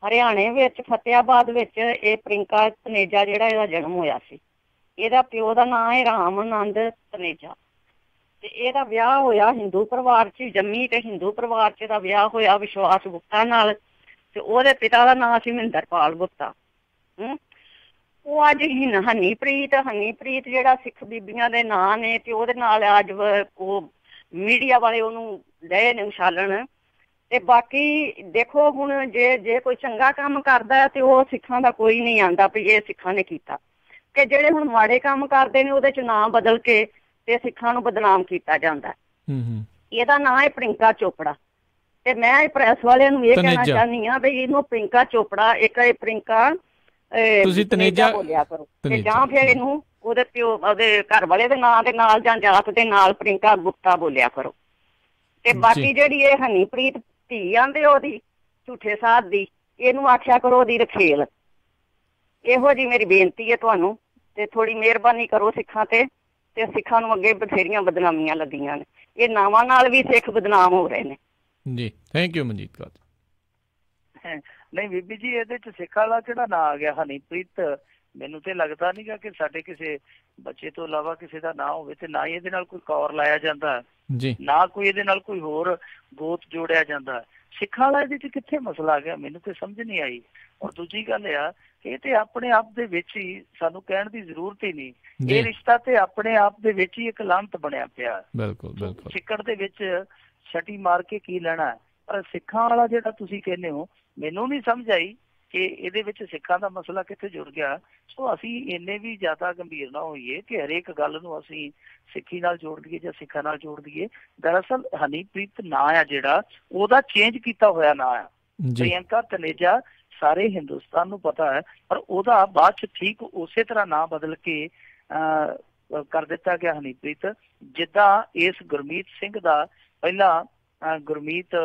ਹਰਿਆਣੇ ਵਿੱਚ ਫਤਿਆਬਾਦ ਵਿੱਚ ਇਹ ਪ੍ਰਿੰਕਾ ਤਨੇਜਾ ਜਿਹੜਾ ਇਹਦਾ ਜਨਮ ਹੋਇਆ ਸੀ, ਇਹਦਾ ਪਿਓ ਦਾ ਨਾਂ ਹੈ ਰਾਮ ਆਨੰਦ ਤਨੇਜਾ ਤੇ ਇਹਦਾ ਵਿਆਹ ਹੋਇਆ ਹਿੰਦੂ ਪਰਿਵਾਰ 'ਚ ਜੰਮੀ ਤੇ ਹਿੰਦੂ ਪਰਿਵਾਰ 'ਚ ਇਹਦਾ ਵਿਆਹ ਹੋਇਆ ਵਿਸ਼ਵਾਸ ਗੁਪਤਾ ਨਾਲ ਤੇ ਉਹਦੇ ਪਿਤਾ ਦਾ ਨਾਂ ਸੀ ਮਹਿੰਦਰਪਾਲ ਗੁਪਤਾ। ਉਹ ਅੱਜ ਹਨੀਪ੍ਰੀਤ ਜਿਹੜਾ ਸਿੱਖ ਬੀਬੀਆਂ ਦੇ ਨਾਂ ਨੇ ਤੇ ਉਹਦੇ ਨਾਲ ਅੱਜ ਉਹ ਮੀਡੀਆ ਵਾਲੇ ਉਹਨੂੰ ਲਏ ਨੇ ਉਛਾਲਣ। ਤੇ ਬਾਕੀ ਦੇਖੋ ਹੁਣ ਜੇ ਕੋਈ ਚੰਗਾ ਕੰਮ ਕਰਦਾ ਤੇ ਉਹ ਸਿੱਖਾਂ ਦਾ ਕੋਈ ਨਹੀਂ ਆਂਦਾ ਵੀ ਇਹ ਸਿੱਖਾਂ ਨੇ ਕੀਤਾ, ਕਿ ਜਿਹੜੇ ਹੁਣ ਮਾੜੇ ਕੰਮ ਕਰਦੇ ਨੇ ਉਹਦੇ 'ਚ ਨਾਂ ਬਦਲ ਕੇ ਤੇ ਸਿੱਖਾਂ ਨੂੰ ਬਦਨਾਮ ਕੀਤਾ ਜਾਂਦਾ। ਇਹਦਾ ਨਾਂ ਹੈ ਪ੍ਰਿੰਕਾ ਚੋਪੜਾ ਤੇ ਮੈਂ ਪ੍ਰੈਸ ਵਾਲਿਆਂ ਨੂੰ ਇਹ ਕਹਿਣਾ ਚਾਹੁੰਦੀ ਹਾਂ ਵੀ ਇਹਨੂੰ ਪ੍ਰਿੰਕਾ ਚੋਪੜਾ ਇੱਕ ਪ੍ਰਿੰਕਾ ਤੁਸੀਂ ਤਨੇਜਾ ਬੋਲਿਆ ਕਰੋ ਤੇ ਜਾਂ ਫਿਰ ਇਹਨੂੰ ਉਹਦੇ ਪਿਓ ਉਹਦੇ ਘਰ ਵਾਲੇ ਦੇ ਨਾਂ ਦੇ ਨਾਲ ਜਾਂ ਜਾਤ ਦੇ ਨਾਲ ਪ੍ਰਿੰਕਾ ਗੁਪਤਾ ਬੋਲਿਆ ਕਰੋ। ਤੇ ਬਾਕੀ ਜਿਹੜੀ ਇਹ ਹਨੀਪ੍ਰੀਤ ਧੀ ਆਂਦੇ ਉਹਦੀ ਝੂਠੇ ਸਾਧ ਦੀ, ਇਹਨੂੰ ਆਖਿਆ ਕਰੋ ਉਹਦੀ ਰਖੇਲ। ਇਹੋ ਜੀ ਮੇਰੀ ਬੇਨਤੀ ਹੈ ਤੁਹਾਨੂੰ, ਤੇ ਥੋੜੀ ਮਿਹਰਬਾਨੀ ਕਰੋ ਸਿੱਖਾਂ ਤੇ ਸਿੱਖਾਂ ਨੂੰ ਅੱਗੇ ਬਥੇਰੀਆਂ ਬਦਨਾਮੀਆਂ ਲੱਗੀਆਂ ਨੇ, ਇਹ ਨਾਵਾਂ ਨਾਲ ਵੀ ਸਿੱਖ ਬਦਨਾਮ ਹੋ ਰਹੇ ਨੇ। ਜੀ ਥੈਂਕ ਯੂ ਮਨਜੀਤ ਕੌਰ। ਨਹੀਂ ਬੀਬੀ ਜੀ, ਇਹਦੇ ਚ ਸਿੱਖ ਵਾਲਾ ਕਿਹੜਾ ਨਾਂ ਆ ਗਿਆ ਹਨੀਪ੍ਰੀਤ? ਮੈਨੂੰ ਤੇ ਲੱਗਦਾ ਨੀਗਾ ਕਿ ਸਾਡੇ ਕਿਸੇ ਬੱਚੇ ਤੋਂ ਇਲਾਵਾ ਕਿਸੇ ਦਾ ਨਾਂ ਹੋਵੇ, ਤੇ ਨਾ ਹੀ ਇਹਦੇ ਨਾਲ ਕੋਈ ਕੌਰ ਲਾਇਆ ਜਾਂਦਾ, ਨਾ ਕੋਈ ਇਹਦੇ ਨਾਲ ਕੋਈ ਹੋਰ ਗੋਤ ਜੋੜਿਆ ਜਾਂਦਾ। ਸਿੱਖਾਂ ਵਾਲਾ ਇਹਦੇ ਚ ਕਿੱਥੇ ਮਸਲਾ ਆ ਗਿਆ, ਮੈਨੂੰ ਤੇ ਸਮਝ ਨਹੀਂ ਆਈ। ਔਰ ਦੂਜੀ ਗੱਲ ਆ ਇਹ ਤੇ ਆਪਣੇ ਆਪ ਦੇ ਵਿੱਚ ਹੀ ਸਾਨੂੰ ਕਹਿਣ ਦੀ ਜ਼ਰੂਰਤ ਹੀ ਨਹੀਂ, ਇਹ ਰਿਸ਼ਤਾ ਤੇ ਆਪਣੇ ਆਪ ਦੇ ਵਿੱਚ ਹੀ ਇੱਕ ਲਾਂਤ ਬਣਿਆ ਪਿਆ। ਬਿਲਕੁਲ ਸਿੱਕੜ ਦੇ ਵਿੱਚ ਛਟੀ ਮਾਰ ਕੇ ਕੀ ਲੈਣਾ। ਪਰ ਸਿੱਖਾਂ ਵਾਲਾ ਜਿਹੜਾ ਤੁਸੀਂ ਕਹਿੰਦੇ ਹੋ, ਮੈਨੂੰ ਨਹੀਂ ਸਮਝ ਆਈ ਕਿ ਇਹਦੇ ਵਿੱਚ ਸਿੱਖਾਂ ਦਾ ਮਸਲਾ ਕਿੱਥੇ ਜੁੜ ਗਿਆ। ਸੋ ਅਸੀਂ ਇੰਨੇ ਵੀ ਜ਼ਿਆਦਾ ਗੰਭੀਰ ਨਾ ਹੋਈਏ ਕਿ ਹਰੇਕ ਗੱਲ ਨੂੰ ਅਸੀਂ ਸਿੱਖੀ ਨਾਲ ਜੋੜ ਦਈਏ ਜਾਂ ਸਿੱਖਾਂ ਨਾਲ ਜੋੜ ਦਈਏ। ਦਰਅਸਲ ਹਨੀਪ੍ਰੀਤ ਨਾਂ ਆ ਜਿਹੜਾ ਉਹਦਾ ਚੇਂਜ ਕੀਤਾ ਹੋਇਆ ਨਾਂ ਆ। ਪ੍ਰਿਯੰਕਾ ਤਨੇਜਾ ਸਾਰੇ ਹਿੰਦੁਸਤਾਨ ਨੂੰ ਪਤਾ ਹੈ, ਪਰ ਉਹਦਾ ਬਾਅਦ ਚ ਠੀਕ ਉਸੇ ਤਰ੍ਹਾਂ ਨਾਂ ਬਦਲ ਕੇ ਕਰ ਦਿੱਤਾ ਗਿਆ ਹਨੀਪ੍ਰੀਤ। ਜਿੱਦਾਂ ਇਸ ਗੁਰਮੀਤ ਸਿੰਘ ਦਾ ਪਹਿਲਾਂ ਗੁਰਮੀਤ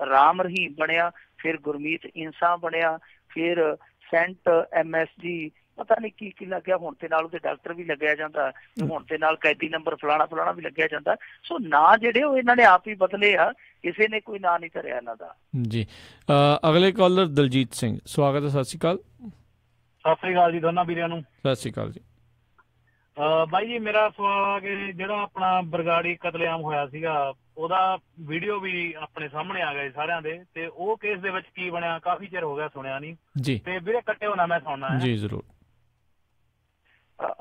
ਰਾਮ ਰਹੀਮ ਬਣਿਆ, ਫਿਰ ਗੁਰਮੀਤ ਇੰਸਾ ਬਣਿਆ, ਫਿਰ ਸੈਂਟ MSG ਪਤਾ ਨਹੀਂ ਕੀ ਲੱਗਿਆ, ਹੁਣ ਤੇ ਨਾਲ ਉਹਦੇ ਡਾਕਟਰ ਵੀ ਲੱਗਿਆ ਜਾਂਦਾ, ਹੁਣ ਤੇ ਨਾਲ ਕੈਦੀ ਨੰਬਰ ਫਲਾਣਾ ਵੀ ਲੱਗਿਆ ਜਾਂਦਾ। ਸੋ ਨਾਂ ਜਿਹੜੇ ਉਹ ਇਹਨਾਂ ਨੇ ਆਪ ਹੀ ਬਦਲੇ ਆ, ਕਿਸੇ ਨੇ ਕੋਈ ਨਾਂ ਨਹੀਂ ਧਰਿਆ ਇਹਨਾਂ ਦਾ। ਜੀ ਅਗਲੇ ਕਾਲਰ ਦਲਜੀਤ ਸਿੰਘ, ਸਵਾਗਤ ਹੈ। ਸਤਿ ਸ਼੍ਰੀ ਅਕਾਲ। ਸਤਿ ਸ਼੍ਰੀ ਅਕਾਲ ਜੀ ਦੋਨਾਂ ਵੀਰਿਆਂ ਨੂੰ। ਸਤਿ ਸ਼੍ਰੀ ਅਕਾਲ ਜੀ। ਬਾਈ ਜੀ ਮੇਰਾ ਸਵਾਲ ਆ ਕਿ ਜਿਹੜਾ ਆਪਣਾ ਬਰਗਾੜੀ ਕਤਲੇਆਮ ਹੋਇਆ ਸੀਗਾ ਉਹਦਾ ਵੀਡੀਓ ਵੀ ਆਪਣੇ ਸਾਹਮਣੇ ਆ ਗਿਆ ਸਾਰਿਆਂ ਦੇ, ਤੇ ਉਹ ਕੇਸ ਦੇ ਵਿੱਚ ਕੀ ਬਣਿਆ? ਕਾਫੀ ਚਿਰ ਹੋ ਗਿਆ, ਸੁਣਿਆ ਨਹੀਂ ਜੀ, ਤੇ ਵੀਰੇ ਕੱਟੇ ਹੋਣਾ ਮੈਂ ਸੁਣਨਾ ਜੀ ਜ਼ਰੂਰ।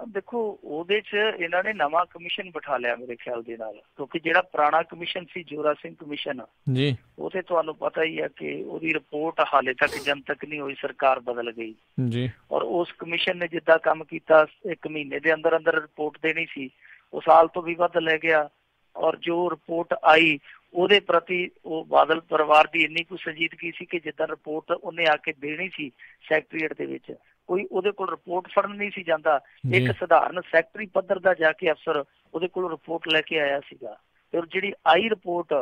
ਦੇਖੋ ਉਹਦੇ 'ਚ ਇਹਨਾਂ ਨੇ ਨਵਾਂ ਕਮਿਸ਼ਨ ਬਿਠਾ ਲਿਆ ਮੇਰੇ ਖਿਆਲ ਦੇ ਨਾਲ, ਕਿਉਂਕਿ ਜਿਹੜਾ ਪੁਰਾਣਾ ਕਮਿਸ਼ਨ ਸੀ ਜੋਰਾ ਸਿੰਘ ਕਮਿਸ਼ਨ ਜੀ, ਉਹ ਤੇ ਤੁਹਾਨੂੰ ਪਤਾ ਹੀ ਹੈ ਕਿ ਉਹਦੀ ਰਿਪੋਰਟ ਹਾਲੇ ਤੱਕ ਜਨਤਕ ਨਹੀਂ ਹੋਈ, ਸਰਕਾਰ ਬਦਲ ਗਈ ਜੀ, ਔਰ ਉਸ ਕਮਿਸ਼ਨ ਨੇ ਜਿੱਦਾਂ ਕੰਮ ਕੀਤਾ 1 ਮਹੀਨੇ ਦੇ ਅੰਦਰ ਅੰਦਰ ਰਿਪੋਰਟ ਦੇਣੀ ਸੀ, ਉਹ ਸਾਲ ਤੋਂ ਵੀ ਵੱਧ ਲੈ ਗਿਆ। ਔਰ ਜੋ ਰਿਪੋਰਟ ਆਈ ਉਹਦੇ ਪ੍ਰਤੀ ਉਹ ਬਾਦਲ ਪਰਿਵਾਰ ਦੀ ਇੰਨੀ ਕੁ ਸੰਜੀਦਗੀ ਸੀ ਕਿ ਜਿੱਦਾਂ ਰਿਪੋਰਟ ਉਹਨੇ ਆ ਕੇ ਦੇਣੀ ਸੀ ਸੈਕਟਰੀਏਟ ਦੇ ਵਿੱਚ, ਕੋਈ ਉਹਦੇ ਕੋਲ ਰਿਪੋਰਟ ਫੜਨ ਨਹੀਂ ਸੀ ਜਾਂਦਾ। ਇੱਕ ਸਧਾਰਨ ਸੈਕਟਰੀ ਪੱਧਰ ਦਾ ਜਾ ਕੇ ਅਫਸਰ ਉਹਦੇ ਕੋਲ ਰਿਪੋਰਟ ਲੈ ਕੇ ਆਇਆ ਸੀਗਾ, ਤੇ ਜਿਹੜੀ ਆਈ ਰਿਪੋਰਟ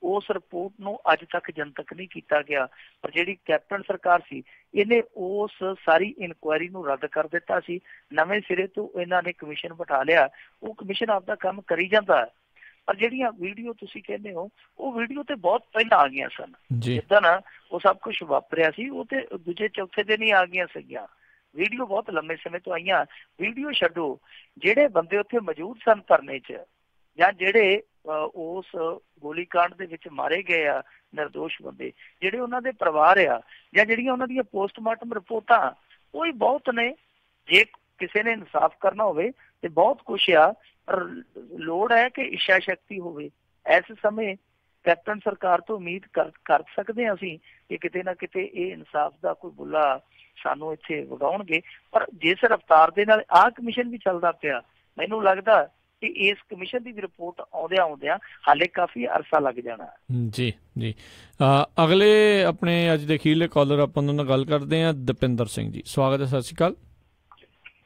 ਉਸ ਰਿਪੋਰਟ ਨੂੰ ਅੱਜ ਤੱਕ ਜਨਤਕ ਨਹੀਂ ਕੀਤਾ ਗਿਆ। ਪਰ ਜਿਹੜੀ ਕੈਪਟਨ ਸਰਕਾਰ ਸੀ ਇਹਨੇ ਉਸ ਸਾਰੀ ਇਨਕੁਆਇਰੀ ਨੂੰ ਰੱਦ ਕਰ ਦਿੱਤਾ ਸੀ। ਨਵੇਂ ਸਿਰੇ ਤੋਂ ਇਹਨਾਂ ਨੇ ਕਮਿਸ਼ਨ ਬਿਠਾ ਲਿਆ, ਉਹ ਕਮਿਸ਼ਨ ਆਪਦਾ ਕੰਮ ਕਰੀ ਜਾਂਦਾ। ਪਰ ਜਿਹੜੀਆਂ ਵੀਡੀਓ ਤੁਸੀਂ ਕਹਿੰਦੇ ਹੋ ਉਹ ਵੀਡੀਓ ਤੇ ਬਹੁਤ ਪਹਿਲਾਂ ਆ ਗਈਆਂ ਸਨ, ਜਿੱਦਾਂ ਨਾ ਉਹ ਸਭ ਕੁਝ ਵਾਪਰਿਆ ਸੀ ਉਹ ਤੇ ਦੂਜੇ ਚੌਥੇ ਦਿਨ ਹੀ ਆ ਗਈਆਂ ਸੀਗੀਆਂ। ਵੀਡੀਓ ਬਹੁਤ ਲੰਮੇ ਸਮੇਂ ਤੋਂ ਆਈਆਂ। ਵੀਡੀਓ ਛੱਡੋ, ਜਿਹੜੇ ਬੰਦੇ ਉੱਥੇ ਮੌਜੂਦ ਸਨ ਧਰਨੇ 'ਚ ਜਾਂ ਜਿਹੜੇ ਉਸ ਗੋਲੀकांड ਦੇ ਵਿੱਚ ਮਾਰੇ ਗਏ ਆ ਨਿਰਦੋਸ਼ ਬੰਦੇ, ਜਿਹੜੇ ਉਹਨਾਂ ਦੇ ਪਰਿਵਾਰ ਆ ਜਾਂ ਜਿਹੜੀਆਂ ਉਹਨਾਂ ਦੀਆਂ ਪੋਸਟਮਾਰਟਮ ਰਿਪੋਰਟਾਂ, ਉਹ ਹੀ ਬਹੁਤ ਨੇ। ਜੇ ਕਿਸੇ ਨੇ ਇਨਸਾਫ ਕਰਨਾ ਹੋਵੇ ਤੇ ਬਹੁਤ ਕੁਛ ਆ, ਪਰ ਲੋੜ ਹੈ ਕਿ ਇੱਛਾ ਸ਼ਕਤੀ ਹੋਵੇ। ਇਸ ਸਮੇਂ ਕੈਪਟਨ ਸਰਕਾਰ ਤੋਂ ਉਮੀਦ ਕਰ ਸਕਦੇ ਹਾਂ ਅਸੀਂ ਕਿ ਕਿਤੇ ਨਾ ਕਿਤੇ ਇਹ ਇਨਸਾਫ ਦਾ ਕੋਈ ਬੁੱਲਾ ਸਾਨੂੰ ਇੱਥੇ ਵਗਾਉਣਗੇ। ਪਰ ਜਿਸ ਰਫਤਾਰ ਦੇ ਨਾਲ ਆਹ ਕਮਿਸ਼ਨ ਵੀ ਚੱਲਦਾ ਪਿਆ, ਮੈਨੂੰ ਲੱਗਦਾ ਕਿ ਇਸ ਕਮਿਸ਼ਨ ਦੀ ਵੀ ਰਿਪੋਰਟ ਆਉਂਦਿਆਂ ਹਾਲੇ ਕਾਫੀ ਅਰਸਾ ਲੱਗ ਜਾਣਾ। ਜੀ ਜੀ, ਅਗਲੇ ਆਪਣੇ ਅੱਜ ਦੇ ਅਖੀਰਲੇ ਕਾਲਰ ਆਪਾਂ ਉਹਨਾਂ ਨਾਲ ਗੱਲ ਕਰਦੇ ਹਾਂ, ਦਪਿੰਦਰ ਸਿੰਘ ਜੀ, ਸਵਾਗਤ ਹੈ। ਸਤਿ ਸ਼੍ਰੀ ਅਕਾਲ।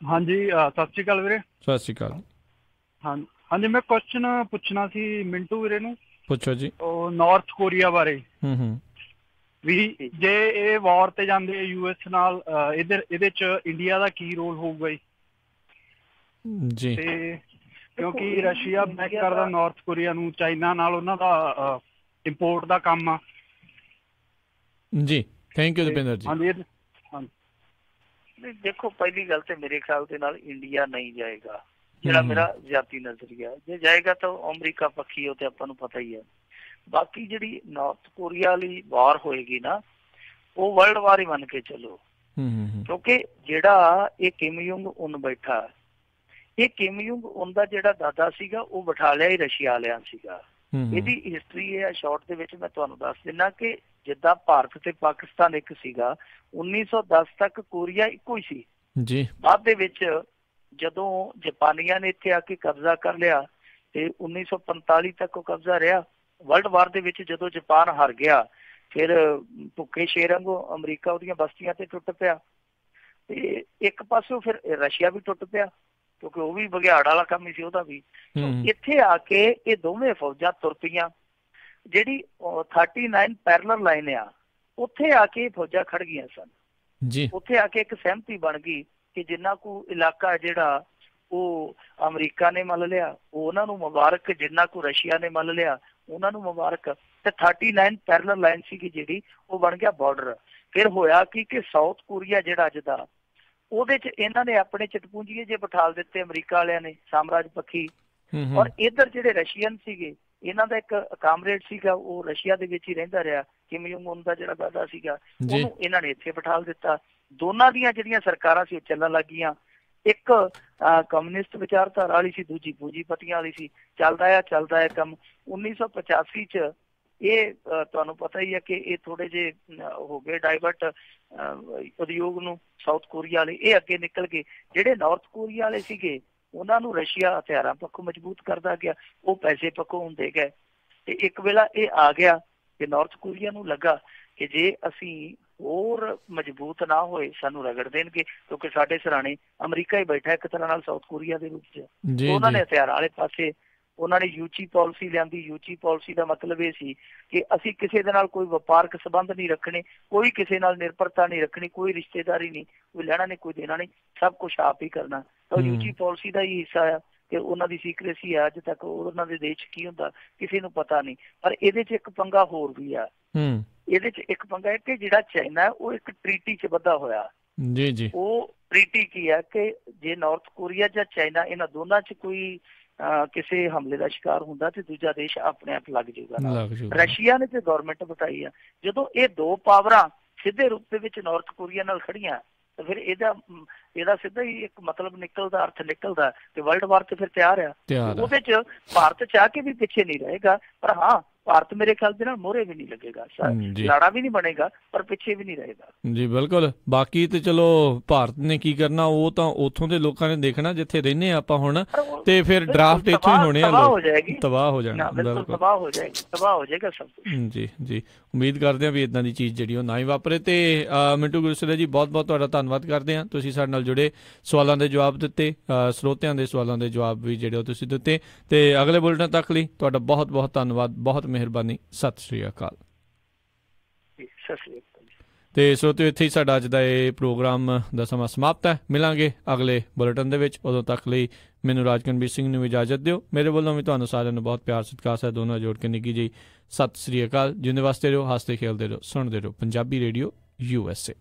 ਹਾਂਜੀ ਸਤਿ ਸ਼੍ਰੀ ਅਕਾਲ ਵੀਰੇ। ਸਤਿ ਸ਼੍ਰੀ ਅਕਾਲ। ਹਾਂਜੀ ਮੈਂ ਕੁਐਸਚਨ ਪੁੱਛਣਾ ਸੀ ਮਿੰਟੂ ਵੀਰੇ ਨੂੰ। ਪੁੱਛੋ ਜੀ। ਉਹ ਨਾਰਥ ਕੋਰੀਆ ਬਾਰੇ ਵੀ ਜੇ ਇਹ ਵਾਰ ਤੇ ਜਾਂਦੇ ਯੂਐਸ ਨਾਲ, ਇਹਦੇ ਚ ਇੰਡੀਆ ਦਾ ਕੀ ਰੋਲ ਹੋਊਗਾ ਜੀ? ਤੇ ਕਿਉਂਕਿ ਰਸ਼ੀਆ ਬੈਕ ਕਰਦਾ ਨਾਰਥ ਕੋਰੀਆ ਨੂੰ, ਚਾਈਨਾ ਨਾਲ ਉਹਨਾਂ ਦਾ ਇੰਪੋਰਟ ਦਾ ਕੰਮ ਆ। ਜੀ ਥੈਂਕ ਯੂ ਦਪਿੰਦਰ ਜੀ। ਦੇਖੋ ਪਹਿਲੀ ਗੱਲ ਤੇ ਮੇਰੇ ਖਿਆਲ ਦੇ ਨਾਲ ਇੰਡੀਆ ਨਹੀਂ ਜਾਏਗਾ, ਜਿਹੜਾ ਮੇਰਾ ਜ਼ਿਆਤੀ ਨਜ਼ਰੀਆ। ਜੇ ਜਾਏਗਾ ਤਾਂ ਅਮਰੀਕਾ ਪੱਖੀ, ਉਹ ਤੇ ਆਪਾਂ ਨੂੰ ਪਤਾ ਹੀ ਹੈ। ਬਾਕੀ ਜਿਹੜੀ ਨਾਰਥ ਕੋਰੀਆ ਵਾਲੀ ਵਾਰ ਹੋਏਗੀ ਨਾ, ਉਹ ਵਰਲਡ ਵਾਰ ਹੀ ਮੰਨ ਕੇ ਚੱਲੋ, ਕਿਉਂਕਿ ਜਿਹੜਾ ਇਹ ਕਿਮ ਯੁੰਗ ਉਨ ਬੈਠਾ, ਇਹ ਕਿਮ ਯੁੰਗ ਉਨ ਦਾ ਜਿਹੜਾ ਦਾਦਾ ਸੀਗਾ ਉਹ ਬਿਠਾ ਲਿਆ ਹੀ ਰਸ਼ੀਆ ਵਾਲਿਆਂ ਸੀਗਾ। ਇਹਦੀ ਹਿਸਟਰੀ ਇਹ ਹੈ ਸ਼ਾਰਟ ਦੇ ਵਿੱਚ ਮੈਂ ਤੁਹਾਨੂੰ ਦੱਸ ਦਿੰਦਾ ਕਿ ਜਿੱਦਾਂ ਭਾਰਤ ਤੇ ਪਾਕਿਸਤਾਨ ਇੱਕ ਸੀਗਾ, 1910 ਤੱਕ ਕੋਰੀਆ ਇੱਕੋ ਹੀ ਸੀ ਜੀ। ਬਾਅਦ ਦੇ ਵਿੱਚ ਜਦੋਂ ਜਾਪਾਨੀਆਂ ਨੇ ਇੱਥੇ ਆ ਕੇ ਕਬਜ਼ਾ ਕਰ ਲਿਆ ਤੇ 1945 ਤੱਕ ਉਹ ਕਬਜ਼ਾ ਰਿਹਾ। ਵਰਲਡ ਵਾਰ ਦੇ ਵਿੱਚ ਜਦੋਂ ਜਾਪਾਨ ਹਾਰ ਗਿਆ, ਫਿਰ ਭੁੱਖੇ ਸ਼ੇਰ ਵਾਂਗੂ ਅਮਰੀਕਾ ਉਹਦੀਆਂ ਬਸਤੀਆਂ ਤੇ ਟੁੱਟ ਪਿਆ, ਤੇ ਇੱਕ ਪਾਸੋਂ ਫਿਰ ਰਸ਼ੀਆ ਵੀ ਟੁੱਟ ਪਿਆ, ਕਿਉਂਕਿ ਉਹ ਵੀ ਬਘਿਆੜ ਵਾਲਾ ਕੰਮ ਹੀ ਸੀ ਉਹਦਾ ਵੀ। ਇੱਥੇ ਆ ਕੇ ਇਹ ਦੋਵੇਂ ਫੌਜਾਂ ਤੁਰ ਪਈਆਂ। ਜਿਹੜੀ 39 ਪੈਰਲਰ ਲਾਈਨ ਆ, ਉੱਥੇ ਆ ਕੇ ਫੌਜਾਂ ਖੜ ਗਈਆਂ ਸਨ ਜੀ। ਉੱਥੇ ਆ ਕੇ ਇੱਕ ਸਹਿਮਤੀ ਬਣ ਗਈ ਕਿ ਜਿੰਨਾ ਕੁ ਇਲਾਕਾ ਜਿਹੜਾ ਉਹ ਅਮਰੀਕਾ ਨੇ ਮੱਲ ਲਿਆ ਉਹ ਉਹਨਾਂ ਨੂੰ ਮੁਬਾਰਕ, ਜਿੰਨਾ ਕੁ ਰਸ਼ੀਆ ਨੇ ਮੱਲ ਲਿਆ ਉਹਨਾਂ ਨੂੰ ਮੁਬਾਰਕ। ਤੇ 39 ਪੈਰਲਰ ਲਾਈਨ ਸੀਗੀ ਜਿਹੜੀ, ਉਹ ਬਣ ਗਿਆ ਬਾਰਡਰ। ਫਿਰ ਹੋਇਆ ਕਿ ਸਾਊਥ ਕੋਰੀਆ ਜਿਹੜਾ ਅੱਜ ਦਾ, ਉਹਦੇ ਚ ਇਹਨਾਂ ਨੇ ਆਪਣੇ ਚਟਪੂੰਜੀਏ ਜੇ ਬਿਠਾਲ ਦਿੱਤੇ ਅਮਰੀਕਾ ਵਾਲਿਆਂ ਨੇ, ਸਾਮਰਾਜ ਪੱਖੀ। ਔਰ ਇੱਧਰ ਜਿਹੜੇ ਰਸ਼ੀਅਨ ਸੀਗੇ, ਇਹਨਾਂ ਦਾ ਇੱਕ ਕਾਮਰੇਡ ਸੀਗਾ, ਉਹ ਰਸ਼ੀਆ ਦੇ ਵਿੱਚ ਹੀ ਰਹਿੰਦਾ ਰਿਹਾ, ਕਿਮ ਯੁੰਗ ਉਨ ਦਾ ਜਿਹੜਾ ਦਾਦਾ ਸੀਗਾ, ਉਹਨੂੰ ਇਹਨਾਂ ਨੇ ਇੱਥੇ ਬਿਠਾਲ ਦਿੱਤਾ। ਦੋਨਾਂ ਦੀਆਂ ਜਿਹੜੀਆਂ ਸਰਕਾਰਾਂ ਸੀ ਉਹ ਚੱਲਣ ਲੱਗ ਗਈਆਂ। ਇੱਕ ਕਮਿਊਨਿਸਟ ਵਿਚਾਰਧਾਰਾ ਵਾਲੀ ਸੀ, ਦੂਜੀ ਪੂੰਜੀਪਤੀਆਂ ਵਾਲੀ ਸੀ। ਚੱਲਦਾ ਹੈ ਕੰਮ। 1985 ਚ ਇਹ ਤੁਹਾਨੂੰ ਪਤਾ ਹੀ ਹੈ ਕਿ ਇਹ ਥੋੜੇ ਜਿਹੇ ਹੋ ਗਏ ਡਾਇਵਰਟ ਉਦਯੋਗ ਨੂੰ, ਸਾਊਥ ਕੋਰੀਆ ਵਾਲੇ ਇਹ ਅੱਗੇ ਨਿਕਲ ਗਏ। ਜਿਹੜੇ ਨਾਰਥ ਕੋਰੀਆ ਵਾਲੇ ਸੀਗੇ ਉਹਨਾਂ ਨੂੰ ਰਸ਼ੀਆ ਹਥਿਆਰਾਂ ਪੱਖੋਂ ਮਜ਼ਬੂਤ ਕਰਦਾ ਗਿਆ, ਉਹ ਪੈਸੇ ਪੱਖੋਂ ਹੁੰਦੇ ਗਏ। ਤੇ ਇੱਕ ਵੇਲਾ ਇਹ ਆ ਗਿਆ ਕਿ ਨਾਰਥ ਕੋਰੀਆ ਨੂੰ ਲੱਗਾ ਕਿ ਜੇ ਅਸੀਂ ਹੋਰ ਮਜ਼ਬੂਤ ਨਾ ਹੋਏ ਸਾਨੂੰ ਰਗੜ ਦੇਣਗੇ, ਕਿਉਂਕਿ ਸਾਡੇ ਸਰਾਣੇ ਅਮਰੀਕਾ ਹੀ ਬੈਠਾ ਇੱਕ ਤਰ੍ਹਾਂ ਨਾਲ ਸਾਊਥ ਕੋਰੀਆ ਦੇ ਰੂਪ ਚ। ਉਹਨਾਂ ਨੇ ਹਥਿਆਰਾਂ ਵਾਲੇ ਪਾਸੇ ਉਹਨਾਂ ਨੇ ਯੂਚੀ ਪਾਲਿਸੀ ਲਿਆਂਦੀ। ਯੂਚੀ ਪਾਲਿਸੀ ਦਾ ਮਤਲਬ ਇਹ ਸੀ ਕਿ ਅਸੀਂ ਕਿਸੇ ਦੇ ਨਾਲ ਕੋਈ ਵਪਾਰਕ ਸੰਬੰਧ ਨਹੀਂ ਰੱਖਣੇ, ਕੋਈ ਕਿਸੇ ਨਾਲ ਨਿਰਭਰਤਾ ਨਹੀਂ ਰੱਖਣੀ, ਕੋਈ ਰਿਸ਼ਤੇਦਾਰੀ ਨਹੀਂ, ਕੋਈ ਲੈਣਾ ਨਹੀਂ, ਕੋਈ ਦੇਣਾ ਨਹੀਂ, ਸਭ ਕੁਛ ਆਪ ਹੀ ਕਰਨਾ। ਤਾਂ ਯੂਚੀ ਪਾਲਿਸੀ ਦਾ ਹੀ ਹਿੱਸਾ ਆ ਕਿ ਉਹਨਾਂ ਦੀ ਸੀਕ੍ਰੇਸੀ ਆ। ਅੱਜ ਤੱਕ ਉਹਨਾਂ ਦੇ ਦੇਸ਼ ਕੀ ਹੁੰਦਾ ਕਿਸੇ ਨੂੰ ਪਤਾ ਨਹੀਂ। ਪਰ ਇਹਦੇ ਚ ਇੱਕ ਪੰਗਾ ਹੋਰ ਵੀ ਆ। ਇਹਦੇ ਚ ਇੱਕ ਪੰਗਾ ਹੈ ਕਿ ਜਿਹੜਾ ਚਾਈਨਾ ਉਹ ਇੱਕ ਟ੍ਰੀਟੀ ਚ ਬੱਧਾ ਹੋਇਆ ਜੀ ਜੀ ਉਹ ਟ੍ਰੀਟੀ ਕੀ ਹੈ ਕਿ ਜੇ ਨਾਰਥ ਕੋਰੀਆ ਜਾਂ ਚਾਈਨਾ ਇਹਨਾਂ ਦੋਨਾਂ 'ਚ ਕੋਈ ਕਿਸੇ ਹਮਲੇ ਦਾ ਸ਼ਿਕਾਰ ਹੁੰਦਾ ਤੇ ਦੂਜਾ ਦੇਸ਼ ਆਪਣੇ ਆਪ ਲੱਗ ਜਾਊਗਾ। ਰਸ਼ੀਆ ਨੇ ਤੇ ਗਵਰਨਮੈਂਟ ਬਤਾਈ ਆ, ਜਦੋਂ ਇਹ ਦੋ ਪਾਵਰਾਂ ਸਿੱਧੇ ਰੂਪ ਦੇ ਵਿੱਚ ਨਾਰਥ ਕੋਰੀਆ ਨਾਲ ਖੜੀਆਂ ਤਾਂ ਫਿਰ ਇਹਦਾ ਸਿੱਧਾ ਹੀ ਇੱਕ ਮਤਲਬ ਨਿਕਲਦਾ, ਅਰਥ ਨਿਕਲਦਾ ਤੇ ਵਰਲਡ ਵਾਰ ਤੇ ਫਿਰ ਤਿਆਰ ਆ। ਉਹਦੇ 'ਚ ਭਾਰਤ ਚਾਹ ਕੇ ਵੀ ਪਿੱਛੇ ਨਹੀਂ ਰਹੇਗਾ, ਪਰ ਹਾਂ ਭਾਰਤ ਮੇਰੇ ਖਿਆਲ ਦੇ ਨਾਲ ਮੋਹਰੇ ਵੀ ਨਹੀਂ ਲੱਗੇਗਾ, ਲਾੜਾ ਵੀ ਨਹੀਂ ਬਣੇਗਾ ਪਰ ਪਿੱਛੇ ਵੀ ਨਹੀਂ ਰਹੇਗਾ। ਜੀ ਬਿਲਕੁਲ। ਬਾਕੀ ਤੇ ਚਲੋ ਭਾਰਤ ਨੇ ਕੀ ਕਰਨਾ ਉਹ ਤਾਂ ਉੱਥੋਂ ਦੇ ਲੋਕਾਂ ਨੇ ਦੇਖਣਾ ਜਿੱਥੇ ਰਹਿੰਦੇ ਆ ਆਪਾਂ ਹੁਣ, ਤੇ ਫਿਰ ਡਰਾਫਟ ਇੱਥੋਂ ਹੀ ਹੋਣੇ ਆ, ਤਬਾਹ ਹੋ ਜਾਣਾ, ਬਿਲਕੁਲ ਤਬਾਹ ਹੋ ਜਾਏਗਾ ਸਭ ਕੁਝ। ਜੀ ਜੀ, ਉਮੀਦ ਕਰਦੇ ਹਾਂ ਵੀ ਇਦਾਂ ਦੀ ਚੀਜ਼ ਜਿਹੜੀ ਉਹ ਨਾ ਹੀ ਵਾਪਰੇ। ਤੇ ਮਿੰਟੂ ਗੁਰਸਲੇ ਜੀ ਬਹੁਤ ਬਹੁਤ ਤੁਹਾਡਾ ਧੰਨਵਾਦ ਕਰਦੇ ਹਾਂ, ਤੁਸੀਂ ਸਾਡੇ ਨਾਲ ਜੁੜੇ, ਸਵਾਲਾਂ ਦੇ ਜਵਾਬ ਦਿੱਤੇ, ਸਰੋਤਿਆਂ ਦੇ ਸਵਾਲਾਂ ਦੇ ਜਵਾਬ ਵੀ ਜਿਹੜੇ ਉਹ ਤੁਸੀਂ ਦਿੱਤੇ। ਤੇ ਅਗਲੇ ਬੁਲੇਟਿਨ ਤੱਕ ਲਈ ਤੁਹਾਡਾ ਬਹੁਤ ਬਹੁਤ ਧੰਨਵਾਦ, ਬਹੁਤ ਮਿਹਰਬਾਨੀ। ਸਤਿ ਸ਼੍ਰੀ ਅਕਾਲ। ਤੇ ਸਰੋਤਿਓ, ਇੱਥੇ ਹੀ ਸਾਡਾ ਅੱਜ ਦਾ ਇਹ ਪ੍ਰੋਗਰਾਮ ਦਾ ਸਮਾਂ ਸਮਾਪਤ ਹੈ। ਮਿਲਾਂਗੇ ਅਗਲੇ ਬੁਲੇਟਿਨ ਦੇ ਵਿੱਚ, ਉਦੋਂ ਤੱਕ ਲਈ ਮੈਨੂੰ ਰਾਜਕਨਵੀਰ ਸਿੰਘ ਨੂੰ ਇਜਾਜ਼ਤ ਦਿਓ। ਮੇਰੇ ਵੱਲੋਂ ਵੀ ਤੁਹਾਨੂੰ ਸਾਰਿਆਂ ਨੂੰ ਬਹੁਤ ਪਿਆਰ ਸਤਿਕਾਰ ਹੈ, ਦੋਨੋਂ ਜੋੜ ਕੇ ਨਿੱਘੀ ਜਿਹੀ ਸਤਿ ਸ਼੍ਰੀ ਅਕਾਲ। ਜਿੰਦੇ ਵਾਸਤੇ ਰਹੋ, ਹੱਸਦੇ ਖੇਲਦੇ ਰਹੋ, ਸੁਣਦੇ ਰਹੋ ਪੰਜਾਬੀ ਰੇਡੀਓ USA।